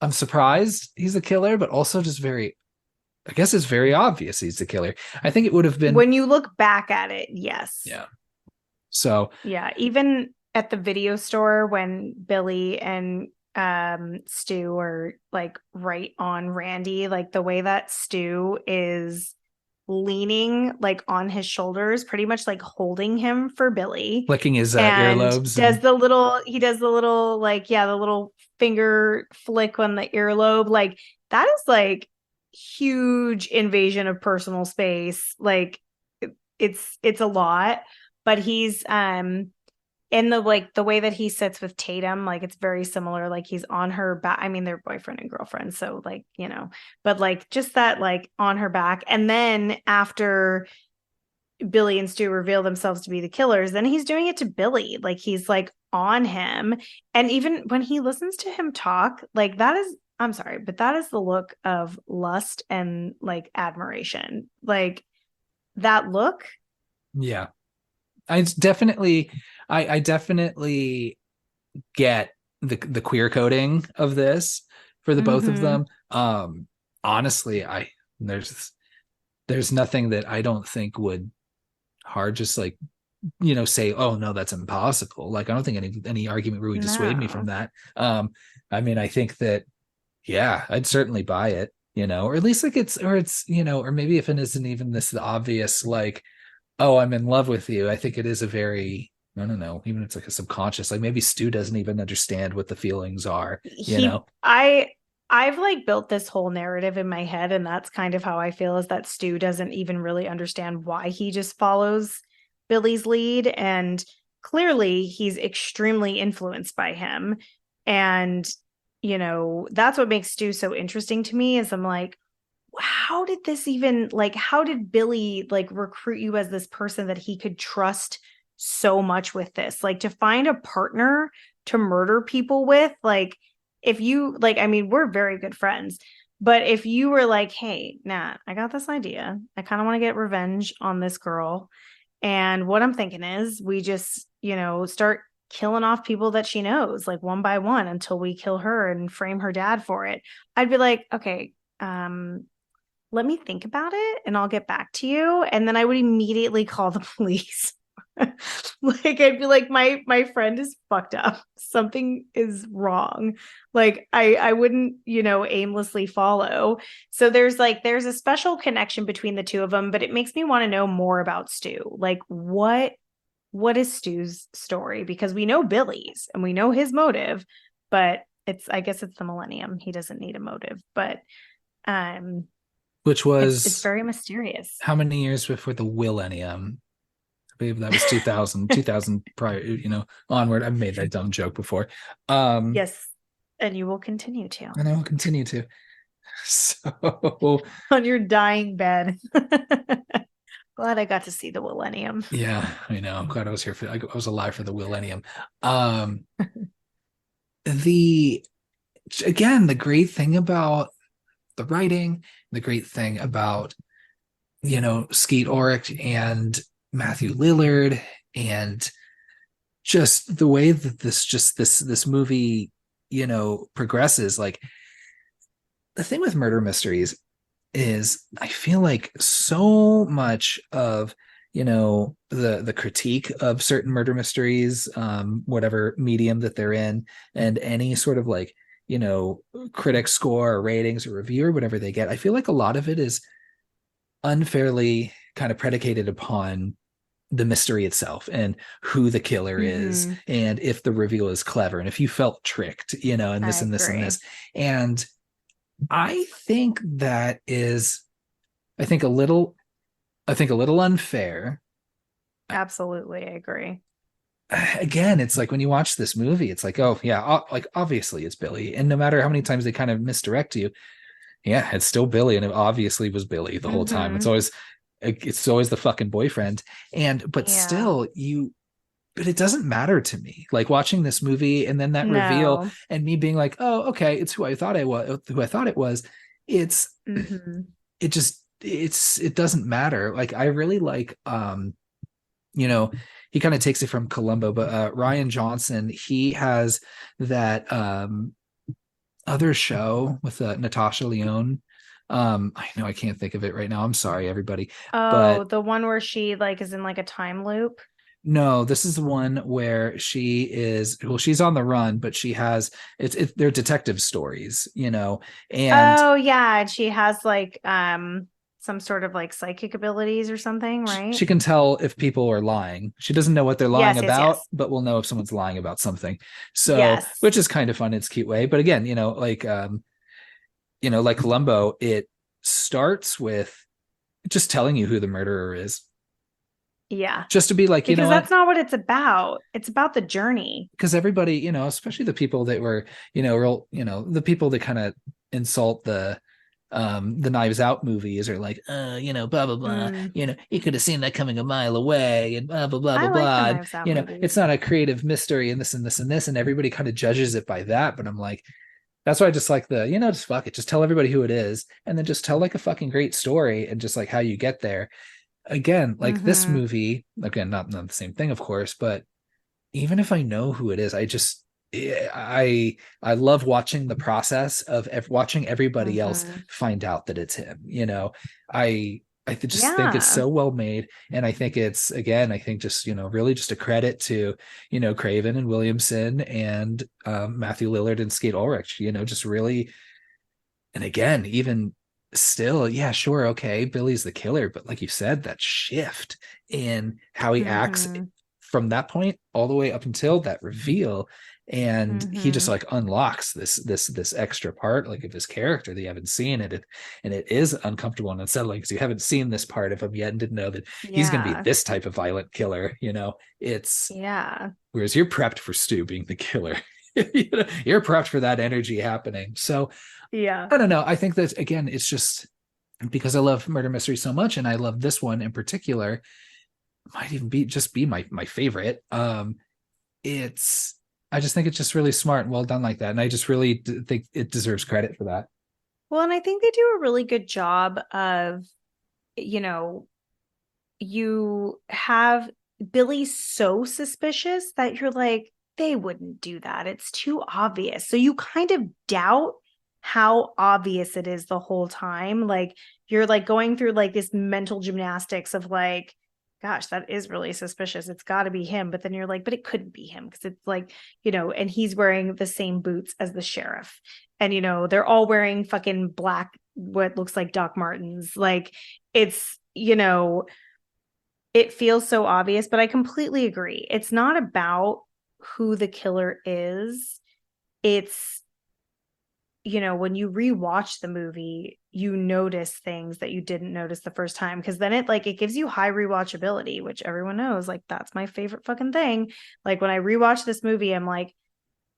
I'm surprised he's a killer, but also just I guess it's very obvious he's the killer. I think it would have been, When you look back at it, yes. yeah. So, Yeah. Even at the video store when Billy and Stu are like right on Randy, like the way that Stu is leaning like on his shoulders, pretty much like holding him for Billy. licking his And earlobes and does the little like, yeah, the little finger flick on the earlobe. Like that is like huge invasion of personal space. Like it's a lot, but he's in the like the way that he sits with Tatum, like it's very similar. Like he's on her back. I mean, they're boyfriend and girlfriend, so like, but like just that like on her back. And then after Billy and Stu reveal themselves to be the killers, then he's doing it to Billy. Like he's like on him. And even when he listens to him talk, like that is, I'm sorry, but that is the look of lust and like admiration. Like that look. yeah. I definitely get the queer coding of this for the both of Mm-hmm. them. Honestly, there's there's nothing that I don't think would hard just like, say, oh no, that's impossible. Like I don't think any argument really dissuade me from No. that. I mean, I think that, yeah, I'd certainly buy it. or at least like it's or maybe if it isn't even this obvious, like, oh, I'm in love with you. I think it is a very, I don't know, even it's like a subconscious, like maybe Stu doesn't even understand what the feelings are, you he know? I've like built this whole narrative in my head, and that's kind of how I feel, is that Stu doesn't even really understand why he just follows Billy's lead, and clearly he's extremely influenced by him. And that's what makes Stu so interesting to me, is I'm like, how did this even, like, how did Billy like recruit you as this person that he could trust so much with this, like, to find a partner to murder people with? Like, if you like, I mean, we're very good friends, but if you were like, hey, Nat, I got this idea, I kind of want to get revenge on this girl, and what I'm thinking is we just start killing off people that she knows, like one by one, until we kill her and frame her dad for it, I'd be like, okay, let me think about it and I'll get back to you. And then I would immediately call the police. Like, I'd be like, my friend is fucked up. Something is wrong. Like, I wouldn't, aimlessly follow. So there's a special connection between the two of them, but it makes me want to know more about Stu. Like, what is Stu's story? Because we know Billy's and we know his motive, but I guess it's the millennium. He doesn't need a motive, but Which it's was very mysterious. how many years before the Millennium? I believe that was 2000 prior, onward. I've made that dumb joke before. Yes, and you will continue to And I will continue to. So on your dying bed. Glad I got to see the millennium. yeah, I know. I'm glad I was alive for the Millennium. Um, the again, the great thing about the writing, the great thing about Skeet Ulrich and Matthew Lillard, and just the way that this movie progresses. Like, the thing with murder mysteries is I feel like so much of the critique of certain murder mysteries, whatever medium that they're in, and any sort of like critic score or ratings or review or whatever they get, I feel like a lot of it is unfairly kind of predicated upon the mystery itself and who the killer is, and if the reveal is clever, and if you felt tricked, and this I and this and agree. this. And I think that is, I think a little unfair. Absolutely, I agree. Again, it's like when you watch this movie, it's like, oh yeah, like obviously it's Billy, and no matter how many times they kind of misdirect you, yeah, it's still Billy, and it obviously was Billy the whole time. It's always the fucking boyfriend, but Yeah. still but it doesn't matter to me. Like, watching this movie and then that reveal No. and me being like, oh, okay, it's who I thought it was. It's it doesn't matter. Like, I really like you know he kind of takes it from Columbo, but Rian Johnson, he has that other show with Natasha Lyonne. I know I can't think of it right now, I'm sorry everybody, Oh, but the one where she like is in like a time loop. no, this is the one where she's on the run, but she has they're detective stories, and Oh yeah, and she has like some sort of like psychic abilities or something, right? she can tell if people are lying. She doesn't know what they're lying Yes, yes, about, yes. but we'll know if someone's lying about something. So, Yes. which is kind of fun. It's a cute way. But again, like Columbo, it starts with just telling you who the murderer is. Yeah. Just to be like, you know Because what? that's not what it's about. It's about the journey. Because everybody, especially the people that were, real, the people that kind of insult the Knives Out movies, are like, blah blah blah, Mm. you could have seen that coming a mile away, and blah blah blah I blah like the blah, and Knives Out it's movies. not a creative mystery, and this and this and this, and everybody kind of judges it by that. But I'm like, that's why I just like just fuck it, just tell everybody who it is, and then just tell like a fucking great story, and just like how you get there. Again, like this Mm-hmm. movie, again, not the same thing, of course, but even if I know who it is, I love watching the process of watching everybody else Mm-hmm. find out that it's him. I just think it's Yeah. so well made, and I think it's, again, I think just really just a credit to Craven and Williamson and Matthew Lillard and Skate Ulrich. Just really, and again, even still, yeah, sure, okay, Billy's the killer, but like you said, that shift in how he acts Mm-hmm. from that point all the way up until that reveal, and he just Mm-hmm. like unlocks this extra part like of his character that you haven't seen it, and it is uncomfortable and unsettling because you haven't seen this part of him yet and didn't know that he's going to be Yeah. this type of violent killer. It's Yeah. whereas you're prepped for Stu being the killer. You're prepped for that energy happening. So Yeah. I don't know. I think that again, it's just because I love murder mystery so much, and I love this one in particular. Might even be my favorite. It's I just think it's just really smart and well done like that, and I just really think it deserves credit for that. Well, and I think they do a really good job of, you know, you have Billy so suspicious that you're like, they wouldn't do that. It's too obvious. So you kind of doubt how obvious it is the whole time. Like you're like going through like this mental gymnastics of like, gosh, that is really suspicious. It's got to be him. But then you're like, but it couldn't be him because it's like, and he's wearing the same boots as the sheriff. And, they're all wearing fucking black, what looks like Doc Martens. Like it's, it feels so obvious, but I completely agree. It's not about who the killer is. It's, when you rewatch the movie, you notice things that you didn't notice the first time because then it gives you high rewatchability, which everyone knows, like that's my favorite fucking thing. Like when I rewatch this movie, I'm like,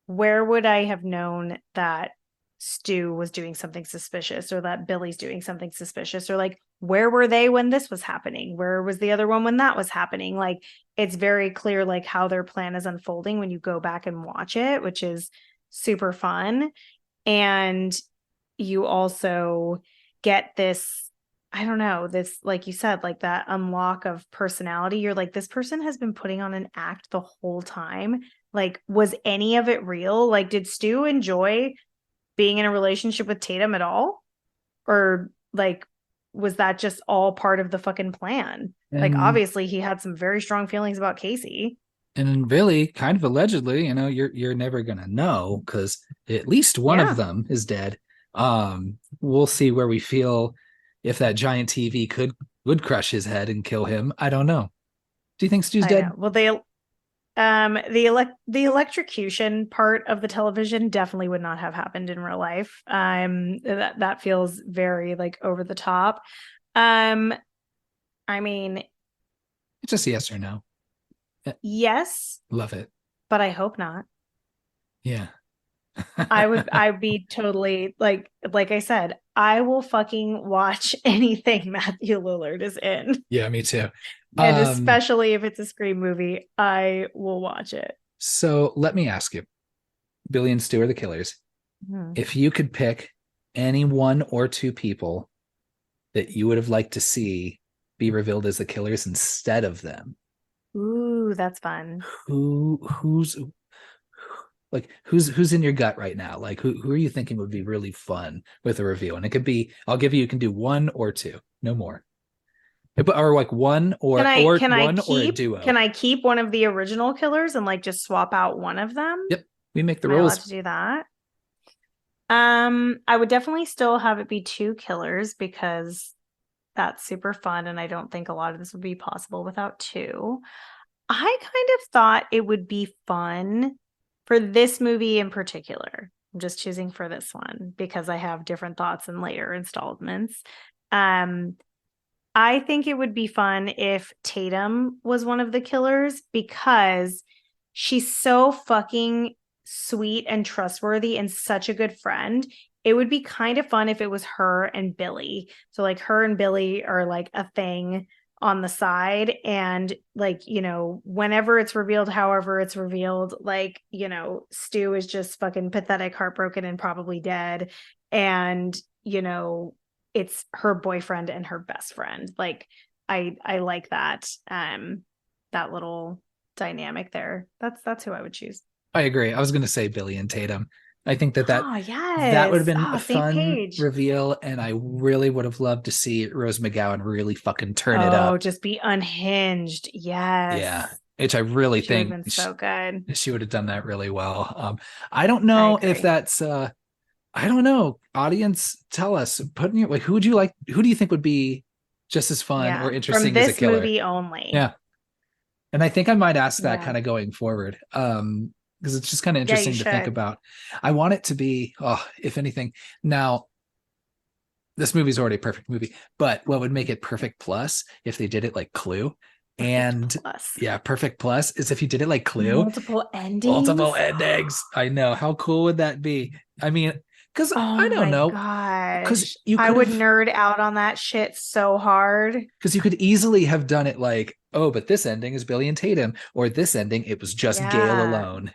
where would I have known that Stu was doing something suspicious or that Billy's doing something suspicious or like where were they when this was happening? Where was the other one when that was happening? Like it's very clear like how their plan is unfolding when you go back and watch it, which is super fun. And you also get this, I don't know, this, like you said, like that unlock of personality. You're like, this person has been putting on an act the whole time. Like, was any of it real? Like, did Stu enjoy being in a relationship with Tatum at all? Or like, was that just all part of the fucking plan? Like, And obviously, he had some very strong feelings about Casey. and really, kind of allegedly, you're never gonna know because at least one of Yeah, them is dead. We'll see where we feel if that giant TV would crush his head and kill him. I don't know. Do you think Stu's I know. dead? Well, the electrocution part of the television definitely would not have happened in real life. That feels very like over the top. Um, I mean, It's just yes or no. yes, Love it. but I hope not. Yeah. I'd be totally like I said, I will fucking watch anything Matthew Lillard is in. Yeah, me too. And Um, especially if it's a Scream movie, I will watch it. so let me ask you, Billy and Stu are the killers. Hmm. If you could pick any one or two people that you would have liked to see be revealed as the killers instead of them, Ooh, that's fun. who's like who's in your gut right now? Like who are you thinking would be really fun with a reveal? And it could be, I'll give you can do one or two, no more. Or like one Can or I or can I one or a keep can duo. I keep one of the original killers and like just swap out one of them? Yep. We make the Am I allowed rules. to do that? I would definitely still have it be two killers because that's super fun and I don't think a lot of this would be possible without two. I kind of thought it would be fun for this movie in particular. I'm just choosing for this one because I have different thoughts in later installments. Um, I think it would be fun if Tatum was one of the killers because she's so fucking sweet and trustworthy and such a good friend. It would be kind of fun if it was her and Billy. So, like, her and Billy are like a thing on the side. And, like, whenever it's revealed, however it's revealed, like, Stu is just fucking pathetic, heartbroken, and probably dead. And, it's her boyfriend and her best friend. Like I like that little dynamic there. That's who I would choose. I agree. I was going to say Billy and Tatum. I think that Oh that would have yes. been Oh, a same fun page. reveal, and I really would have loved to see Rose McGowan really fucking turn it Oh, up. just be unhinged. Yeah, Yes. which I really She would have think been so good. she would have done that really well. I don't I know if agree. that's I don't know. Audience, tell us. Put in your like, who would you like? Who do you think would be just as fun or Yeah, from interesting as a this killer? movie only. Yeah, and I think I might ask that Yeah. kind of going forward, because it's just kind of Yeah, you interesting to think should. about. I want it to be, oh, if anything. Now, this movie's already a perfect movie, but what would make it perfect plus if they did it like Clue? Perfect And plus. yeah, perfect plus is if you did it like Clue, Multiple multiple endings. endings. I know. How cool would that be? I mean, because Oh I don't my know, because gosh. you I could would have, nerd out on that shit so hard. because you could easily have done it like, oh, but this ending is Billy and Tatum, or this ending it was just Gail Yeah. alone.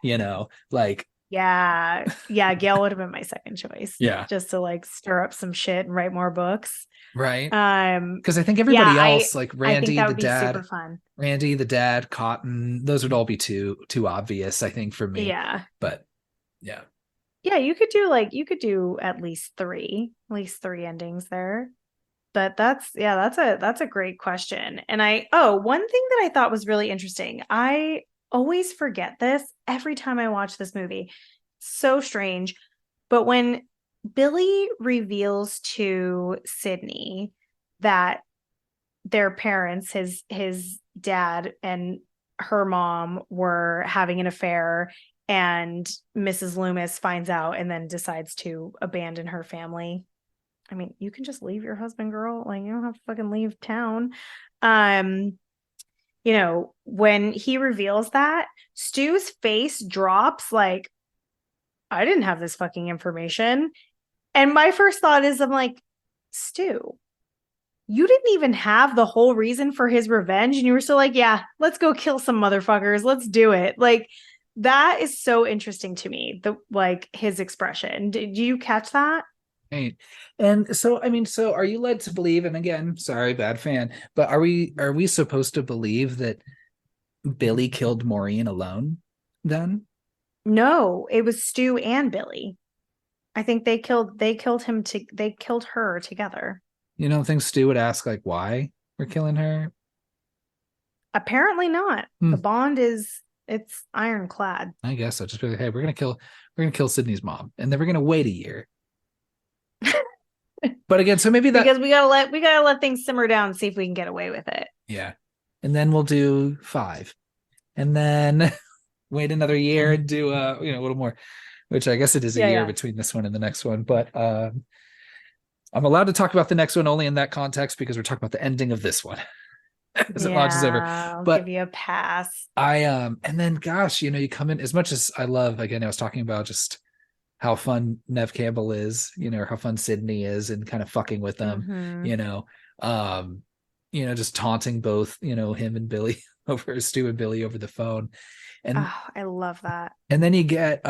Like Yeah. Yeah. Gail would have been my second choice yeah, just to like stir up some shit and write more books. right. Um, Because I think yeah, everybody else, like I think that would be super fun. Randy the dad, Cotton, those would all be too obvious, I think, for me. Yeah. But yeah, Yeah, you could do at least three endings there. But that's a great question. And one thing that I thought was really interesting. I always forget this every time I watch this movie. So strange. But when Billy reveals to Sydney that their parents, his dad and her mom, were having an affair, and Mrs. Loomis finds out and then decides to abandon her family. I mean, you can just leave your husband, girl. Like, you don't have to fucking leave town. Um, when he reveals that, Stu's face drops like, I didn't have this fucking information. And my first thought is, I'm like, Stu, you didn't even have the whole reason for his revenge. And you were still like, yeah, let's go kill some motherfuckers. Let's do it. Like, that is so interesting to me. Like his expression. Did you catch that? right. And so I mean, so are you led to believe? And again, sorry, bad fan, but are we supposed to believe that Billy killed Maureen alone? Then No, it was Stu and Billy. I think they killed her together. you don't think Stu would ask like why we're killing her? Apparently not. The Hmm, bond is it's ironclad. I guess I'll just be like, hey, we're gonna kill Sydney's mom, and then we're gonna wait a year. But again, so maybe that Because we gotta let things simmer down and see if we can get away with it. yeah, and then we'll do five, and then wait another year and do a little more, which I guess it is a Yeah, year yeah. between this one and the next one. But I'm allowed to talk about the next one only in that context because we're talking about the ending of this one as it launches over. Yeah, I'll But give you a pass. and then gosh, you come in as much as I love, again, I was talking about just how fun Nev Campbell is, or how fun Sydney is and kind of fucking with them, Mm-hmm. you know, um, just taunting both, him and Billy over Stu and Billy over the phone. And Oh, I love that. and then you get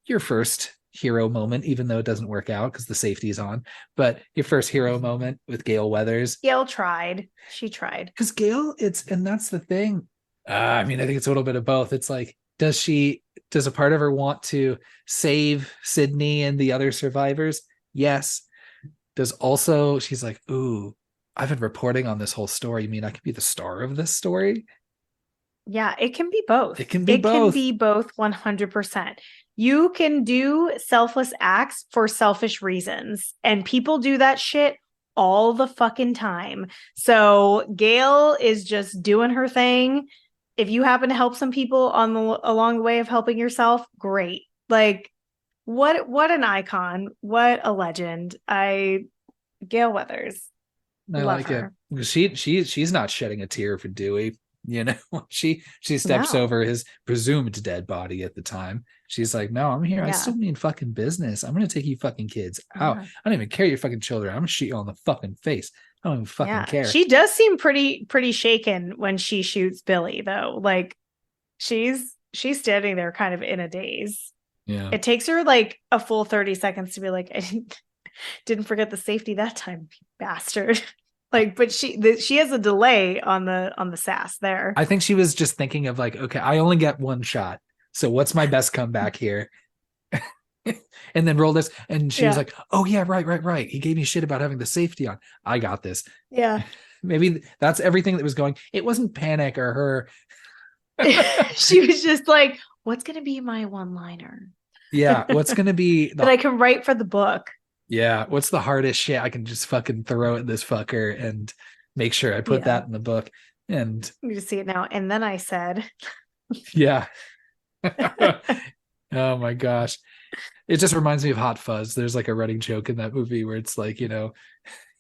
your first hero moment, even though it doesn't work out because the safety's on, but your first hero moment with Gail Weathers. Gail tried. She tried. Because Gail, and that's the thing. I mean, I think it's a little bit of both. It's like, does a part of her want to save Sydney and the other survivors? Yes. Does also, she's like, ooh, I've been reporting on this whole story. You mean I could be the star of this story? Yeah, it can be both. It can be It can both. be both 100%. You can do selfless acts for selfish reasons, and people do that shit all the fucking time. So Gail is just doing her thing. If you happen to help some people along the way of helping yourself, great. Like, what an icon. What a legend. Gail Weathers. I Love like it. her. She's not shedding a tear for Dewey. She steps No. over his presumed dead body at the time. She's like, no, I'm here. I Yeah. still mean fucking business. I'm gonna take you fucking kids out. Yeah. I don't even care your fucking children. I'm gonna shoot you on the fucking face. I don't even fucking Yeah. care. She does seem pretty shaken when she shoots Billy though. Like she's standing there kind of in a daze. Yeah. It takes her like a full 30 seconds to be like, I didn't forget the safety that time, bastard. Like, but she has a delay on the sass there. I think she was just thinking of like, okay, I only get one shot. So what's my best comeback here? And then roll this. And she was Yeah. like, oh yeah, right. He gave me shit about having the safety on. I got this. Yeah. Maybe that's everything that was going. It wasn't panic or her. She was just like, what's gonna be my one-liner? Yeah, what's gonna be that the I can write for the book. yeah, what's the hardest shit I can just fucking throw at this fucker and make sure I put Yeah. that in the book. And You just see it now. And then I said, yeah. Oh my gosh. It just reminds me of Hot Fuzz. There's like a running joke in that movie where it's like,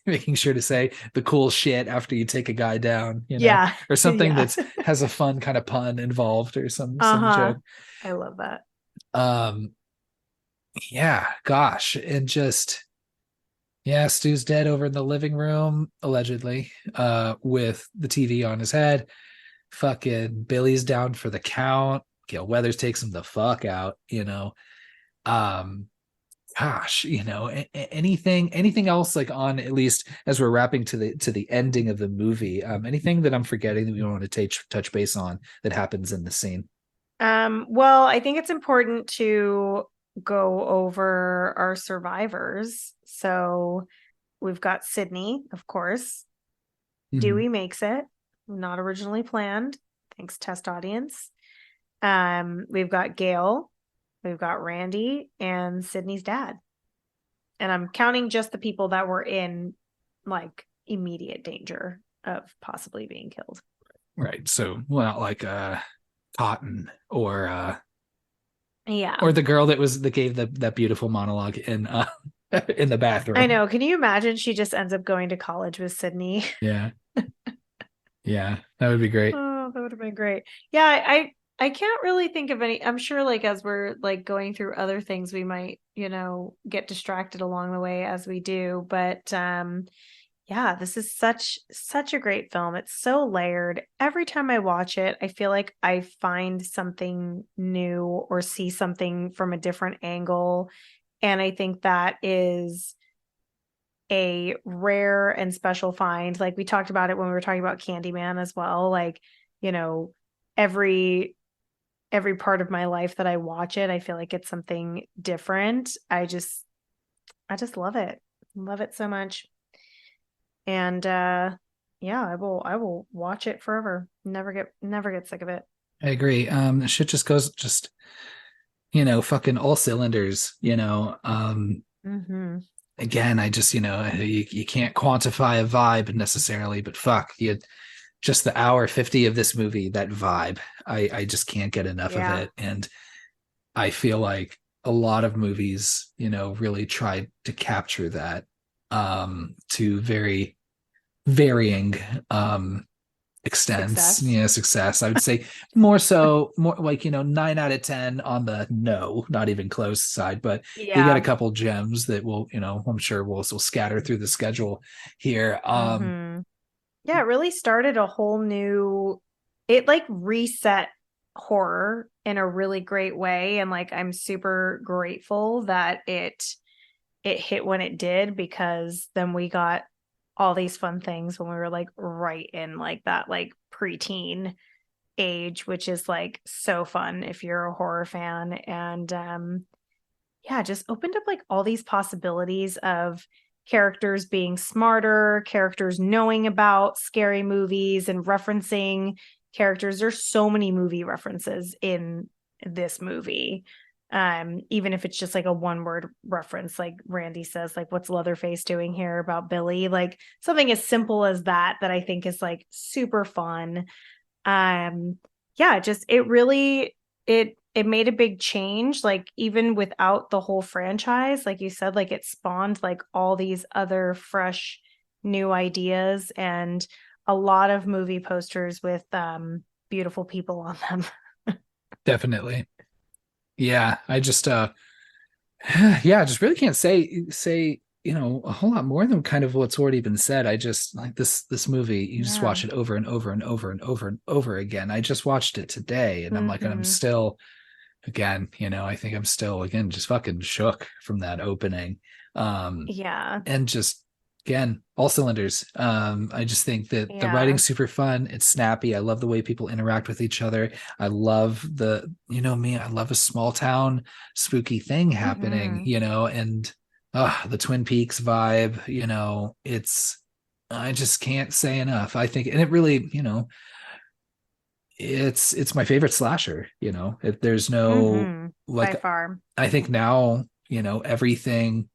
making sure to say the cool shit after you take a guy down, yeah, or something yeah. that's has a fun kind of pun involved or some Uh-huh. joke. I love that. Um, yeah, gosh, and just yeah, Stu's dead over in the living room, allegedly, with the TV on his head. Fucking Billy's down for the count. Gail Weathers takes him the fuck out. Um, gosh, anything else like on at least as we're wrapping to the ending of the movie, anything that I'm forgetting that we want to touch base on that happens in the scene. Well, I think it's important to go over our survivors. So we've got Sydney, of course. Mhm. Dewey makes it, not originally planned. Thanks, test audience. We've got Gail, we've got Randy, and Sydney's dad. And I'm counting just the people that were in like immediate danger of possibly being killed. Right, so well, not like Cotton Yeah. or the girl that gave that beautiful monologue in in the I bathroom. know. Can you imagine she just ends up going to college with Sydney? Yeah, yeah, that would be great. Oh, that would have been great. Yeah, I can't really think of any. I'm sure like as we're like going through other things, we might, get distracted along the way as we do. But yeah, this is such a great film. It's so layered. Every time I watch it, I feel like I find something new or see something from a different angle. And I think that is a rare and special find. Like we talked about it when we were talking about Candyman as well. Like, you know, every every part of my life that I watch it, I feel like it's something different. I just love it. Love it so much. And yeah, I will watch it forever. Never get sick of it. I agree. Shit just goes fucking all cylinders. Mm-hmm. Again, I just, you can't quantify a vibe necessarily, but fuck, you just the hour 50 of this movie, that vibe, I just can't get enough of Yeah. it. And I feel like a lot of movies, really tried to capture that to very varying extents, Success. success. I would say more like 9 out of 10 on the no, not even close side, but you got a Yeah. couple gems that will, I'm sure will scatter through the schedule here. Mm-hmm. Yeah, it really started a whole new, it like reset horror in a really great way. And like I'm super grateful that it hit when it did, because then we got all these fun things when we were like right in like that like preteen age, which is like so fun if you're a horror fan. And yeah, just opened up like all these possibilities of characters being smarter, characters knowing about scary movies and referencing characters. There's so many movie references in this movie. Even if it's just like a one word reference, like Randy says, like, what's Leatherface doing here about Billy? Like something as simple as that I think is like super fun. um yeah, just it really it made a big change, like even without the whole franchise, like you said, like it spawned like all these other fresh new ideas and a lot of movie posters with beautiful people on them. Definitely. Yeah, I just yeah, I just really can't say a whole lot more than kind of what's already been said. I just like this movie, you just Yeah. watch it over and over and over and over and over again. I just watched it today and I'm Mm-hmm. still again, I think I'm still again just fucking shook from that opening. Yeah. And just again, all cylinders. I just think that the Yeah. writing's super fun. It's snappy. I love the way people interact with each other. I love me, I love a small town spooky thing happening, Mm-hmm. and the Twin Peaks vibe, it's I just can't say enough. I think, and it really, it's my favorite slasher, you know. There's no, Mm-hmm. By like, far. I think now, you know, everything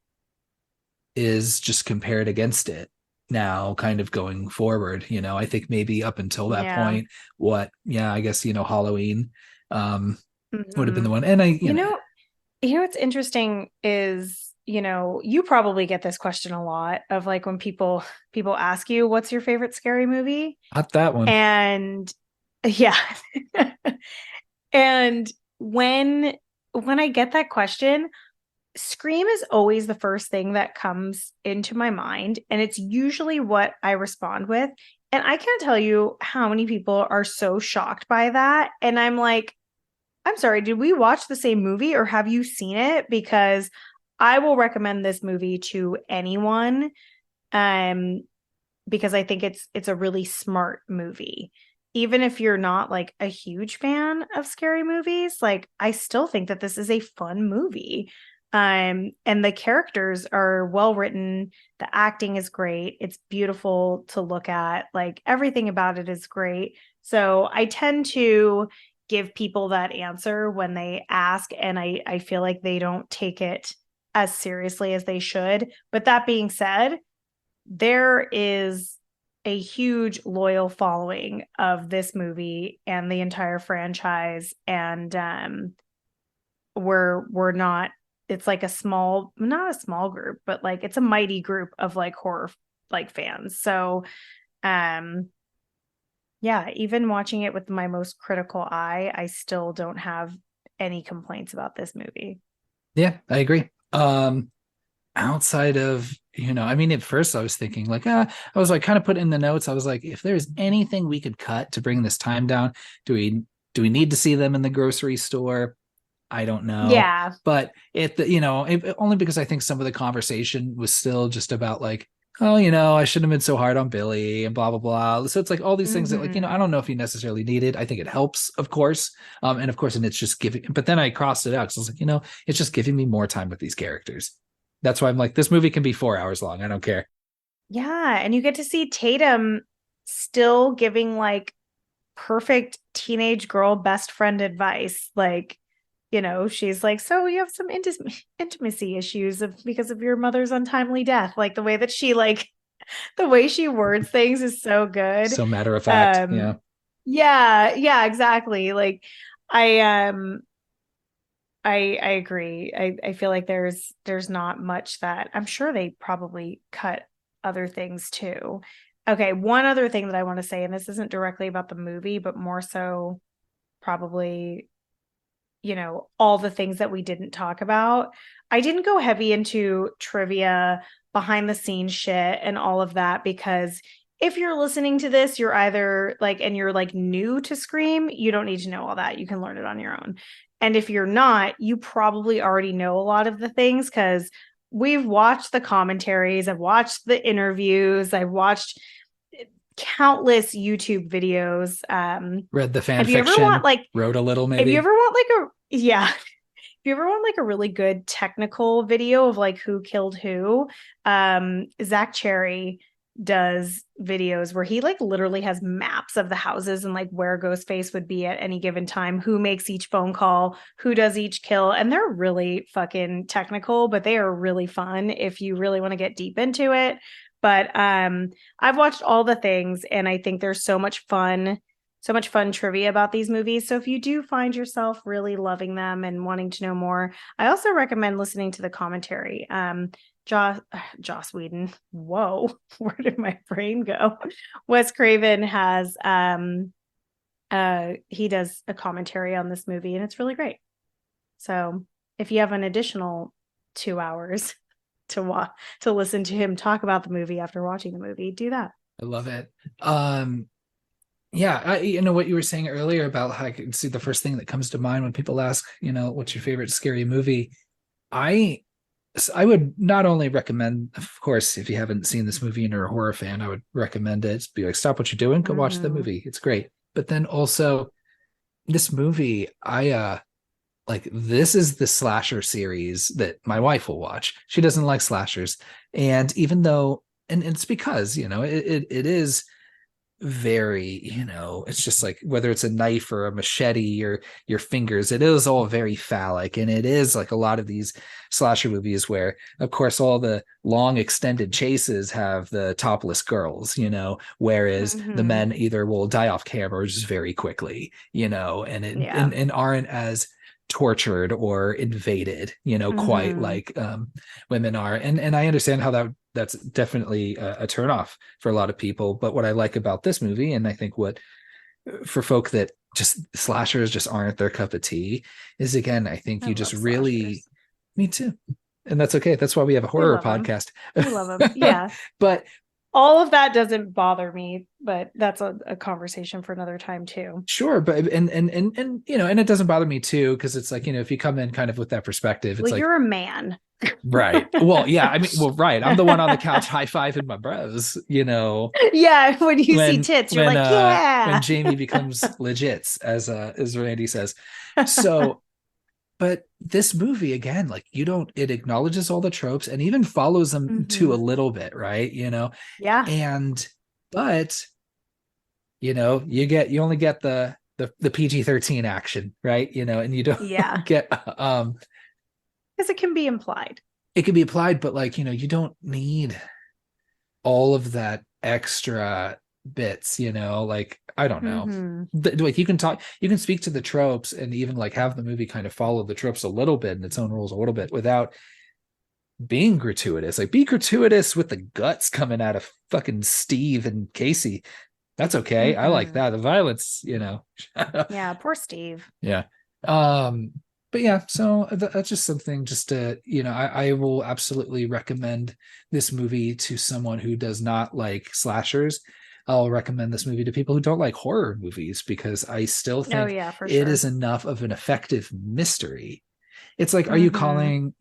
is just compared against it now, kind of going forward. You know, I think maybe up until that Yeah. point, yeah, I guess, you know, Halloween um would have been Mm-hmm. the one. And You know, what's interesting is, you probably get this question a lot of like when people ask you, what's your favorite scary movie? not that one. And yeah. And when I get that question, Scream is always the first thing that comes into my mind, and it's usually what I respond with. And I can't tell you how many people are so shocked by that. And I'm like, I'm sorry, did we watch the same movie or have you seen it? Because I will recommend this movie to anyone. Um, because I think it's a really smart movie. Even if you're not like a huge fan of scary movies, like I still think that this is a fun movie. And the characters are well written, the acting is great, it's beautiful to look at, like everything about it is great. So I tend to give people that answer when they ask, and I feel like they don't take it as seriously as they should. But that being said, there is a huge loyal following of this movie and the entire franchise, and we're not, it's like a small, not a small group, but like it's a mighty group of like horror like fans. So um yeah, even watching it with my most critical eye, I still don't have any complaints about this movie. Yeah, I agree. Outside of, you know, I mean, at first I was thinking like, I was like kind of put in the notes, I was like, if there's anything we could cut to bring this time down, do we need to see them in the grocery store? I don't know. Yeah. But you know, only because I think some of the conversation was still just about like, oh, you know, I shouldn't have been so hard on Billy and blah blah blah. So it's like all these things that, like, you know, I Mm-hmm. don't know if you necessarily needed. I think it helps, of course. And of course, and it's just giving, but then I crossed it out because I was like, you know, it's just giving me more time with these characters. That's why I'm like, this movie can be 4 hours long. I don't care. Yeah, and you get to see Tatum still giving like perfect teenage girl best friend advice. Like, she's like, so you have some intimacy issues because of your mother's untimely death. Like the way that she like the way she words things is so good. So matter of fact. Um, Yeah. yeah, yeah, exactly. Like I I agree. I feel like there's not much that I'm sure they probably cut other things too. Okay, one other thing that I want to say, and this isn't directly about the movie, but more so probably, all the things that we didn't talk about. I didn't go heavy into trivia, behind the scenes shit, and all of that because if you're listening to this, you're either like, and you're like new to Scream, you don't need to know all that. You can learn it on your own. And if you're not, you probably already know a lot of the things because we've watched the commentaries, I've watched the interviews, I've watched countless YouTube videos. Read the fan If you ever want fiction, like wrote a little if you maybe. ever want like a yeah, if you ever want like a really good technical video of like who killed who, Zach Cherry does videos where he like literally has maps of the houses and like where Ghostface would be at any given time, who makes each phone call, who does each kill, and they're really fucking technical, but they are really fun if you really want to get deep into it. But I've watched all the things and I think there's so much fun trivia about these movies. So if you do find yourself really loving them and wanting to know more, I also recommend listening to the commentary. Joss Whedon. Whoa, where did my brain go? Wes Craven has he does a commentary on this movie and it's really great. So if you have an additional 2 hours to listen to him talk about the movie after watching the movie, do that. I love it. Yeah, you know what you were saying earlier about how I can see the first thing that comes to mind when people ask, you know, what's your favorite scary movie? I I would not only recommend, of course, if you haven't seen this movie and you're a horror fan, I would recommend it. Be like, stop what you're doing, go watch the Mm-hmm. movie. It's great. But then also this movie, I like, this is the slasher series that my wife will watch. She doesn't like slashers. And even though, and it's because, you know, it is very, it's just like whether it's a knife or a machete or your fingers, it is all very phallic. And it is like a lot of these slasher movies where, of course, all the long extended chases have the topless girls, whereas the Mhm. men either will die off camera or just very quickly, and Yeah. and aren't as tortured or invaded, quite Mhm. like women are. And I understand how that's definitely a turnoff for a lot of people. But what I like about this movie, and I think what for folk that just slashers just aren't their cup of tea, is again, I think I you just love really, slashers. me too. And that's okay. That's why we have a We horror love them. podcast. We love them. Yeah. But All of that doesn't bother me, but that's a conversation for another time too. sure, but and and it doesn't bother me too, because it's like, if you come in kind of with that perspective, it's Well, like, you're a man. right. Well, yeah, I mean, well, right. I'm the one on the couch high-fiving my bros, Yeah, when you see when tits, you're when like, uh when yeah. Jamie becomes legit, as Randy says. So, but this movie again, like, it acknowledges all the tropes and even follows them to a Hmm. little bit, right? Yeah. And but you only get the PG-13 action, right? And you don't Yeah. get Because it can be implied. it can be applied, but like, you don't need all of that extra bits, like, I don't know. Hmm. Like, you can speak to the tropes and even like have the movie kind of follow the tropes a little bit and its own rules a little bit without being gratuitous. Like, be gratuitous with the guts coming out of fucking Steve and Casey. That's okay. I like Hmm. that. The violence, Yeah, poor Steve. yeah. um but yeah, so that's just something, just to, I will absolutely recommend this movie to someone who does not like slashers. I'll recommend this movie to people who don't like horror movies, because I still Oh think yeah, for it is sure. enough of an effective mystery. It's like, are you Hmm. calling,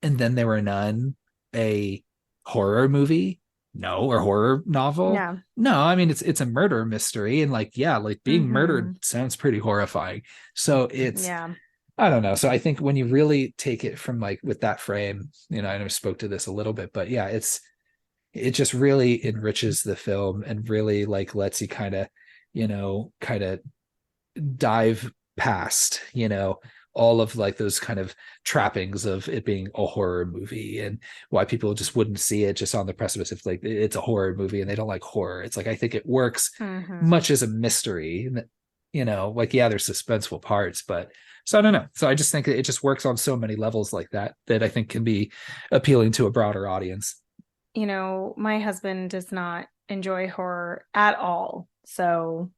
And Then There Were None a horror movie? No. Or horror novel? Yeah. No. I mean, it's a murder mystery, and like, yeah, like being murdered Hmm. sounds pretty horrifying. So it's, Yeah. I don't know. So I think when you really take it from like with that frame, I know I spoke to this a little bit, but yeah, it just really enriches the film and really like lets you kind of dive past, all of like those kind of trappings of it being a horror movie, and why people just wouldn't see it just on the precipice if like it's a horror movie and they don't like horror. It's like, I think it works Hmm. much as a mystery, like, yeah, there's suspenseful parts, but so I don't know. So I just think it just works on so many levels like that I think can be appealing to a broader audience. My husband does not enjoy horror at all. So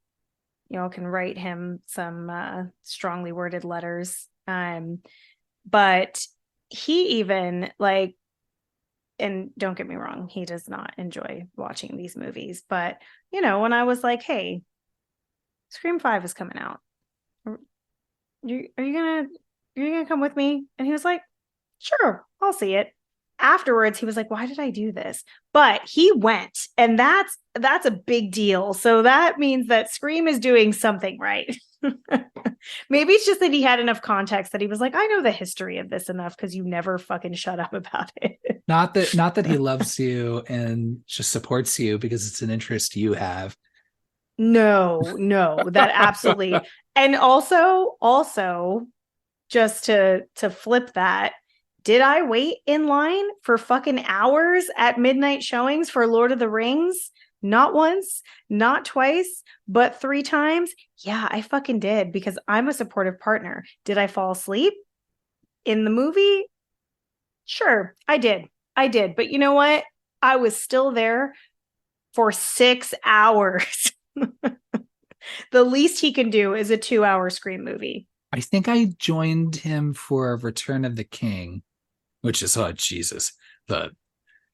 y'all can write him some strongly worded letters. But he even like, and don't get me wrong, he does not enjoy watching these movies. But when I was like, "Hey, Scream 5 is coming out. Are you gonna come with me?" And he was like, "Sure, I'll see it." Afterwards, he was like, "Why did I do this?" But he went, and that's a big deal. So that means that Scream is doing something right. Maybe it's just that he had enough context that he was like, "I know the history of this enough because you never fucking shut up about it." Not that he loves you and just supports you because it's an interest you have. No, no, that absolutely. And also just to flip that, did I wait in line for fucking hours at midnight showings for Lord of the Rings? Not once, not twice, but 3 times. Yeah, I fucking did, because I'm a supportive partner. Did I fall asleep in the movie? Sure, I did. I did. But you know what? I was still there for 6 hours. The least he can do is a 2-hour Scream movie. I think I joined him for Return of the King, which is, oh Jesus, the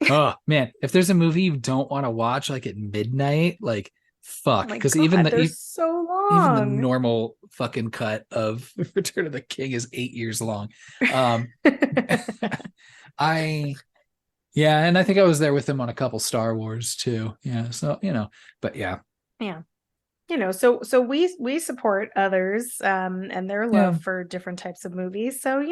oh man, if there's a movie you don't want to watch like at midnight, like, Oh fuck, my because God, they're so even the long. normal fucking cut of Return of the King is 8 years long. Um, I Yeah, and I think I was there with him on a couple Star Wars too. Yeah, so but yeah. Yeah. so we support others and their Yeah, love for different types of movies. So,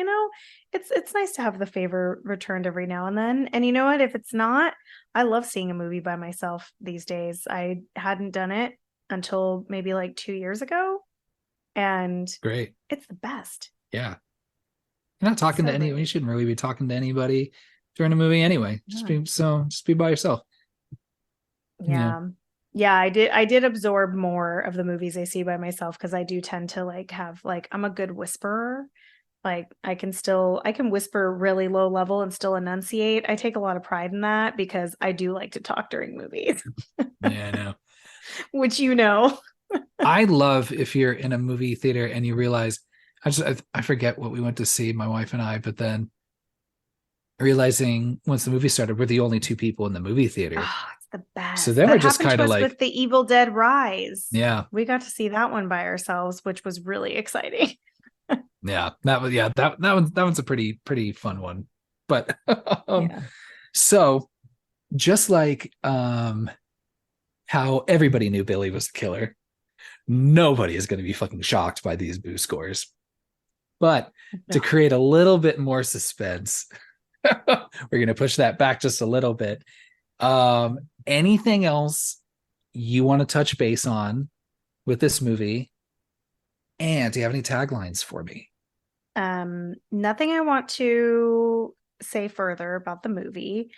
it's nice to have the favor returned every now and then. And you know what? If it's not, I love seeing a movie by myself these days. I hadn't done it until maybe like 2 years ago, and great. it's the best. Yeah. You're not talking to So anyone. You great. shouldn't really be talking to anybody during a movie anyway. Yeah. Just be by yourself. Yeah. Yeah. Yeah, I did absorb more of the movies I see by myself because I do tend to like have like I'm a good whisperer. Like I can whisper really low level and still enunciate. I take a lot of pride in that because I do like to talk during movies, Yeah, I know. which you know. I love if you're in a movie theater and you realize I forget what we went to see, my wife and I, but then realizing once the movie started, we're the only two people in the movie theater. Oh, it's the So best. then we're That just happened kind to of us like, with The Evil Dead Rise. yeah, We got to see that one by ourselves, which was really exciting. that one's a pretty fun one. But Yeah. so just like how everybody knew Billy was the killer, nobody is going to be fucking shocked by these boo scores. But to No. create a little bit more suspense, we're going to push that back just a little bit. Anything else you want to touch base on with this movie? And do you have any taglines for me? Nothing I want to say further about the movie,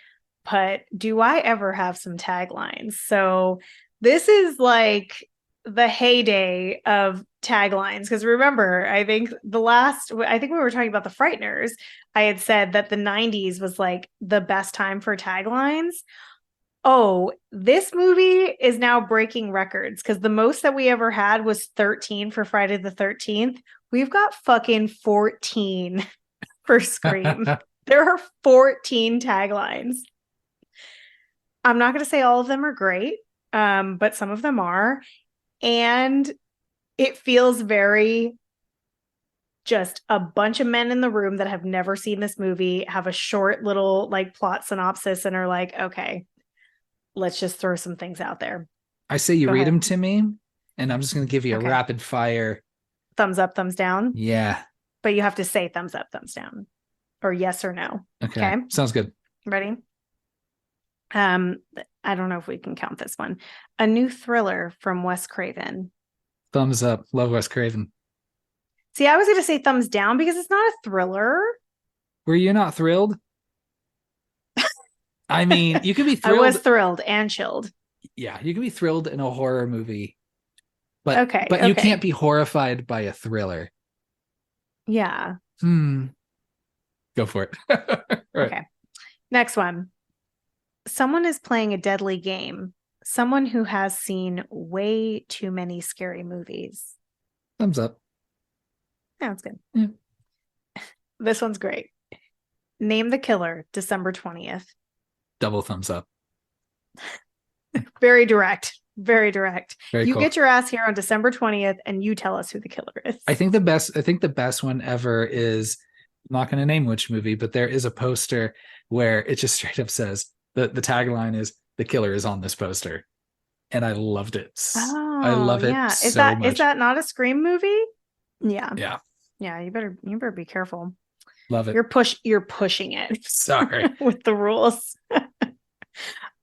but do I ever have some taglines? So this is like the heyday of taglines. Because remember, I think we were talking about the Frighteners. I had said that the 90s was like the best time for taglines. Oh, this movie is now breaking records because the most that we ever had was 13 for Friday the 13th. We've got fucking 14 for Scream. There are 14 taglines. I'm not going to say all of them are great, but some of them are. And it feels very just a bunch of men in the room that have never seen this movie, have a short little like plot synopsis, and are like, okay, let's just throw some things out there. I say you Go read ahead. them to me, and I'm just going to give you a Okay. rapid fire. Thumbs up, thumbs down. Yeah. But you have to say thumbs up, thumbs down, or yes or no. Okay. Okay. Sounds good. Ready? I don't know if we can count this one. A new thriller from Wes Craven. Thumbs up. Love Wes Craven. See, I was going to say thumbs down because it's not a thriller. Were you not thrilled? I mean, you could be I was thrilled. thrilled and chilled. Yeah, you can be thrilled in a horror movie, but Okay. you Okay. can't be horrified by a thriller. Yeah. Go for it. All right. Okay. Next one. Someone is playing a deadly game. Someone who has seen way too many scary movies. Thumbs up. Yeah, that's good. Yeah. This one's great. Name the killer, December 20th. Double thumbs up. Very direct. Very direct. Very You cool. get your ass here on December 20th and you tell us who the killer is. I think the best one ever is, I'm not going to name which movie, but there is a poster where it just straight up says the tagline is "The killer is on this poster," and I loved it. Oh, I love it yeah. so much. Is that not a Scream movie? Yeah. Yeah, Yeah, you better be careful. love it. You're pushing it Sorry. with the rules.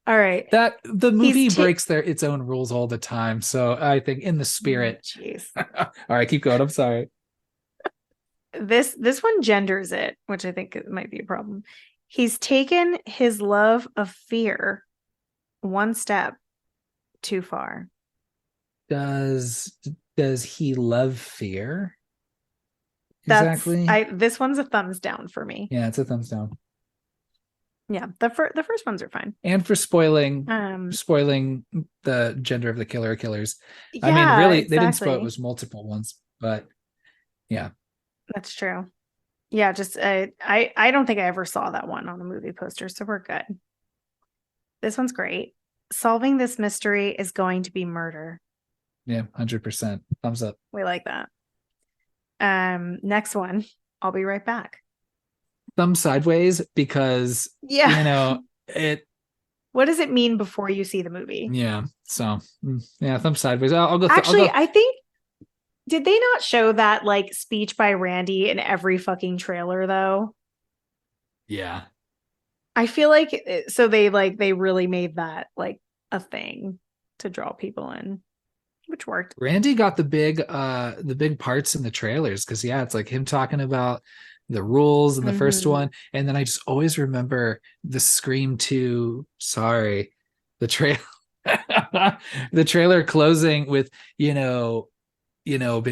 All right. That the movie He's breaks its own rules all the time. So I think in the spirit. Jeez. All right, keep going. I'm sorry. This one genders it, which I think it might be a problem. He's taken his love of fear one step too far. Does he love fear? That's Exactly. this one's a thumbs down for me. Yeah, it's a thumbs down. Yeah, the first ones are fine. And for spoiling Um, the gender of the killer or killers. yeah, I mean, really, they didn't spoil it exactly. was multiple ones, but yeah. That's true. Yeah, just I don't think I ever saw that one on a movie poster, so we're good. This one's great. Solving this mystery is going to be murder. Yeah, 100%. Thumbs up. We like that. Next one. I'll be right back. Thumb sideways because Yeah. it What does it mean before you see the movie? Yeah. So yeah, thumb sideways. I'll Actually, go. I think did they not show that like speech by Randy in every fucking trailer though? Yeah. I feel like so they really made that like a thing to draw people in, which worked. Randy got the big parts in the trailers because yeah, it's like him talking about the rules in the first Mm-hmm. one, and then I just always remember the Scream 2, sorry, the trail the trailer closing with, being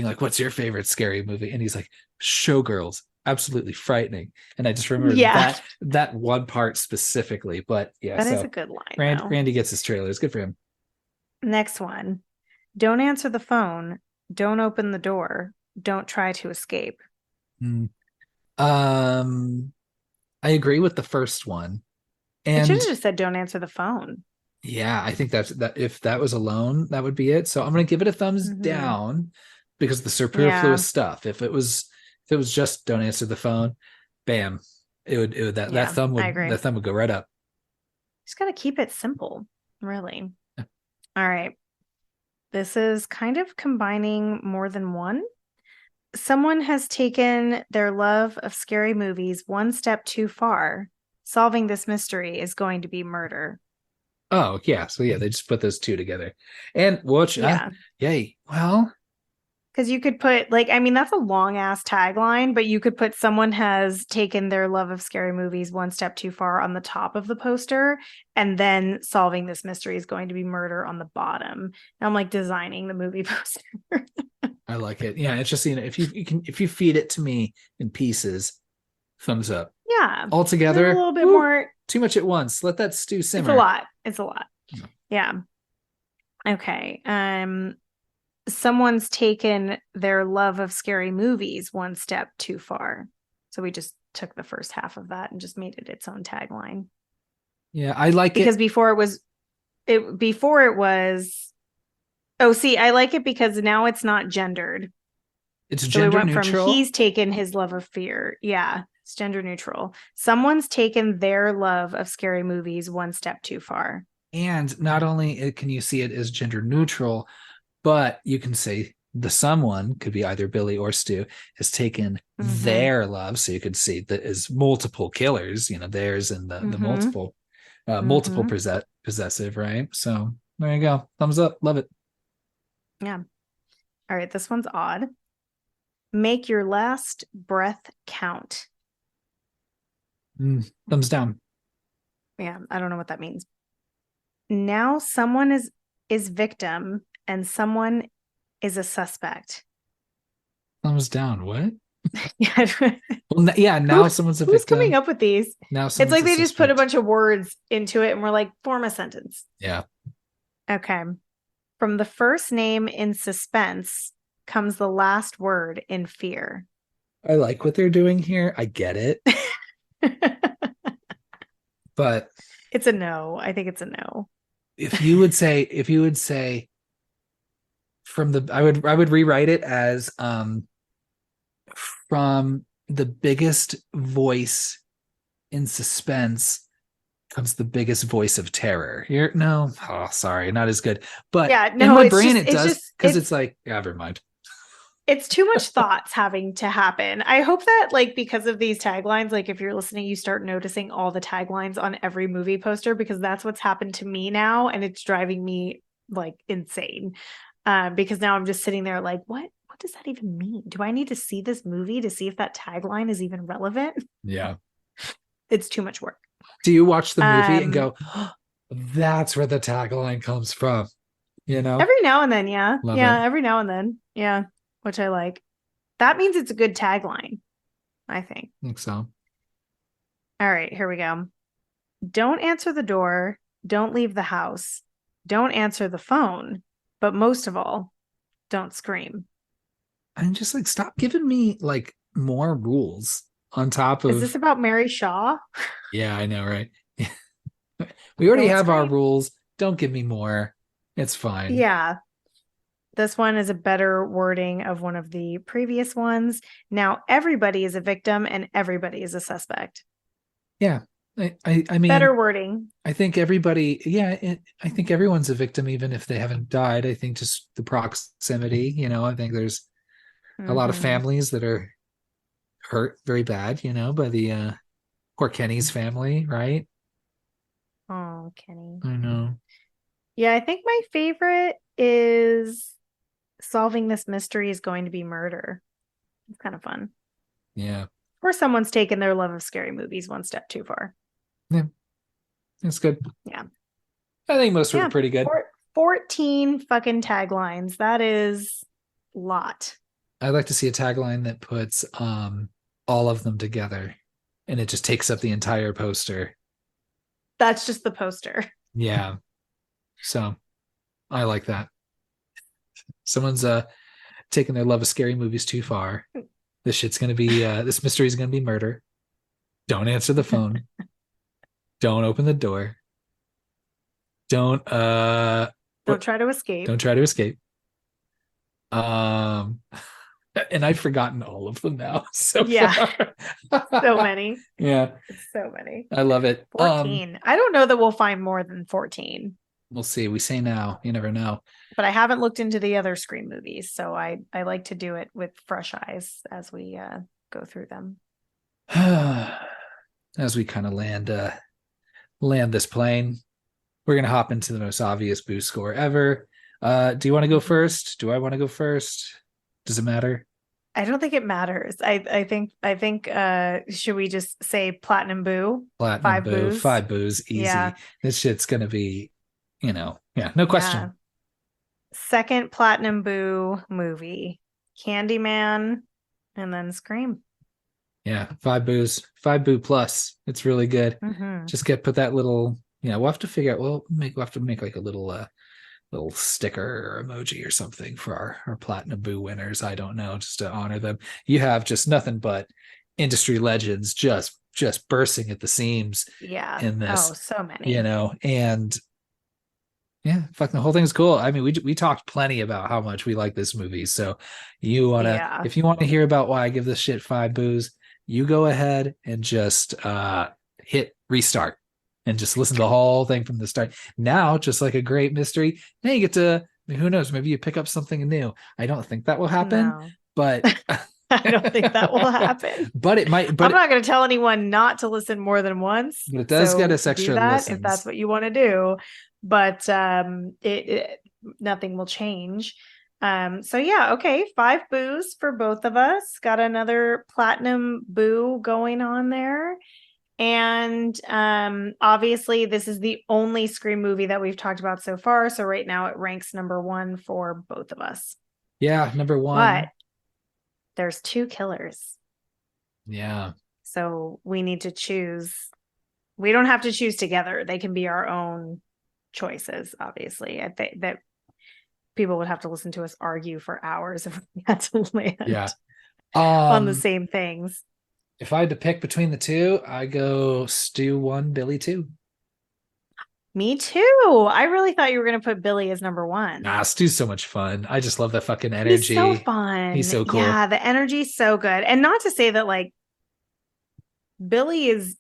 like, what's your favorite scary movie? And he's like, Showgirls, absolutely frightening. And I just remember Yeah, that one part specifically. But yeah, that is a so good line though. Randy gets his trailers. Good for him. Next one. Don't answer the phone. Don't open the door. Don't try to escape. Mm. Um, I agree with the first one. It should And have just said don't answer the phone. yeah, I think that if that was alone, that would be it. So I'm gonna give it a thumbs Mm-hmm. down because the Yeah, superfluous stuff. If it was just don't answer the phone, bam, it would that yeah, thumb I would agree. that thumb would go right up. Just gotta keep it simple, really. All right. This is kind of combining more than one. Someone has taken their love of scary movies one step too far. Solving this mystery is going to be murder. Oh yeah, so yeah, they just put those two together, and watch. Yeah. Yay. Well, Because you could put, like, I mean, that's a long ass tagline, but you could put someone has taken their love of scary movies one step too far on the top of the poster, and then solving this mystery is going to be murder on the bottom. And I'm like designing the movie poster. I like it. Yeah, it's just if you feed it to me in pieces, thumbs up. Yeah. All There's a together, little bit woo, more. too much at once. Let that stew It's a simmer. lot. It's a lot. Yeah. Okay. Someone's taken their love of scary movies one step too far. So we just took the first half of that and just made it its own tagline. Yeah, I like Because it. before it was oh see, I like it because now it's not gendered. It's So we gender went from neutral. he's taken his love of fear. Yeah, it's gender neutral. Someone's taken their love of scary movies one step too far. And not only can you see it as gender neutral, but you can say the someone could be either Billy or Stu has taken Mm-hmm. their love. So you could see that as multiple killers, theirs and the Mm-hmm. multiple Mm-hmm. possessive, right? So there you go. Thumbs up. Love it. Yeah. All right, this one's odd. Make your last breath count. Thumbs down. Yeah, I don't know what that means. Now someone is victim and someone is a suspect. Thumbs down. What? Yeah. Well, yeah, Who now someone's a who's coming victim. up with these? Now It's someone's like a they just put a suspect. bunch of words into it and we're like, form a sentence. Yeah. Okay. From the first name in suspense comes the last word in fear. I like what they're doing here. I get it. But It's a no. I think it's a no. if you would say I would rewrite it as from the biggest voice in suspense comes the biggest voice of terror. Here, no, oh, sorry, not as good. But Yeah, in no, my it's brain, just it it's does just because it's like, yeah, never mind. it's too much thoughts having to happen. I hope that like because of these taglines, like if you're listening, you start noticing all the taglines on every movie poster because that's what's happened to me now and it's driving me like insane. Because now I'm just sitting there like, what does that even mean? Do I need to see this movie to see if that tagline is even relevant? Yeah. It's too much work. Do you watch the movie and Um go, oh, that's where the tagline comes from? every now and then, yeah. Love it. Yeah, every now and then. Yeah, which I like. That means it's a good tagline, I think. I think so. All right, here we go. Don't answer the door. Don't leave the house. Don't answer the phone. But most of all, don't scream. I'm just like, stop giving me like more rules on top Is this of. about Mary Shaw? Yeah, I know, right? We already Don't have our scream. rules. Don't give me more. It's fine. Yeah. This one is a better wording of one of the previous ones. Now everybody is a victim and everybody is a suspect. Yeah. I mean, Better wording. I think everybody, yeah, I think everyone's a victim, even if they haven't died. I think just the proximity, I think there's a lot of Hmm. families that are hurt very bad, by the poor Kenny's family, right? Oh, Kenny. I know. Yeah, I think my favorite is solving this mystery is going to be murder. It's kind of fun. Yeah. Or someone's taken their love of scary movies one step too far. Yeah, it's good. Yeah. I think most were Yeah. pretty good. 14 fucking taglines. That is a lot. I'd like to see a tagline that puts all of them together and it just takes up the entire poster. That's just the poster. Yeah. So I like that. Someone's taking their love of scary movies too far. This mystery is gonna be murder. Don't answer the phone. Don't open the door. Don't Don't try to escape. don't try to escape. Um and I've forgotten all of them now so Yeah. far. So many. Yeah, So many. I love it. 14. I don't know that we'll find more than 14, We'll see. We say now, you never know. but I haven't looked into the other Scream movies, so I like to do it with fresh eyes as we go through them. As we kind of land this plane, we're gonna hop into the most obvious boost score ever. Do you want to go first? Do I want to go first? Does it matter? I don't think it matters. I think should we just say Platinum Boo? Platinum 5 boo, boos. 5 boos, easy. Yeah. This shit's gonna be, yeah, no question. Yeah. Second Platinum Boo movie. Candyman and then Scream. Yeah, 5 boos, 5 boo plus. It's really good. Mm-hmm. Just put that little, we'll have to figure out. We'll have to make like a little sticker or emoji or something for our platinum boo winners. I don't know, just to honor them. You have just nothing but industry legends just bursting at the seams Yeah. in this, Oh, so many. and yeah, fuck, the whole thing's cool. I mean, we talked plenty about how much we like this movie. So Yeah. if you want to hear about why I give this shit 5 boos, you go ahead and just hit restart and just listen to the whole thing from the start. Now, just like a great mystery, now you get to, who knows, maybe you pick up something new. I don't think that will happen, No. but I don't think that will happen. but it might. I'm not going to tell anyone not to listen more than once. But it does get us do extra that listens if that's what you want to do. But nothing will change. So yeah, okay, 5 boos for both of us. Got another platinum boo going on there. And obviously this is the only Scream movie that we've talked about so far. So right now it ranks number 1 for both of us. Yeah, number 1. But there's 2 killers. Yeah. So we need to choose. We don't have to choose together. They can be our own choices, obviously. I think that people would have to listen to us argue for hours if we had to land on the same things. If I had to pick between the two, I go Stu 1, Billy 2. Me too. I really thought you were going to put Billy as number 1. Nah, Stu's so much fun. I just love that fucking energy. He's so fun. He's so cool. Yeah, the energy's so good. And not to say that like Billy is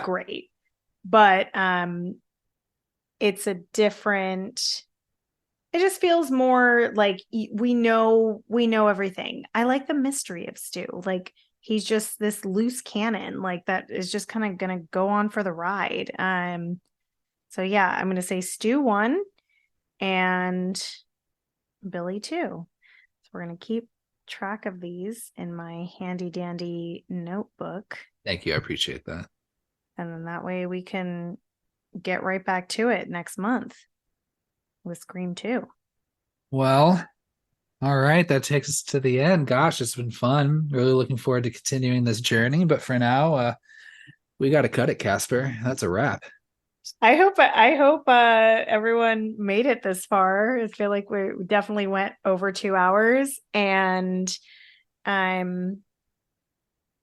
great, but it's a different, it just feels more like we know everything. I like the mystery of Stu. Like he's just this loose cannon, like that is just kind of gonna go on for the ride. So yeah, I'm gonna say Stu 1 and Billy 2. So we're gonna keep track of these in my handy dandy notebook. Thank you. I appreciate that. And then that way we can get right back to it next month with Scream 2. Well, all right. That takes us to the end. Gosh, it's been fun. Really looking forward to continuing this journey. But for now, we got to cut it, Casper. That's a wrap. I hope everyone made it this far. I feel like we definitely went over 2 hours, and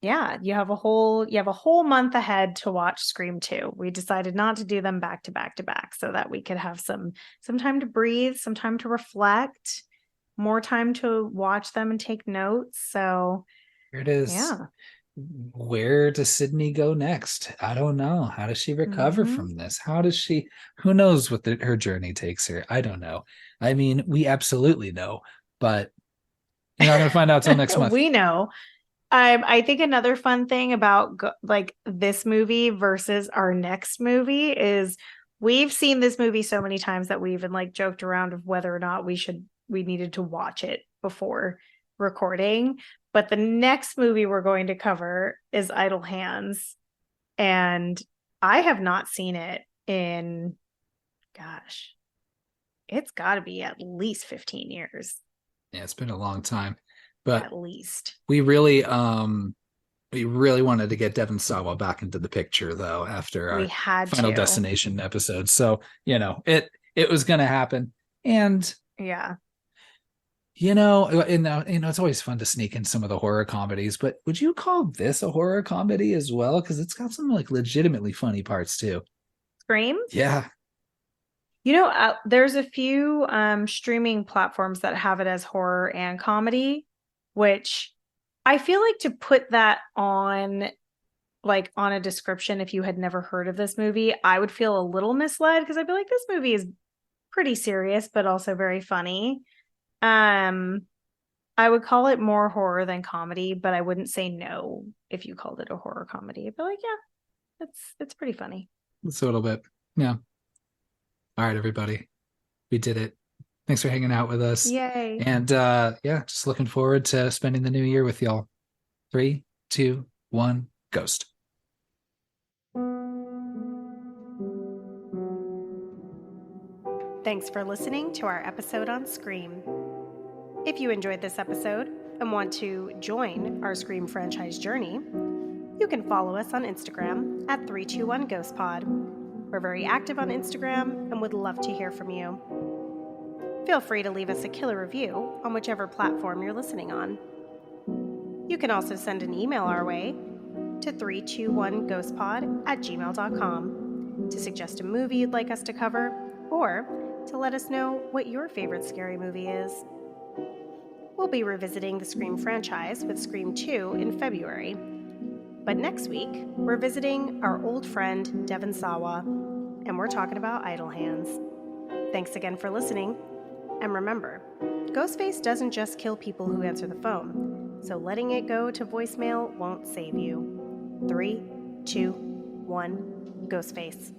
yeah, you have a whole month ahead to watch Scream 2. We decided not to do them back to back to back so that we could have some time to breathe, some time to reflect, more time to watch them and take notes. So here it is. Yeah. where does Sydney go next? I don't know. How does she recover Mhm. from this? How does she, who knows what her journey takes her? I don't know. I mean, we absolutely know, but you're not going to find out till next month. We know. I think another fun thing about like this movie versus our next movie is we've seen this movie so many times that we even like joked around of whether or not we needed to watch it before recording. But the next movie we're going to cover is Idle Hands, and I have not seen it in, gosh, it's got to be at least 15 years, Yeah, it's been a long time, but at least. we really wanted to get Devon Sawa back into the picture though after We our had Final to. Destination episode. So, it was going to happen. And Yeah. it's always fun to sneak in some of the horror comedies, but would you call this a horror comedy as well? Because it's got some like legitimately funny parts too. Scream. Yeah. There's a few streaming platforms that have it as horror and comedy, which I feel like to put that on like on a description if you had never heard of this movie, I would feel a little misled because I'd be like, this movie is pretty serious, but also very funny. Um, I would call it more horror than comedy, but I wouldn't say no if you called it a horror comedy. I'd be like, yeah, it's pretty funny. It's a little bit. Yeah. All right, everybody. We did it. Thanks for hanging out with us. Yay. And yeah, just looking forward to spending the new year with y'all. 3, 2, 1, ghost. Thanks for listening to our episode on Scream. If you enjoyed this episode and want to join our Scream franchise journey, you can follow us on Instagram at 321GhostPod. We're very active on Instagram and would love to hear from you. Feel free to leave us a killer review on whichever platform you're listening on. You can also send an email our way to 321ghostpod@gmail.com to suggest a movie you'd like us to cover or to let us know what your favorite scary movie is. We'll be revisiting the Scream franchise with Scream 2 in February. But next week, we're visiting our old friend Devon Sawa, and we're talking about Idle Hands. Thanks again for listening. And remember, Ghostface doesn't just kill people who answer the phone, so letting it go to voicemail won't save you. 3, 2, 1, Ghostface.